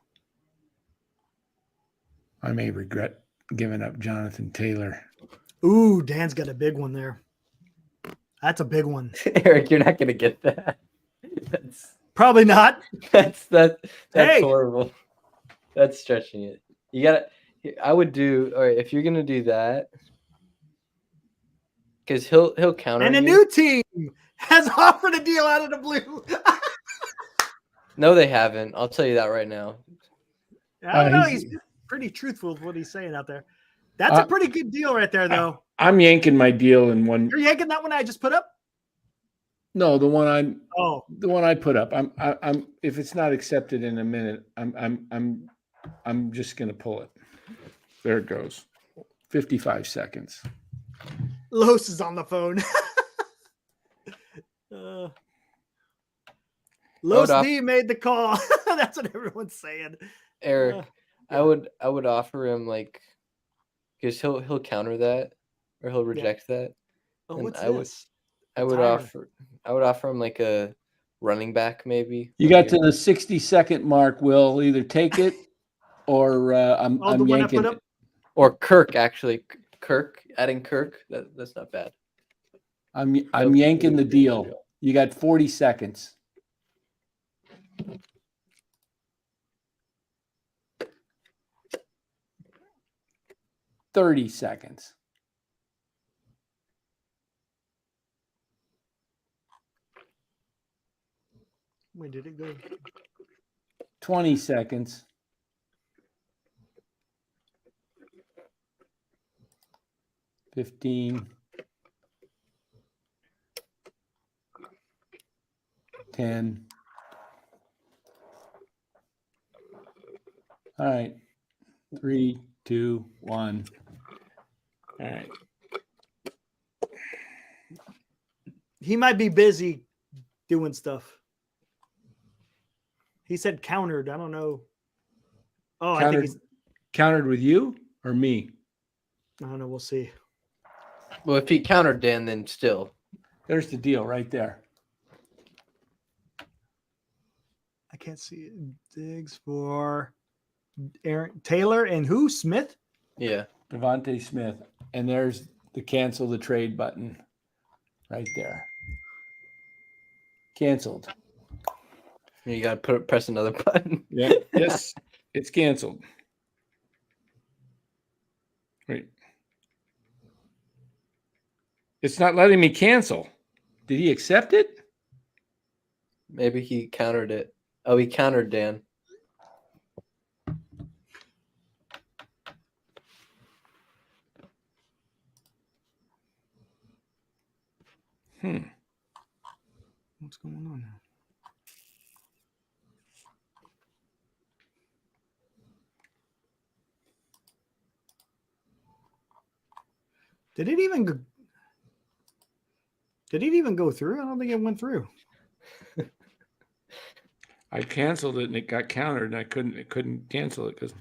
I may regret giving up Jonathan Taylor. Ooh, Dan's got a big one there. That's a big one. Eric, you're not gonna get that. Probably not. That's Hey. horrible. That's stretching it. You gotta. I would do. All right, if you're gonna do that, because he'll counter. And a you. new team has offered a deal out of the blue. No, they haven't. I'll tell you that right now. I don't know. He's pretty truthful with what he's saying out there. That's a pretty good deal right there, though. I'm yanking my deal in one. You're yanking that one I just put up? No, the one I put up. I'm if it's not accepted in a minute, I'm just gonna pull it. There it goes. 55 seconds. Los is on the phone. Los D made the call. That's what everyone's saying. Eric, I would offer him like, because he'll counter that or he'll reject that. Oh, And what's I this? would offer him like a running back, maybe. You got to the 60-second mark. Will either take it or I'm yanking it. Or Kirk, actually. Adding Kirk. That's not bad. I'm yanking the deal. You got 40 seconds. $30 seconds. When did it go? 20 seconds. 15. 10. All right. 3, 2, 1. All right. He might be busy doing stuff. He said countered. I don't know. Oh, Countered, I think he's countered with you or me? I don't know. We'll see. Well, if he countered Dan, then still. There's the deal right there. I can't see it. Diggs for Aaron Taylor and who? Smith? Yeah. Devontae Smith. And there's the cancel the trade button right there. Canceled. You got to press another button. Yeah. Yes. It's canceled. Right. It's not letting me cancel. Did he accept it? Maybe he countered it. Oh, he countered Dan. What's going on now? Did it even go through? I don't think it went through. I canceled it and it got countered and I couldn't cancel it because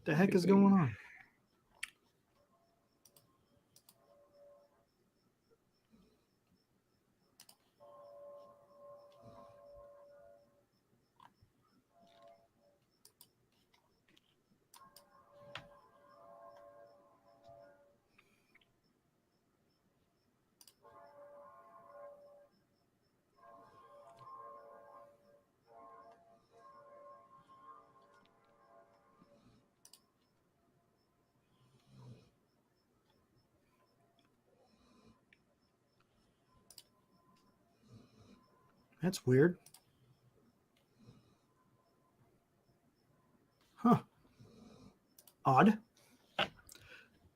The heck is going on? That's weird. Huh. Odd.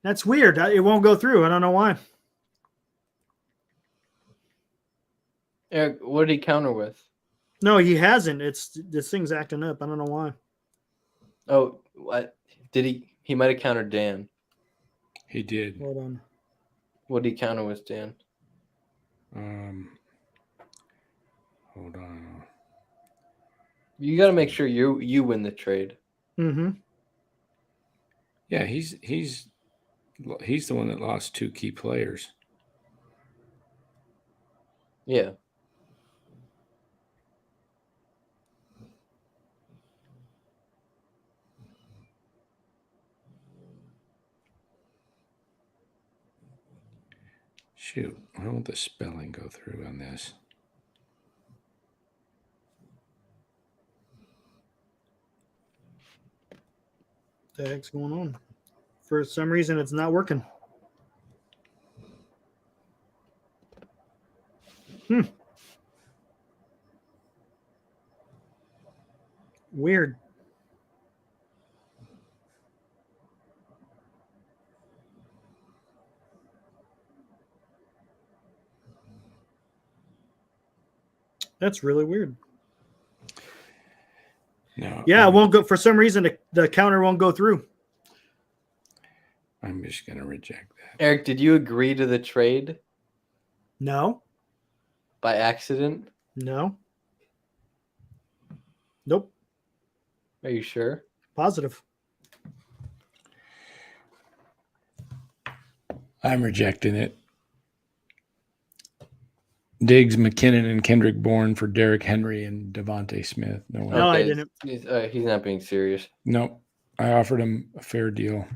That's weird. It won't go through. I don't know why. Eric, what did he counter with? No, he hasn't. This thing's acting up. I don't know why. Oh, what did he? He might have countered Dan. he did. Hold on. What did he counter with, Dan? Hold on. You got to make sure you win the trade. Mm-hmm. Yeah, he's the one that lost 2 key players. Yeah. Shoot, why won't the spelling go through on this? What the heck's going on? For some reason, it's not working. Weird. That's really weird. No. Yeah, it won't go. For some reason, the counter won't go through. I'm just going to reject that. Eric, did you agree to the trade No. by accident? No. Nope. Are you sure? Positive. I'm rejecting it. Diggs, McKinnon, and Kendrick Bourne for Derrick Henry and Devontae Smith. No way. No, I didn't. He's not being serious. Nope. I offered him a fair deal.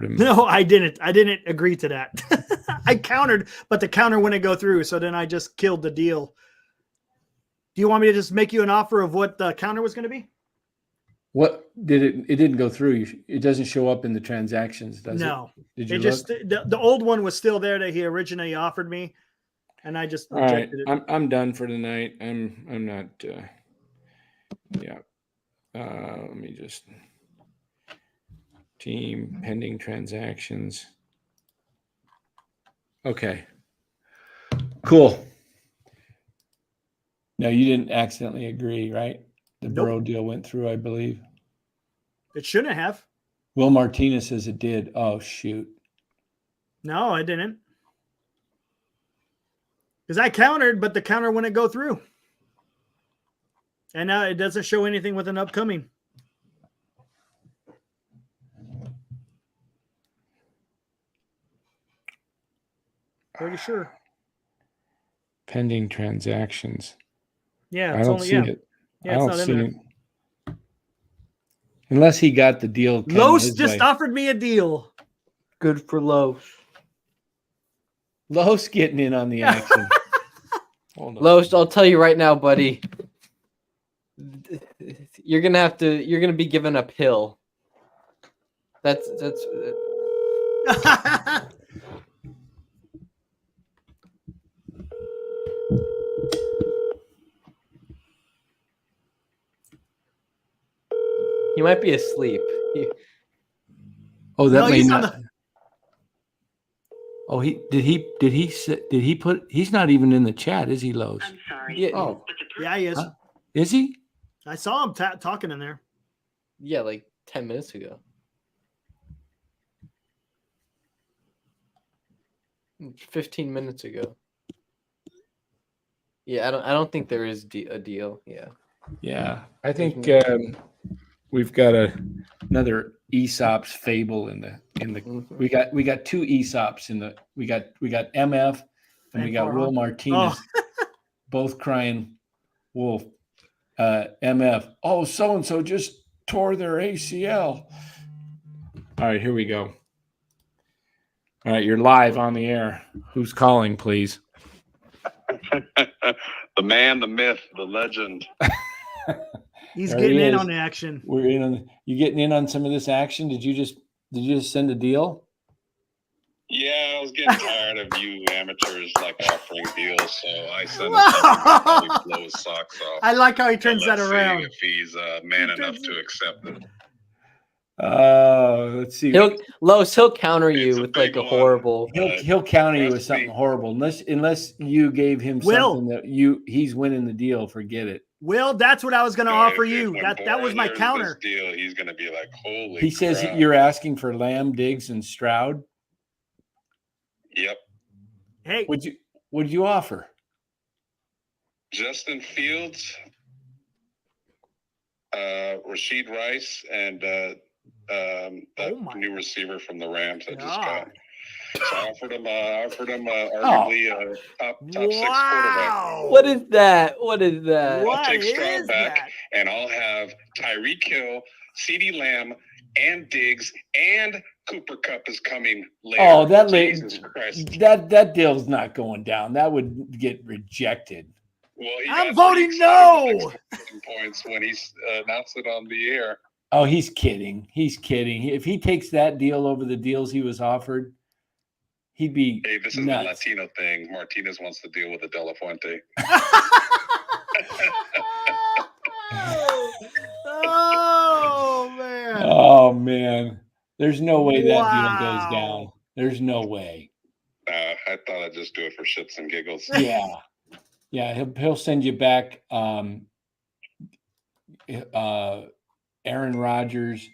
No, I didn't. I didn't agree to that. I countered, but the counter wouldn't go through. So then I just killed the deal. Do you want me to just make you an offer of what the counter was going to be? What did it? It didn't go through. It doesn't show up in the transactions, does it? No. Did you It just the old one was still there that he originally offered me, and I just rejected it. I'm done for tonight. I'm not. Yeah. Let me just team pending transactions. Okay. Cool. No, you didn't accidentally agree, right? The Burrow deal went through, I believe. It shouldn't have. Will Martinez says it did. Oh, shoot. No, I didn't. Because I countered, but the counter wouldn't go through. And now it doesn't show anything with an upcoming. Pretty sure. Pending transactions. Yeah, I don't see it. Yeah, I don't see it. Unless he got the deal. Los just offered me a deal. Good for Los. Los getting in on the action. Hold on. Los, I'll tell you right now, buddy. You're gonna be given a pill. That's He might be asleep. Oh, that No, may he's not. Oh, he put? He's not even in the chat, is he, Los? I'm sorry. Yeah, Oh, Yeah, he is. huh? Is he? I saw him talking in there. yeah, like 10 minutes ago. 15 minutes ago. Yeah, I don't think there is a deal. Yeah. Yeah, I think we've got another Aesop's fable in the. Mhm. We got two Aesops in the. We got MF and we got Will Martinez, both crying wolf. MF. Oh, so and so just tore their ACL. All right, here we go. All right, you're live on the air. Who's calling, please? The man, the myth, the legend. He's There getting he in is. on the action. We're in on. You getting in on some of this action? Did you just send a deal? Yeah, I was getting tired of you amateurs like offering deals, so I sent him something that probably blow his socks off. I like how he turns that Let's see around. if he's man enough to accept it. Let's see. He'll counter you It's a with like big a one. horrible. He'll counter you with trust something me. horrible. Unless you gave him Will. something that he's winning the deal. Forget it. Will, that's what I was going to No, offer if you. when That was Boren my hears counter. This deal, he's gonna be like, "Holy!" He says crap. you're asking for Lamb, Diggs, and Stroud. Yep. Hey, Would you offer? Justin Fields, Rashid Rice, and that Oh my new receiver from the Rams that just God. got. So I offered him arguably a top 6 quarterback. Wow. What is that? What is that? What I'll take Stroud is back, that? and I'll have Tyreek Hill, CeeDee Lamb, and Diggs, and Cooper Kupp is coming later. Oh, that Jesus Christ. that deal's not going down. That would get rejected. Well, he I'm got voting pretty no. excited with points when he announced it on the air. Oh, he's kidding. He's kidding. If he takes that deal over the deals he was offered, he'd be Hey, this is nuts. the Latino thing. Martinez wants to deal with the De La Fuente. Oh man. Oh man, there's no way that deal goes Wow. down. There's no way. I thought I'd just do it for shits and giggles. Yeah. He'll send you back. Aaron Rodgers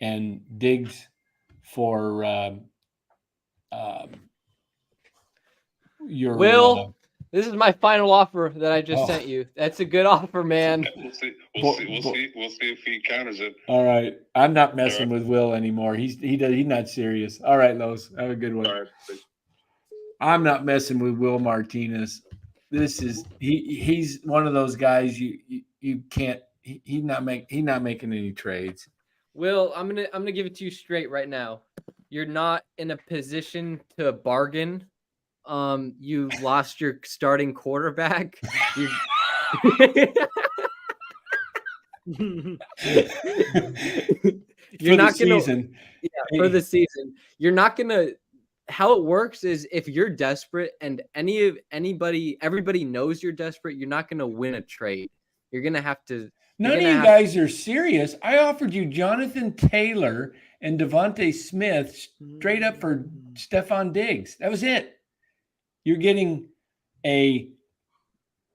and Diggs for your Will, this is my final offer that I just Oh. sent you. That's a good offer, man. We'll see. Bo- We'll bo- see if he counters it. All right, I'm not messing with Will anymore. He's not serious. All right, Los, have a good one. All right. I'm not messing with Will Martinez. This is he's one of those guys you can't. He's not making any trades. Will, I'm gonna give it to you straight right now. You're not in a position to bargain. You lost your starting quarterback. You're not gonna season. Yeah, for the season. You're not gonna. How it works is if you're desperate and everybody knows you're desperate, you're not gonna win a trade. You're gonna have to. None of you guys are serious. I offered you Jonathan Taylor and Devontae Smith straight up for Stephon Diggs. That was it. You're getting a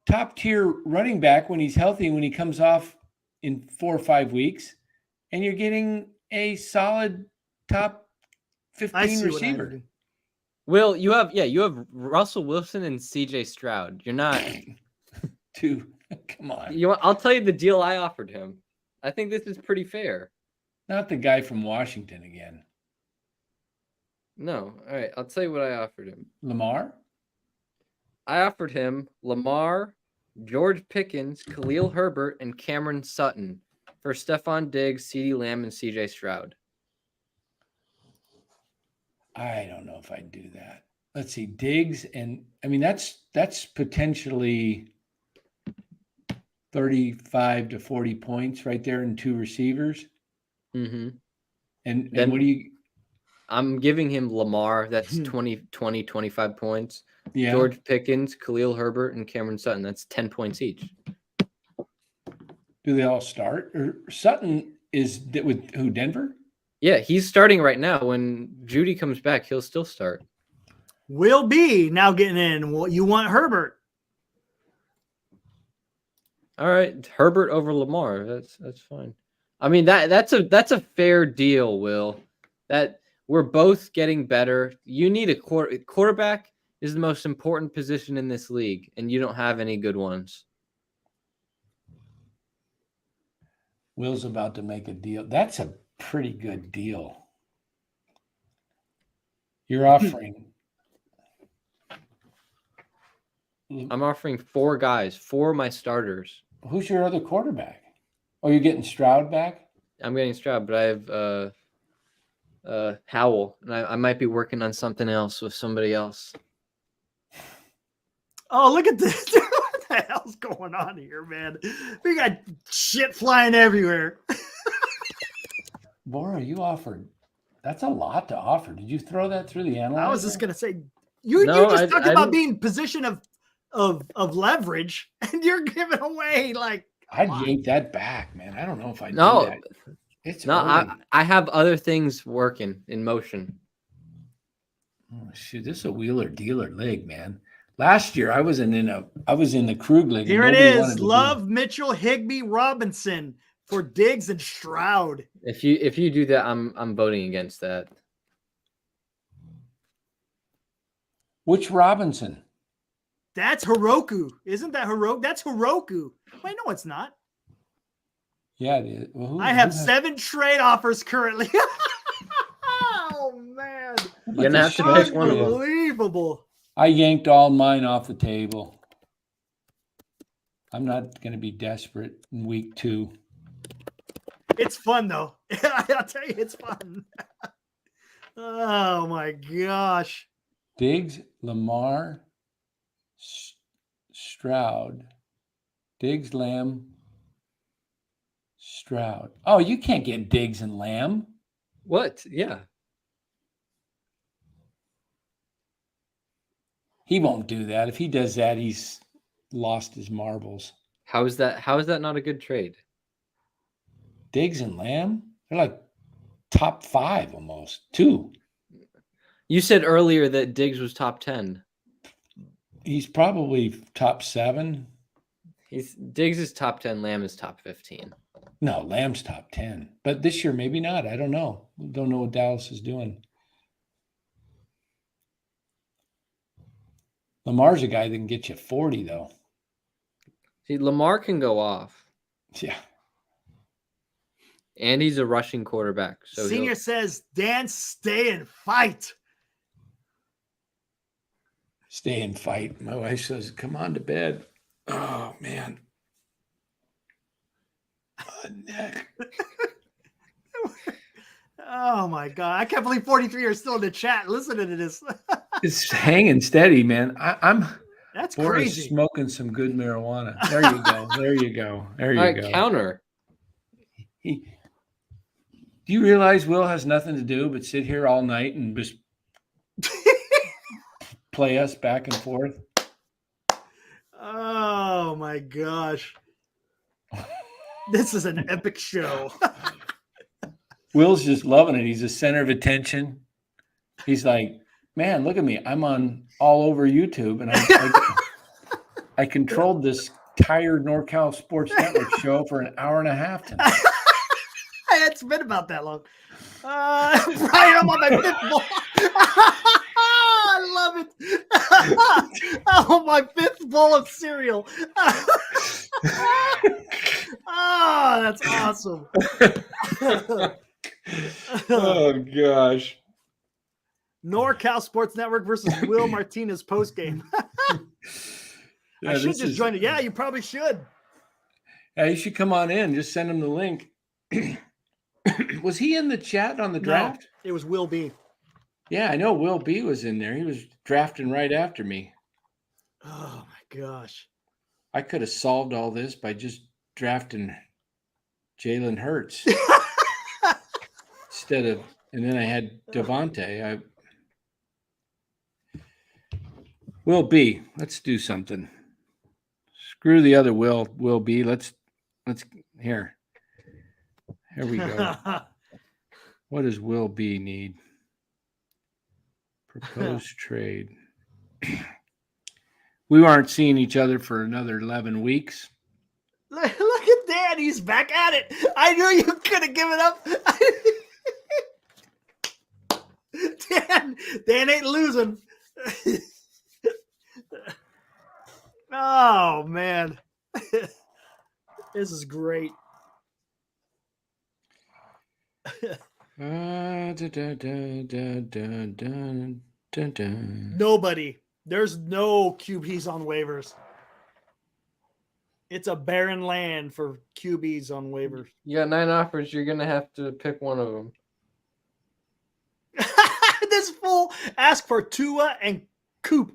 top-tier running back when he's healthy, when he comes off in 4 or 5 weeks, and you're getting a solid top 15 receiver. Will, you have Russell Wilson and CJ Stroud. You're not Dude, come on. I'll tell you the deal I offered him. I think this is pretty fair. Not the guy from Washington again. No. All right. I'll tell you what I offered him. Lamar? I offered him Lamar, George Pickens, Khalil Herbert, and Cameron Sutton for Stephon Diggs, CeeDee Lamb, and CJ Stroud. I don't know if I'd do that. Let's see. Diggs and I mean that's potentially 35 to 40 points right there in 2 receivers. Mm-hmm. And what do you? I'm giving him Lamar. That's 20, 25 points. Yeah. George Pickens, Khalil Herbert, and Cameron Sutton. That's 10 points each. Do they all start? Or Sutton is with who? Denver? Yeah, he's starting right now. When Judy comes back, he'll still start. Will be now getting in. Well, you want Herbert? All right, Herbert over Lamar. That's fine. I mean that's a fair deal, Will. That we're both getting better. You need a quarterback is the most important position in this league, and you don't have any good ones. Will's about to make a deal. That's a pretty good deal. You're offering. I'm offering 4 guys, 4 of my starters. Who's your other quarterback? Oh, you're getting Stroud back? I'm getting Stroud, but I have Howell, and I might be working on something else with somebody else. Oh, look at this. What the hell's going on here, man? We got shit flying everywhere. Bora, you offered. That's a lot to offer. Did you throw that through the analyzer? I was just gonna say, you just talked about being position of leverage, and you're giving away like. I'd yank that back, man. I don't know if I do that. It's I have other things working in motion. Oh, shoot, this is a wheeler dealer league, man. Last year I was in the Krug league. Here it is. Love, Mitchell, Higbee, Robinson for Diggs and Stroud. If you do that, I'm voting against that. Which Robinson? That's Heroku. Isn't that Heroku? That's Heroku. Wait, no, it's not. Yeah, it is. Well, I have 7 trade offers currently. Oh man. You're gonna have to pick one of them. Unbelievable. I yanked all mine off the table. I'm not going to be desperate in week 2. It's fun though. I'll tell you, it's fun. Oh my gosh. Diggs, Lamar, Stroud, Diggs, Lamb, Stroud. Oh, you can't get Diggs and Lamb. What? Yeah. He won't do that. If he does that, he's lost his marbles. How is that not a good trade? Diggs and Lamb? They're like top 5 almost. 2. You said earlier that Diggs was top 10. He's probably top 7. Diggs is top 10, Lamb is top 15. No, Lamb's top 10. But this year, maybe not. I don't know. Don't know what Dallas is doing. Lamar's a guy that can get you 40, though. See, Lamar can go off. Yeah. And he's a rushing quarterback. So Senior says, Dan, stay and fight. stay and fight. My wife says, "Come on to bed." Oh man, my neck. Oh my God. I can't believe 43 are still in the chat listening to this. It's hanging steady, man. I'm That's Boris crazy. smoking some good marijuana. There you go. There you go. There you All right, go. counter. Do you realize Will has nothing to do but sit here all night and just play us back and forth? Oh my gosh. This is an epic show. Will's just loving it. He's the center of attention. He's like, man, look at me. I'm on all over YouTube, and I controlled this tired NorCal Sports Network show for an hour and a half tonight. It's been about that long. Brian, I'm on my fifth ball. I love it. Oh, my fifth bowl of cereal. Oh, that's awesome. Oh gosh. NorCal Sports Network versus Will Martinez postgame. Yeah, I should just join it. Yeah, you probably should. Yeah, you should come on in. Just send him the link. Was he in the chat on the draft? No, it was Will B. Yeah, I know Will B was in there. He was drafting right after me. Oh my gosh. I could have solved all this by just drafting Jalen Hurts instead of, and then I had Devontae. Will B, let's do something. Screw the other Will B. Let's here. Here we go. What does Will B need? Proposed trade. We aren't seeing each other for another 11 weeks. Look at Dan. He's back at it. I knew you could have given up. Dan ain't losing. Oh, man. This is great. Nobody. There's no QBs on waivers. It's a barren land for QBs on waivers. You got 9 offers. You're going to have to pick one of them. This fool asked for Tua and Coop.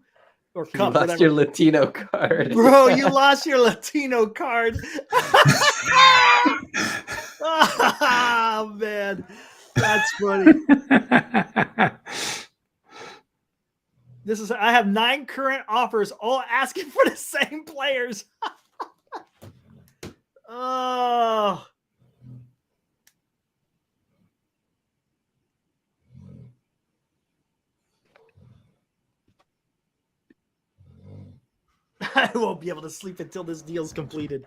Or Cup, you lost whatever. your Latino card. Bro, you lost your Latino card. Oh, man. That's funny. I have 9 current offers, all asking for the same players. Oh. I won't be able to sleep until this deal's completed.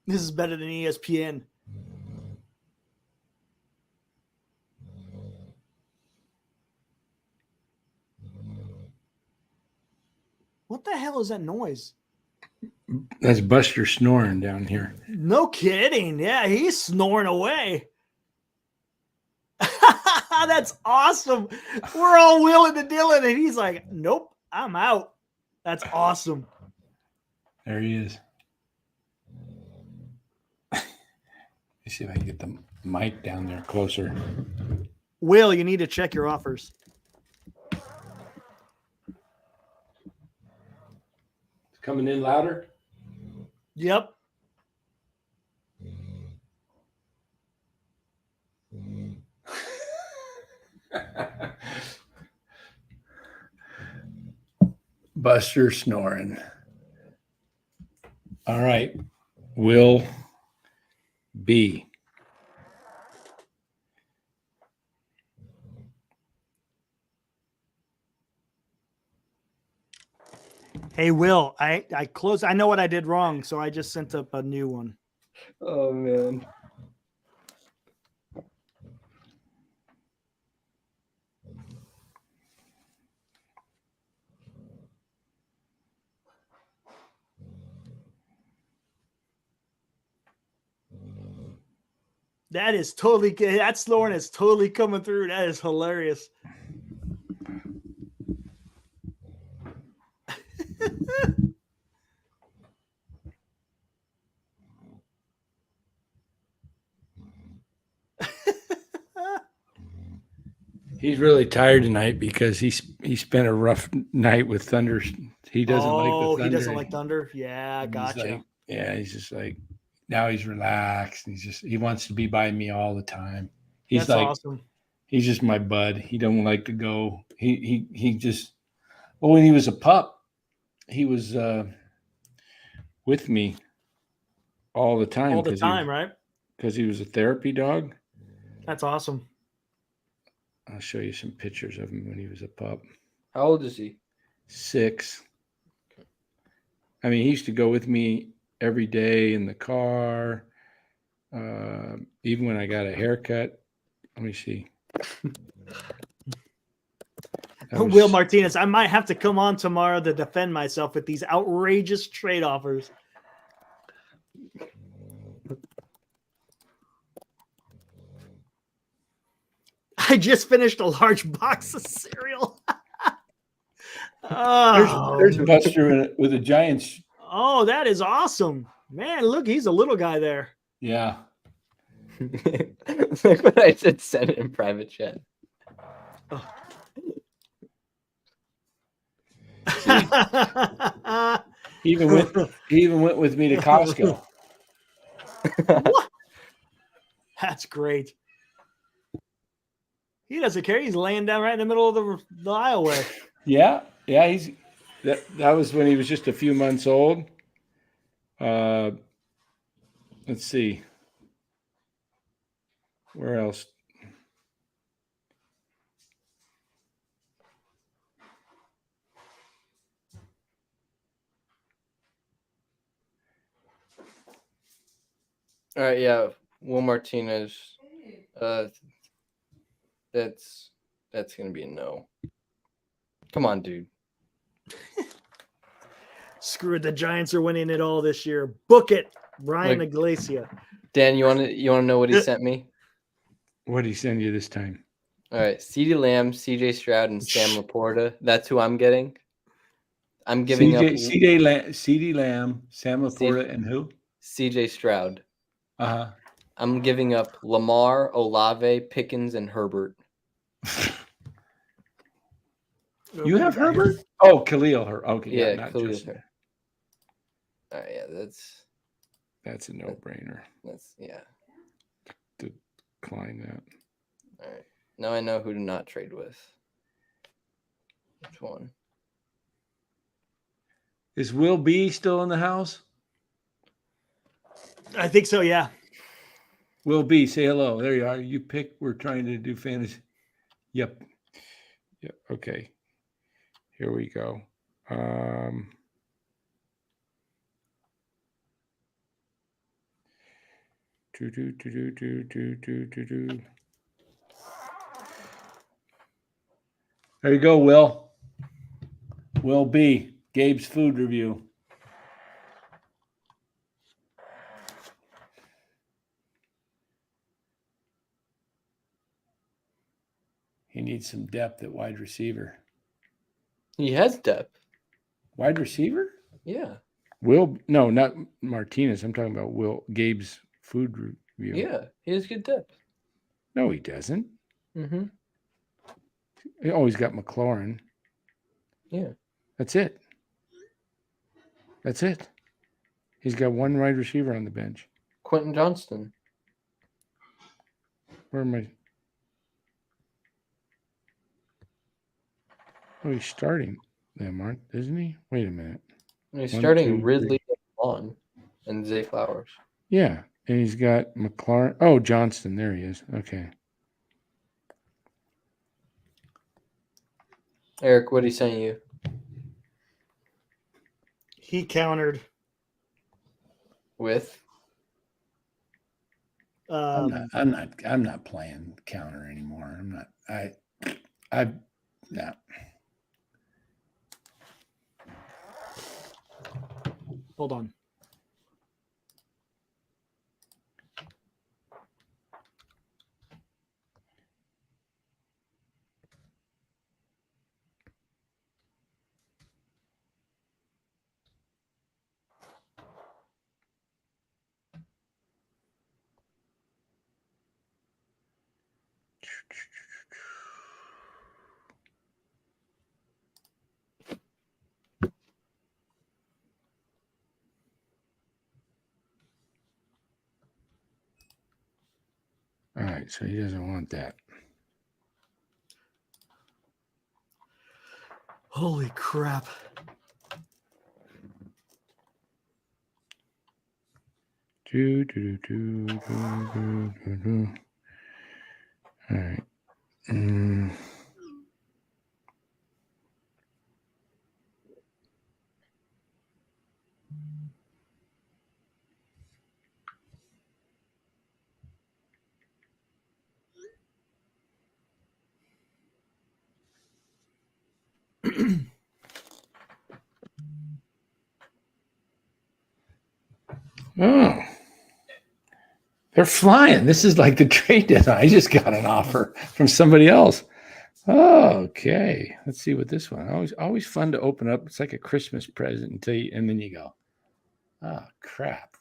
This is better than ESPN. What the hell is that noise? That's Buster snoring down here. No kidding. Yeah, he's snoring away. That's awesome. We're all willing to deal it, and he's like, nope, I'm out. That's awesome. There he is. Let's see if I can get the mic down there closer. Will, you need to check your offers. It's coming in louder? Yep. Buster snoring. All right. Will B. Hey, Will, I closed. I know what I did wrong, so I just sent up a new one. Oh man. That is totally. That snoring is totally coming through. That is hilarious. He's really tired tonight because he spent a rough night with thunder. He doesn't like the thunder. He doesn't like thunder. Yeah, gotcha. Like, he's just like now he's relaxed. He wants to be by me all the time. He's That's like awesome. he's just my bud. He don't like to go. He just when he was a pup, he was with me all the time. All the time, right? Because he was a therapy dog. That's awesome. I'll show you some pictures of him when he was a pup. How old is he? 6. I mean, he used to go with me every day in the car. Even when I got a haircut. Let me see. Will Martinez, I might have to come on tomorrow to defend myself with these outrageous trade offers. I just finished a large box of cereal. There's Buster with the Giants. Oh, that is awesome. Man, look, he's a little guy there. Yeah. Look what I said, send it in private chat. Oh. He even went with me to Costco. What? That's great. He doesn't care. He's laying down right in the middle of the aisleway. Yeah. He's that was when he was just a few months old. Let's see. Where else? All right, yeah. Will Martinez. That's gonna be a no. Come on, dude. Screw it. The Giants are winning it all this year. Book it, Ryan Look, Iglesia. Dan, you want to know what he sent me? What did he send you this time? All right, CeeDee Lamb, CJ Stroud, and Sam Laporta. That's who I'm getting. I'm giving up CeeDee Lamb, Sam Laporta, and who? CJ Stroud. Uh-huh. I'm giving up Lamar, Olave, Pickens, and Herbert. You have Herbert? Oh, Khalil Herbert. Okay, Yeah, not Khalil Justin. Herbert. All right, yeah, That's a no-brainer. Yeah. Decline that. All right. Now I know who to not trade with. Which one? Is Will B still in the house? I think so, yeah. Will B, say hello. There you are. You pick. We're trying to do fantasy. Yep. Okay. Here we go. There you go, Will. Will B. Gabe's food review. He needs some depth at wide receiver. He has depth. Wide receiver? Yeah. No, not Martinez. I'm talking about Gabe's food review. Yeah, he has good depth. No, he doesn't. Mm-hmm. He always got McLaurin. Yeah. That's it. He's got one wide receiver on the bench. Quentin Johnston. Where am I? Oh, he's starting them, isn't he? Wait a minute. He's starting Ridley on and Zay Flowers. Yeah, and he's got McLaurin. Oh, Johnston. There he is. Okay. Eric, what he sent you? He countered. With I'm not playing counter anymore. I'm not. No. Hold on. All right, so he doesn't want that. Holy crap. All right. Oh, they're flying. This is like the trade deadline. I just got an offer from somebody else. Oh, okay. Let's see what this one. Always fun to open up. It's like a Christmas present until you, and then you go, oh crap.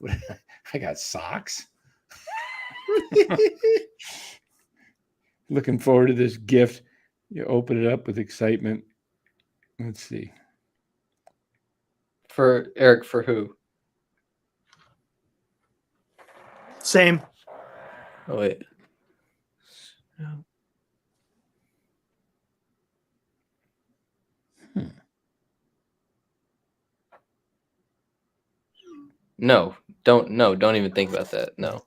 I got socks. Looking forward to this gift. You open it up with excitement. Let's see. for Eric, for who? Same. Oh wait. No, don't even think about that. No.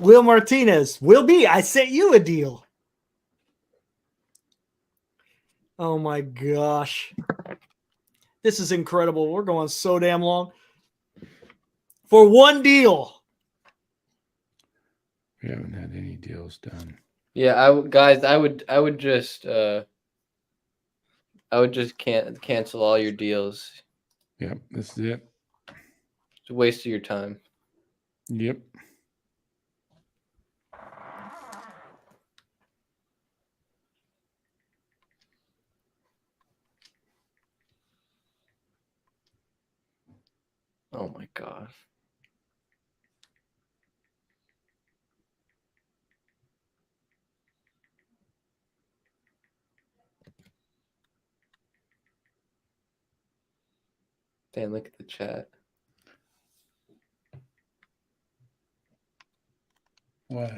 Will Martinez. Will be. I sent you a deal. Oh my gosh. This is incredible. We're going so damn long. For one deal. We haven't had any deals done. Yeah, I would just cancel all your deals. Yep, this is it. It's a waste of your time. Yep. Oh my gosh. Dan, look at the chat. What?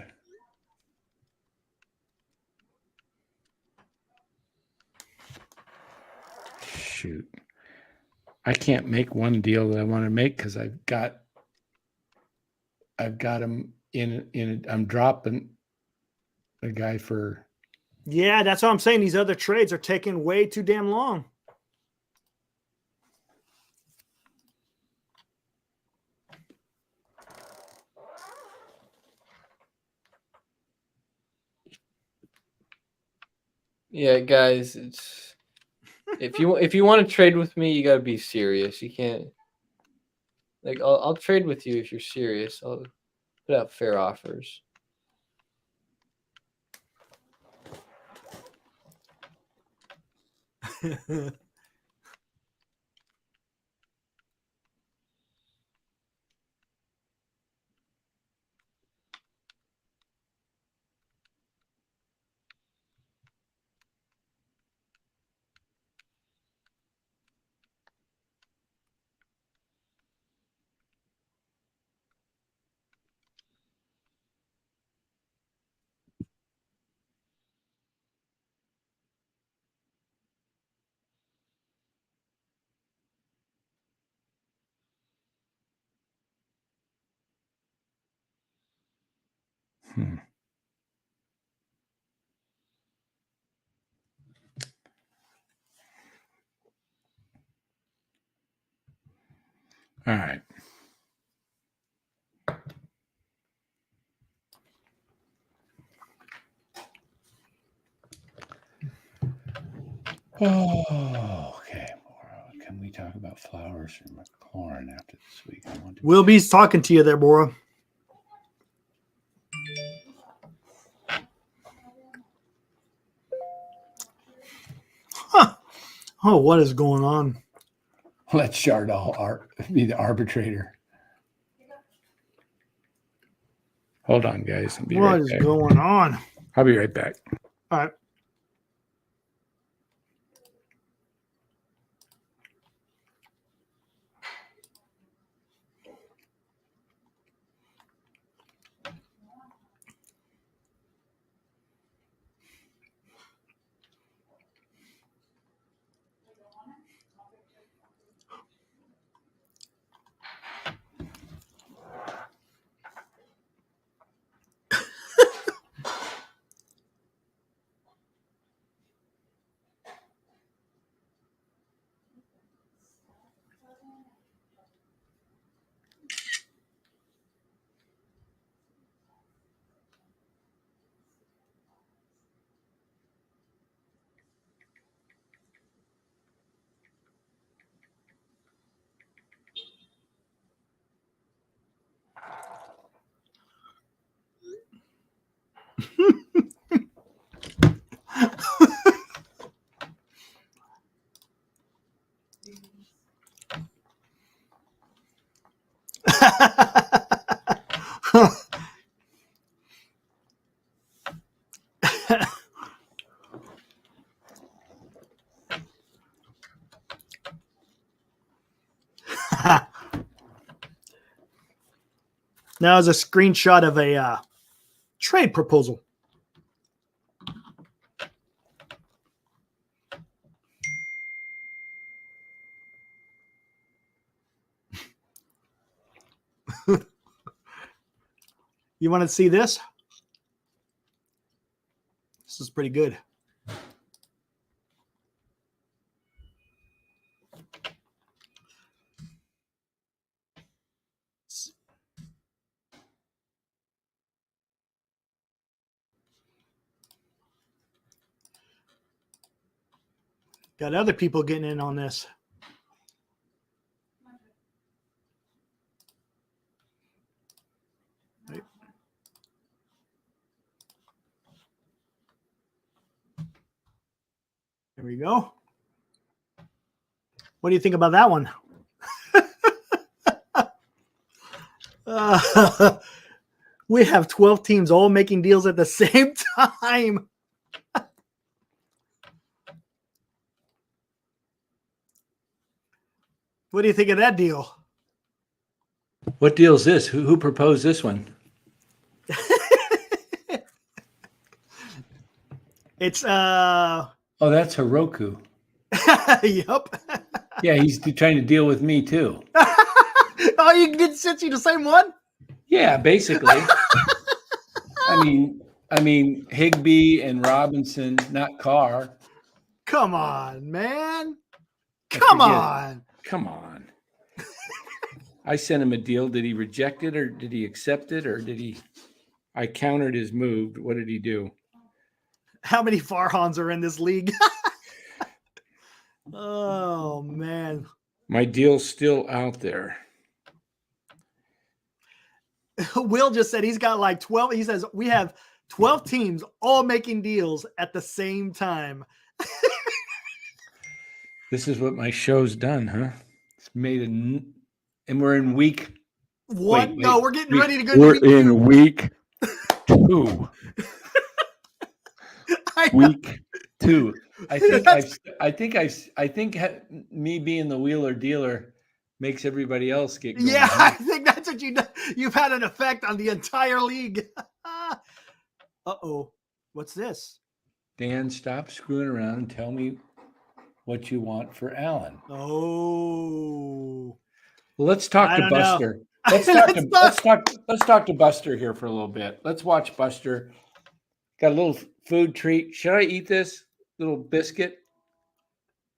Shoot. I can't make one deal that I want to make because I've got him in. I'm dropping a guy for. Yeah, that's what I'm saying. These other trades are taking way too damn long. Yeah, guys, it's if you want to trade with me, you got to be serious. You can't I'll trade with you if you're serious. I'll put out fair offers. All right. Oh, okay. Can we talk about Flowers or McLaurin after this week? I want to. We'll be talking to you there, Bora. Huh. Oh, what is going on? Let Chardal be the arbitrator. Hold on, guys. I'll be What right is back. going on? I'll be right back. All right. Now is a screenshot of a trade proposal. You want to see this? This is pretty good. Got other people getting in on this. Right. There we go. What do you think about that one? We have 12 teams all making deals at the same time. What do you think of that deal? What deal is this? Who proposed this one? It's Oh, that's Heroku. Yep. Yeah, he's trying to deal with me too. Oh, you did send you the same one? Yeah, basically. I mean Higbee and Robinson, not Carr. Come on, man. Come on. I sent him a deal. Did he reject it or did he accept it or did he? I countered his move. What did he do? How many Farhans are in this league? Oh, man. My deal's still out there. Will just said he's got like 12. He says we have 12 teams all making deals at the same time. This is what my show's done, huh? It's made and we're in week One? Wait. No, we're getting ready to go We're to week in 2. week 2. Week 2. I think me being the wheeler dealer makes everybody else get going. Yeah, huh? I think that's what you've had an effect on the entire league. Uh-oh. What's this? Dan, stop screwing around and tell me what you want for Alan. Oh. Well, let's talk I to don't know. Buster. Let's talk to Buster here for a little bit. Let's watch Buster. Got a little food treat. Should I eat this little biscuit?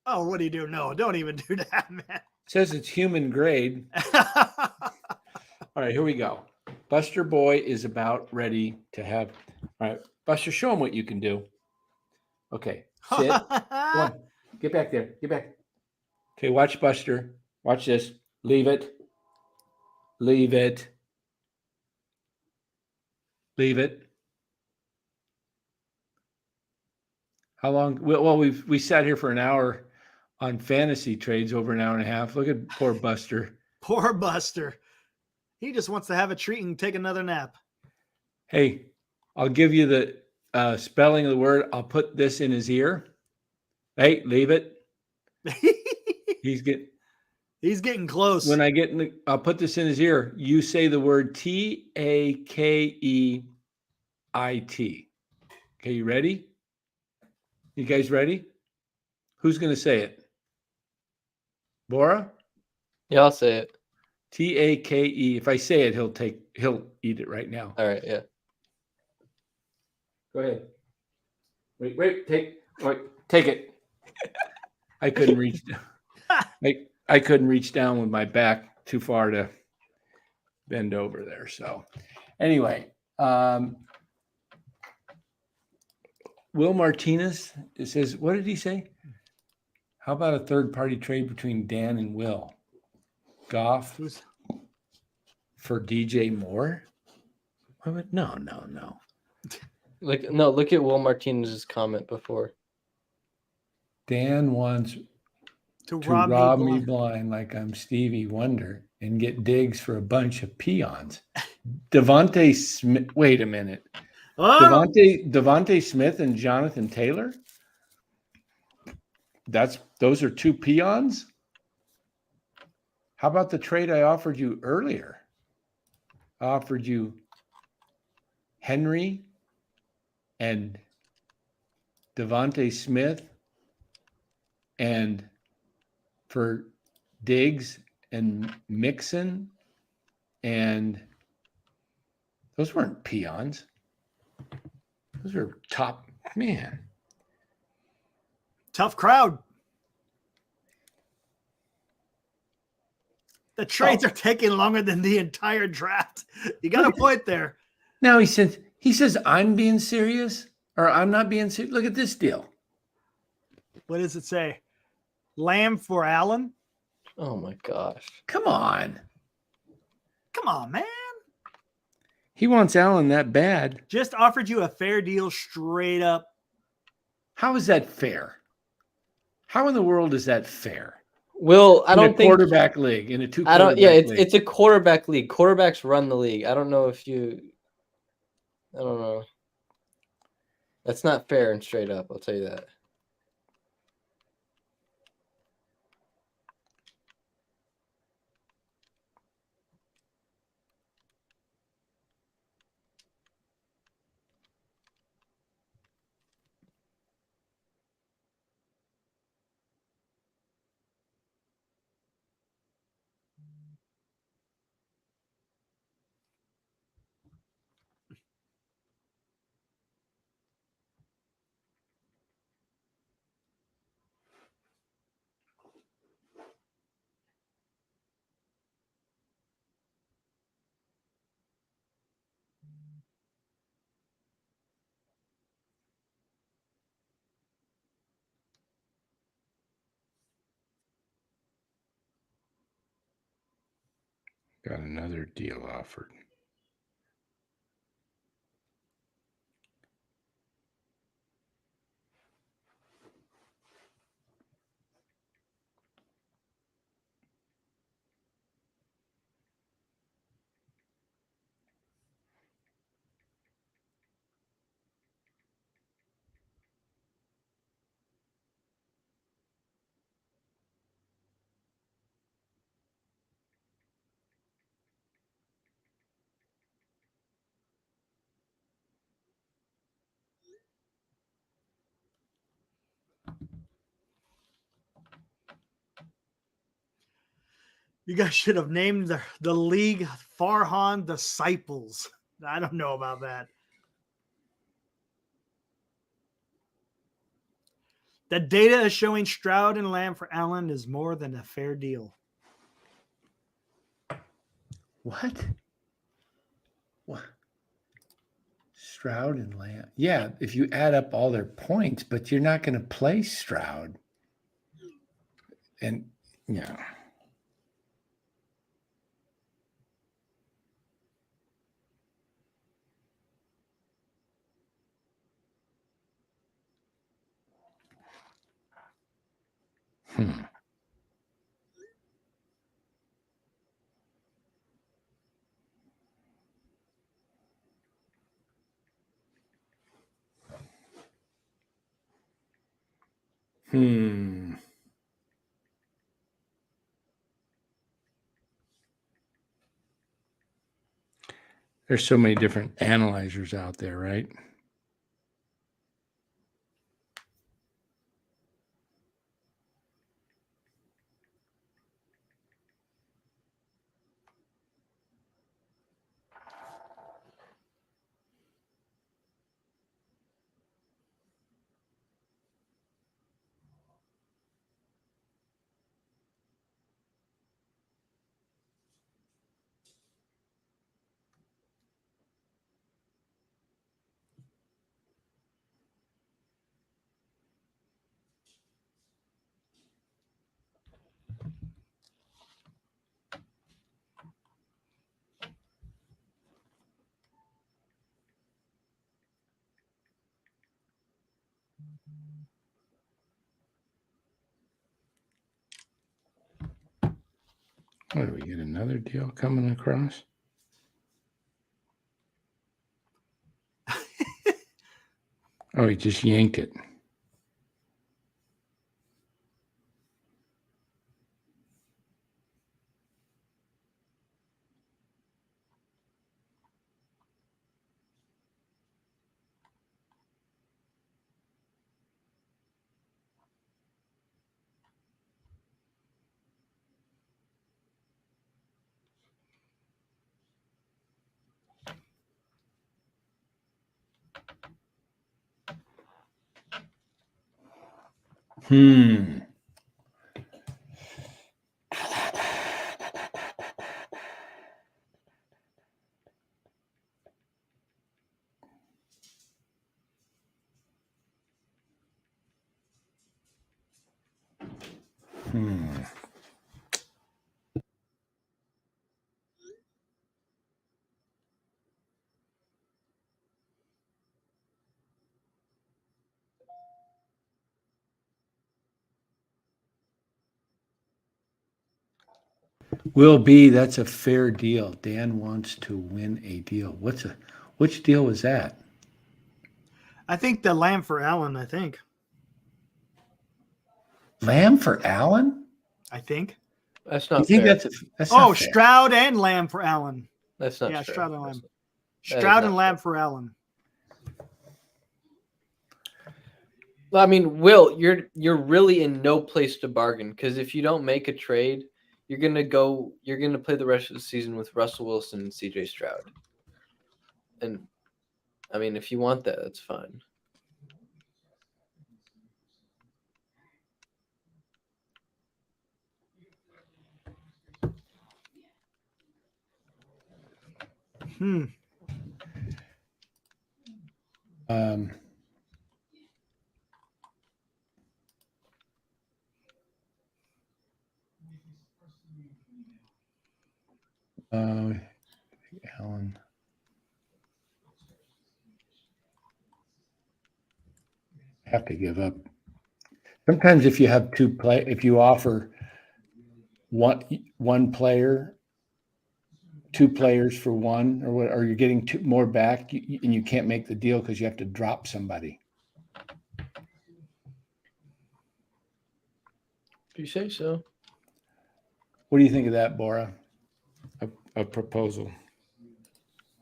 Oh, what do you do? No, don't even do that, man. It says it's human grade. All right, here we go. Buster Boy is about ready to have. All right, Buster, show him what you can do. Okay, sit. Come on, get back there. Get back. Okay, watch Buster. Watch this. Leave it. Leave it. Leave it. How long? Well, we sat here for an hour on fantasy trades, over an hour and a half. Look at poor Buster. Poor Buster. He just wants to have a treat and take another nap. Hey, I'll give you the spelling of the word. I'll put this in his ear. Hey, leave it. He's getting close. When I I'll put this in his ear. You say the word Takeit. Okay, you ready? You guys ready? Who's going to say it? Bora? Yeah, I'll say it. Take. If I say it, he'll eat it right now. All right, yeah. Go ahead. Wait, take it. I couldn't reach. I couldn't reach down with my back too far to bend over there. So, anyway, Will Martinez says, what did he say? How about a third-party trade between Dan and Will? Goff for DJ Moore? No. Look at Will Martinez's comment before. Dan wants to rob me blind like I'm Stevie Wonder and get Diggs for a bunch of peons. Devontae Smith. Wait a minute. Oh! Devontae Smith and Jonathan Taylor? Those are 2 peons? How about the trade I offered you earlier? I offered you Henry and Devontae Smith and for Diggs and Mixon, and those weren't peons. Those are top, man. Tough crowd. The trades are taking longer than the entire draft. You got a point there. Now he says I'm being serious, or I'm not being serious. Look at this deal. What does it say? Lamb for Allen? Oh my gosh. Come on. Come on, man. He wants Allen that bad. Just offered you a fair deal straight up. How is that fair? How in the world is that fair? Will, I don't think quarterback league in a 2 I don't. Yeah, league. it's a quarterback league. Quarterbacks run the league. I don't know. That's not fair and straight up. I'll tell you that. Got another deal offered. You guys should have named the league Farhan Disciples. I don't know about that. The data is showing Stroud and Lamb for Allen is more than a fair deal. What? Stroud and Lamb. Yeah, if you add up all their points, but you're not going to play Stroud. And yeah. There's so many different analyzers out there, right? What do we get? Another deal coming across? Oh, he just yanked it. Will be, that's a fair deal. Dan wants to win a deal. Which deal was that? I think the Lamb for Allen, I think. Lamb for Allen? I think. That's not You think fair. that's not fair. Stroud and Lamb for Allen. That's not Yeah, fair. Stroud and Lamb. That is Stroud not and Lamb for Allen. Well, I mean, Will, you're really in no place to bargain because if you don't make a trade, you're gonna play the rest of the season with Russell Wilson and CJ Stroud. And I mean, if you want that, that's fine. Allen. Have to give up. Sometimes if you have if you offer one player, two players for one, or you're getting more back, and you can't make the deal because you have to drop somebody. If you say so. What do you think of that, Bora? A proposal.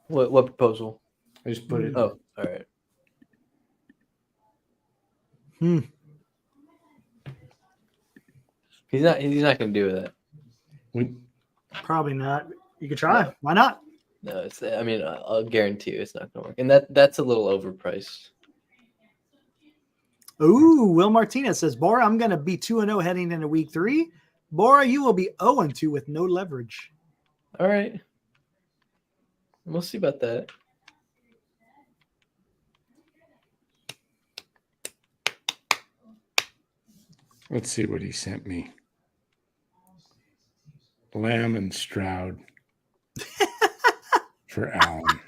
What proposal? I just put it. Oh, all right. He's not going to do that. Probably not. You could try. No. Why not? No, it's. I mean, I'll guarantee you it's not going to work, and that's a little overpriced. Ooh, Will Martinez says, Bora, I'm going to be 2-0 heading into week 3. Bora, you will be 0-2 with no leverage. All right. We'll see about that. Let's see what he sent me. Lamb and Stroud for Allen.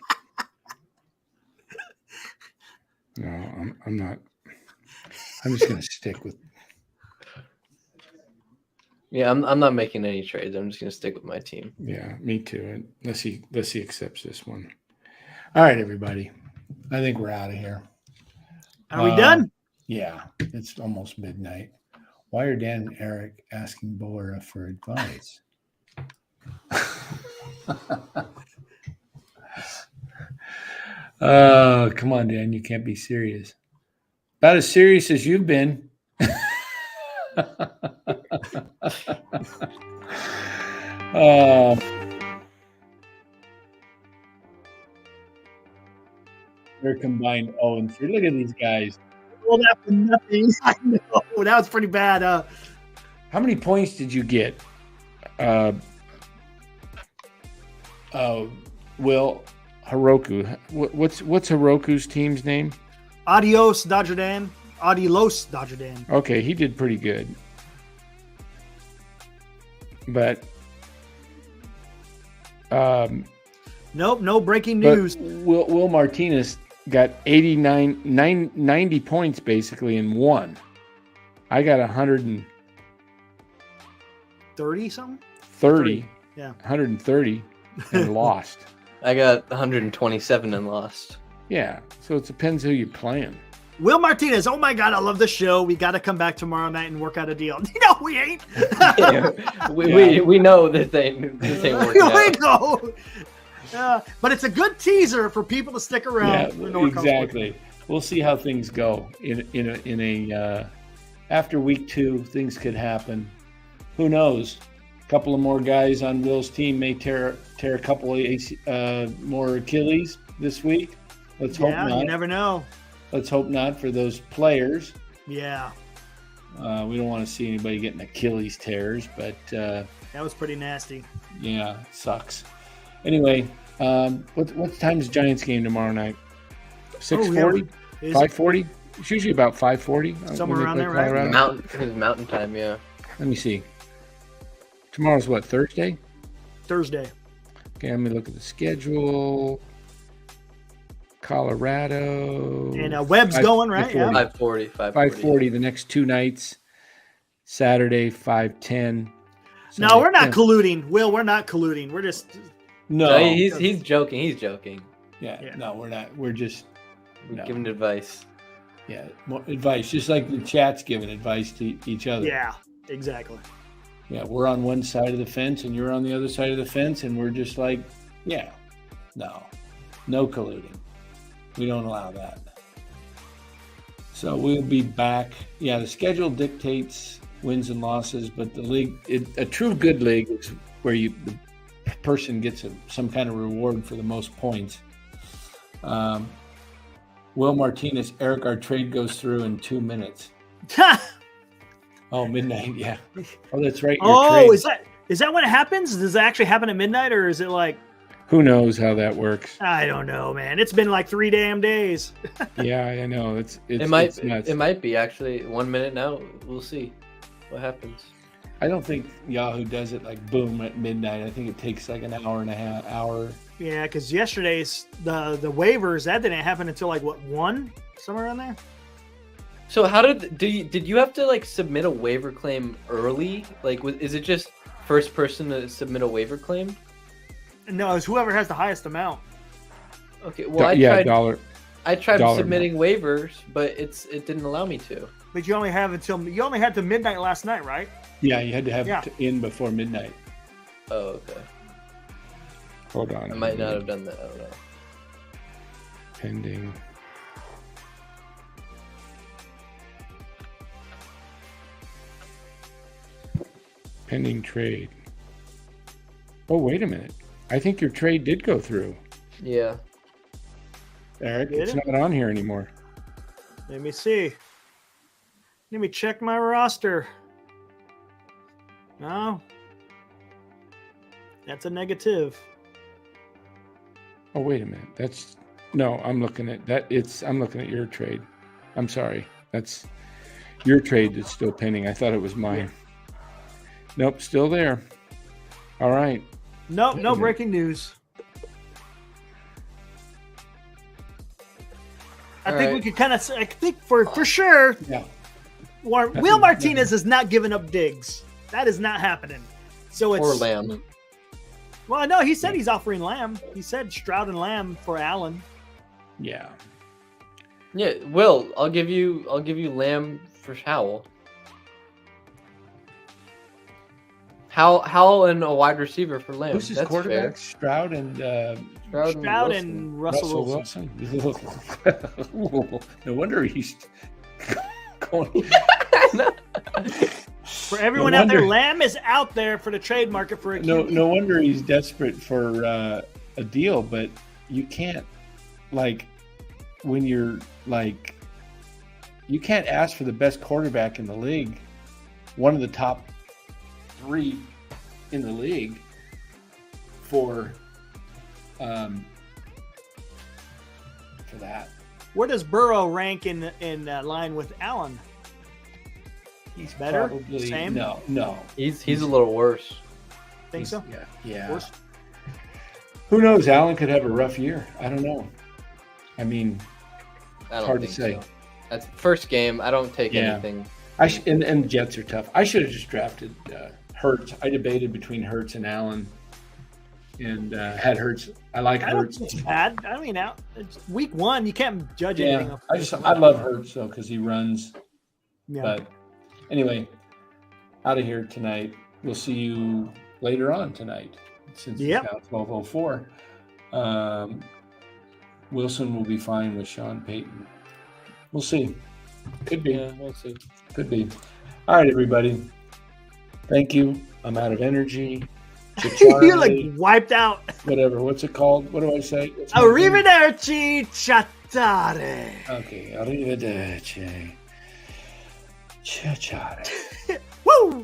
No, I'm not. I'm just going to stick with. Yeah, I'm not making any trades. I'm just going to stick with my team. Yeah, me too. Unless he accepts this one. All right, everybody. I think we're out of here. Are we done? Yeah, it's almost midnight. Why are Dan and Eric asking Bora for advice? Oh, come on, Dan. You can't be serious. About as serious as you've been. They're combined 0-3. Look at these guys. Well, that for nothing. I know. That was pretty bad. How many points did you get? Will Heroku. What's Heroku's team's name? Adios, Dodger Dan. Adios, Dodger Dan. Okay, he did pretty good. But nope, no breaking news. Will Martinez got 90 points basically in one. I got 130 something? 30. Yeah. 130 and lost. I got 127 and lost. Yeah, so it depends who you're playing. Will Martinez, oh my God, I love the show. We got to come back tomorrow night and work out a deal. No, we ain't. We know this ain't working out. Oh, We know. But it's a good teaser for people to stick around. Yeah, exactly. We'll see how things go after week 2. Things could happen. Who knows? A couple of more guys on Will's team may tear a couple of more Achilles this week. Let's hope not. You never know. Let's hope not for those players. Yeah. We don't want to see anybody getting Achilles tears, but that was pretty nasty. Yeah, sucks. Anyway, what time's the Giants game tomorrow night? 6:40? 5:40? It's usually about 5:40. Somewhere around there, right? Mountain time, yeah. Let me see. Tomorrow's what, Thursday? Thursday. Okay, let me look at the schedule. Colorado. And Webb's going, right? 5:40. 5:40 the next 2 nights. Saturday, 5:10. No, we're not colluding. Will, we're not colluding. We're just... No, he's joking. He's joking. Yeah, no, we're not. We're just giving advice. Yeah, more advice, just like the chat's giving advice to each other. Yeah, exactly. Yeah, we're on one side of the fence and you're on the other side of the fence, and we're just like, yeah, no colluding. We don't allow that. So we'll be back. Yeah, the schedule dictates wins and losses, but the league, a true good league is where the person gets some kind of reward for the most points. Will Martinez, Eric, our trade goes through in 2 minutes. Oh, midnight, yeah. Oh, that's right. Is that when it happens? Does it actually happen at midnight, or is it like... Who knows how that works? I don't know, man. It's been like 3 damn days. Yeah, I know. It's nuts. It might be actually 1 minute now. We'll see what happens. I don't think Yahoo does it like boom at midnight. I think it takes like an hour and a half. Yeah, because yesterday's the waivers, that didn't happen until like what, 1? Somewhere around there. So how did you have to like submit a waiver claim early? Like, is it just first person to submit a waiver claim? No, it's whoever has the highest amount. Okay, well I tried submitting waivers, but it didn't allow me to. But you only had to midnight last night, right? Yeah, you had to have it in before midnight. Oh, okay. Hold on. I might not have done that. I don't know. Pending trade. Oh, wait a minute. I think your trade did go through. Yeah. Eric, Did it's it? not on here anymore. Let me see. Let me check my roster. No. That's a negative. Oh, wait a minute. I'm looking at that. I'm looking at your trade. I'm sorry. That's your trade that's still pending. I thought it was mine. Nope, still there. All right. Nope, no Okay. breaking news. I All think right. we could kind of. I think for sure, Yeah. Will Martinez is not giving up digs. That is not happening. So it's Or Lamb. Well, no, he said he's offering Lamb. He said Stroud and Lamb for Allen. Yeah. Yeah, Will, I'll give you Lamb for Howell. Howell and a wide receiver for Lamb. Who's his That's quarterback? fair. Stroud and Stroud and Russell Wilson. No wonder he's going. For everyone No out there, wonder- Lamb is out there for the trade market for a No, QB. no wonder he's desperate for a deal. But you can't, like, when you're like, you can't ask for the best quarterback in the league, one of the top 3 in the league, for that. Where does Burrow rank in line with Allen? He's Better? probably Same? No. He's a little worse. Think so? Yeah. Worse? Who knows? Allen could have a rough year. I don't know. I mean, I don't hard to think say. so. That's first game. I don't take Yeah. anything. and the Jets are tough. I should have just drafted Hurts. I debated between Hurts and Allen, and had Hurts. I like I don't Hurts. think it's bad. I mean, it's week 1. You can't judge anything. Yeah, I love Hurts though because he runs. Yeah. But anyway, out of here tonight. We'll see you later on tonight since Yep. it's now 12:04. Wilson will be fine with Sean Payton. We'll see. Could be. Yeah, we'll see. Could be. All right, everybody. Thank you. I'm out of energy. You're like wiped out. Whatever. What's it called? What do I say? What's my thing? Arrivederci, chattare. Okay. Arrivederci. Ciao. Woo!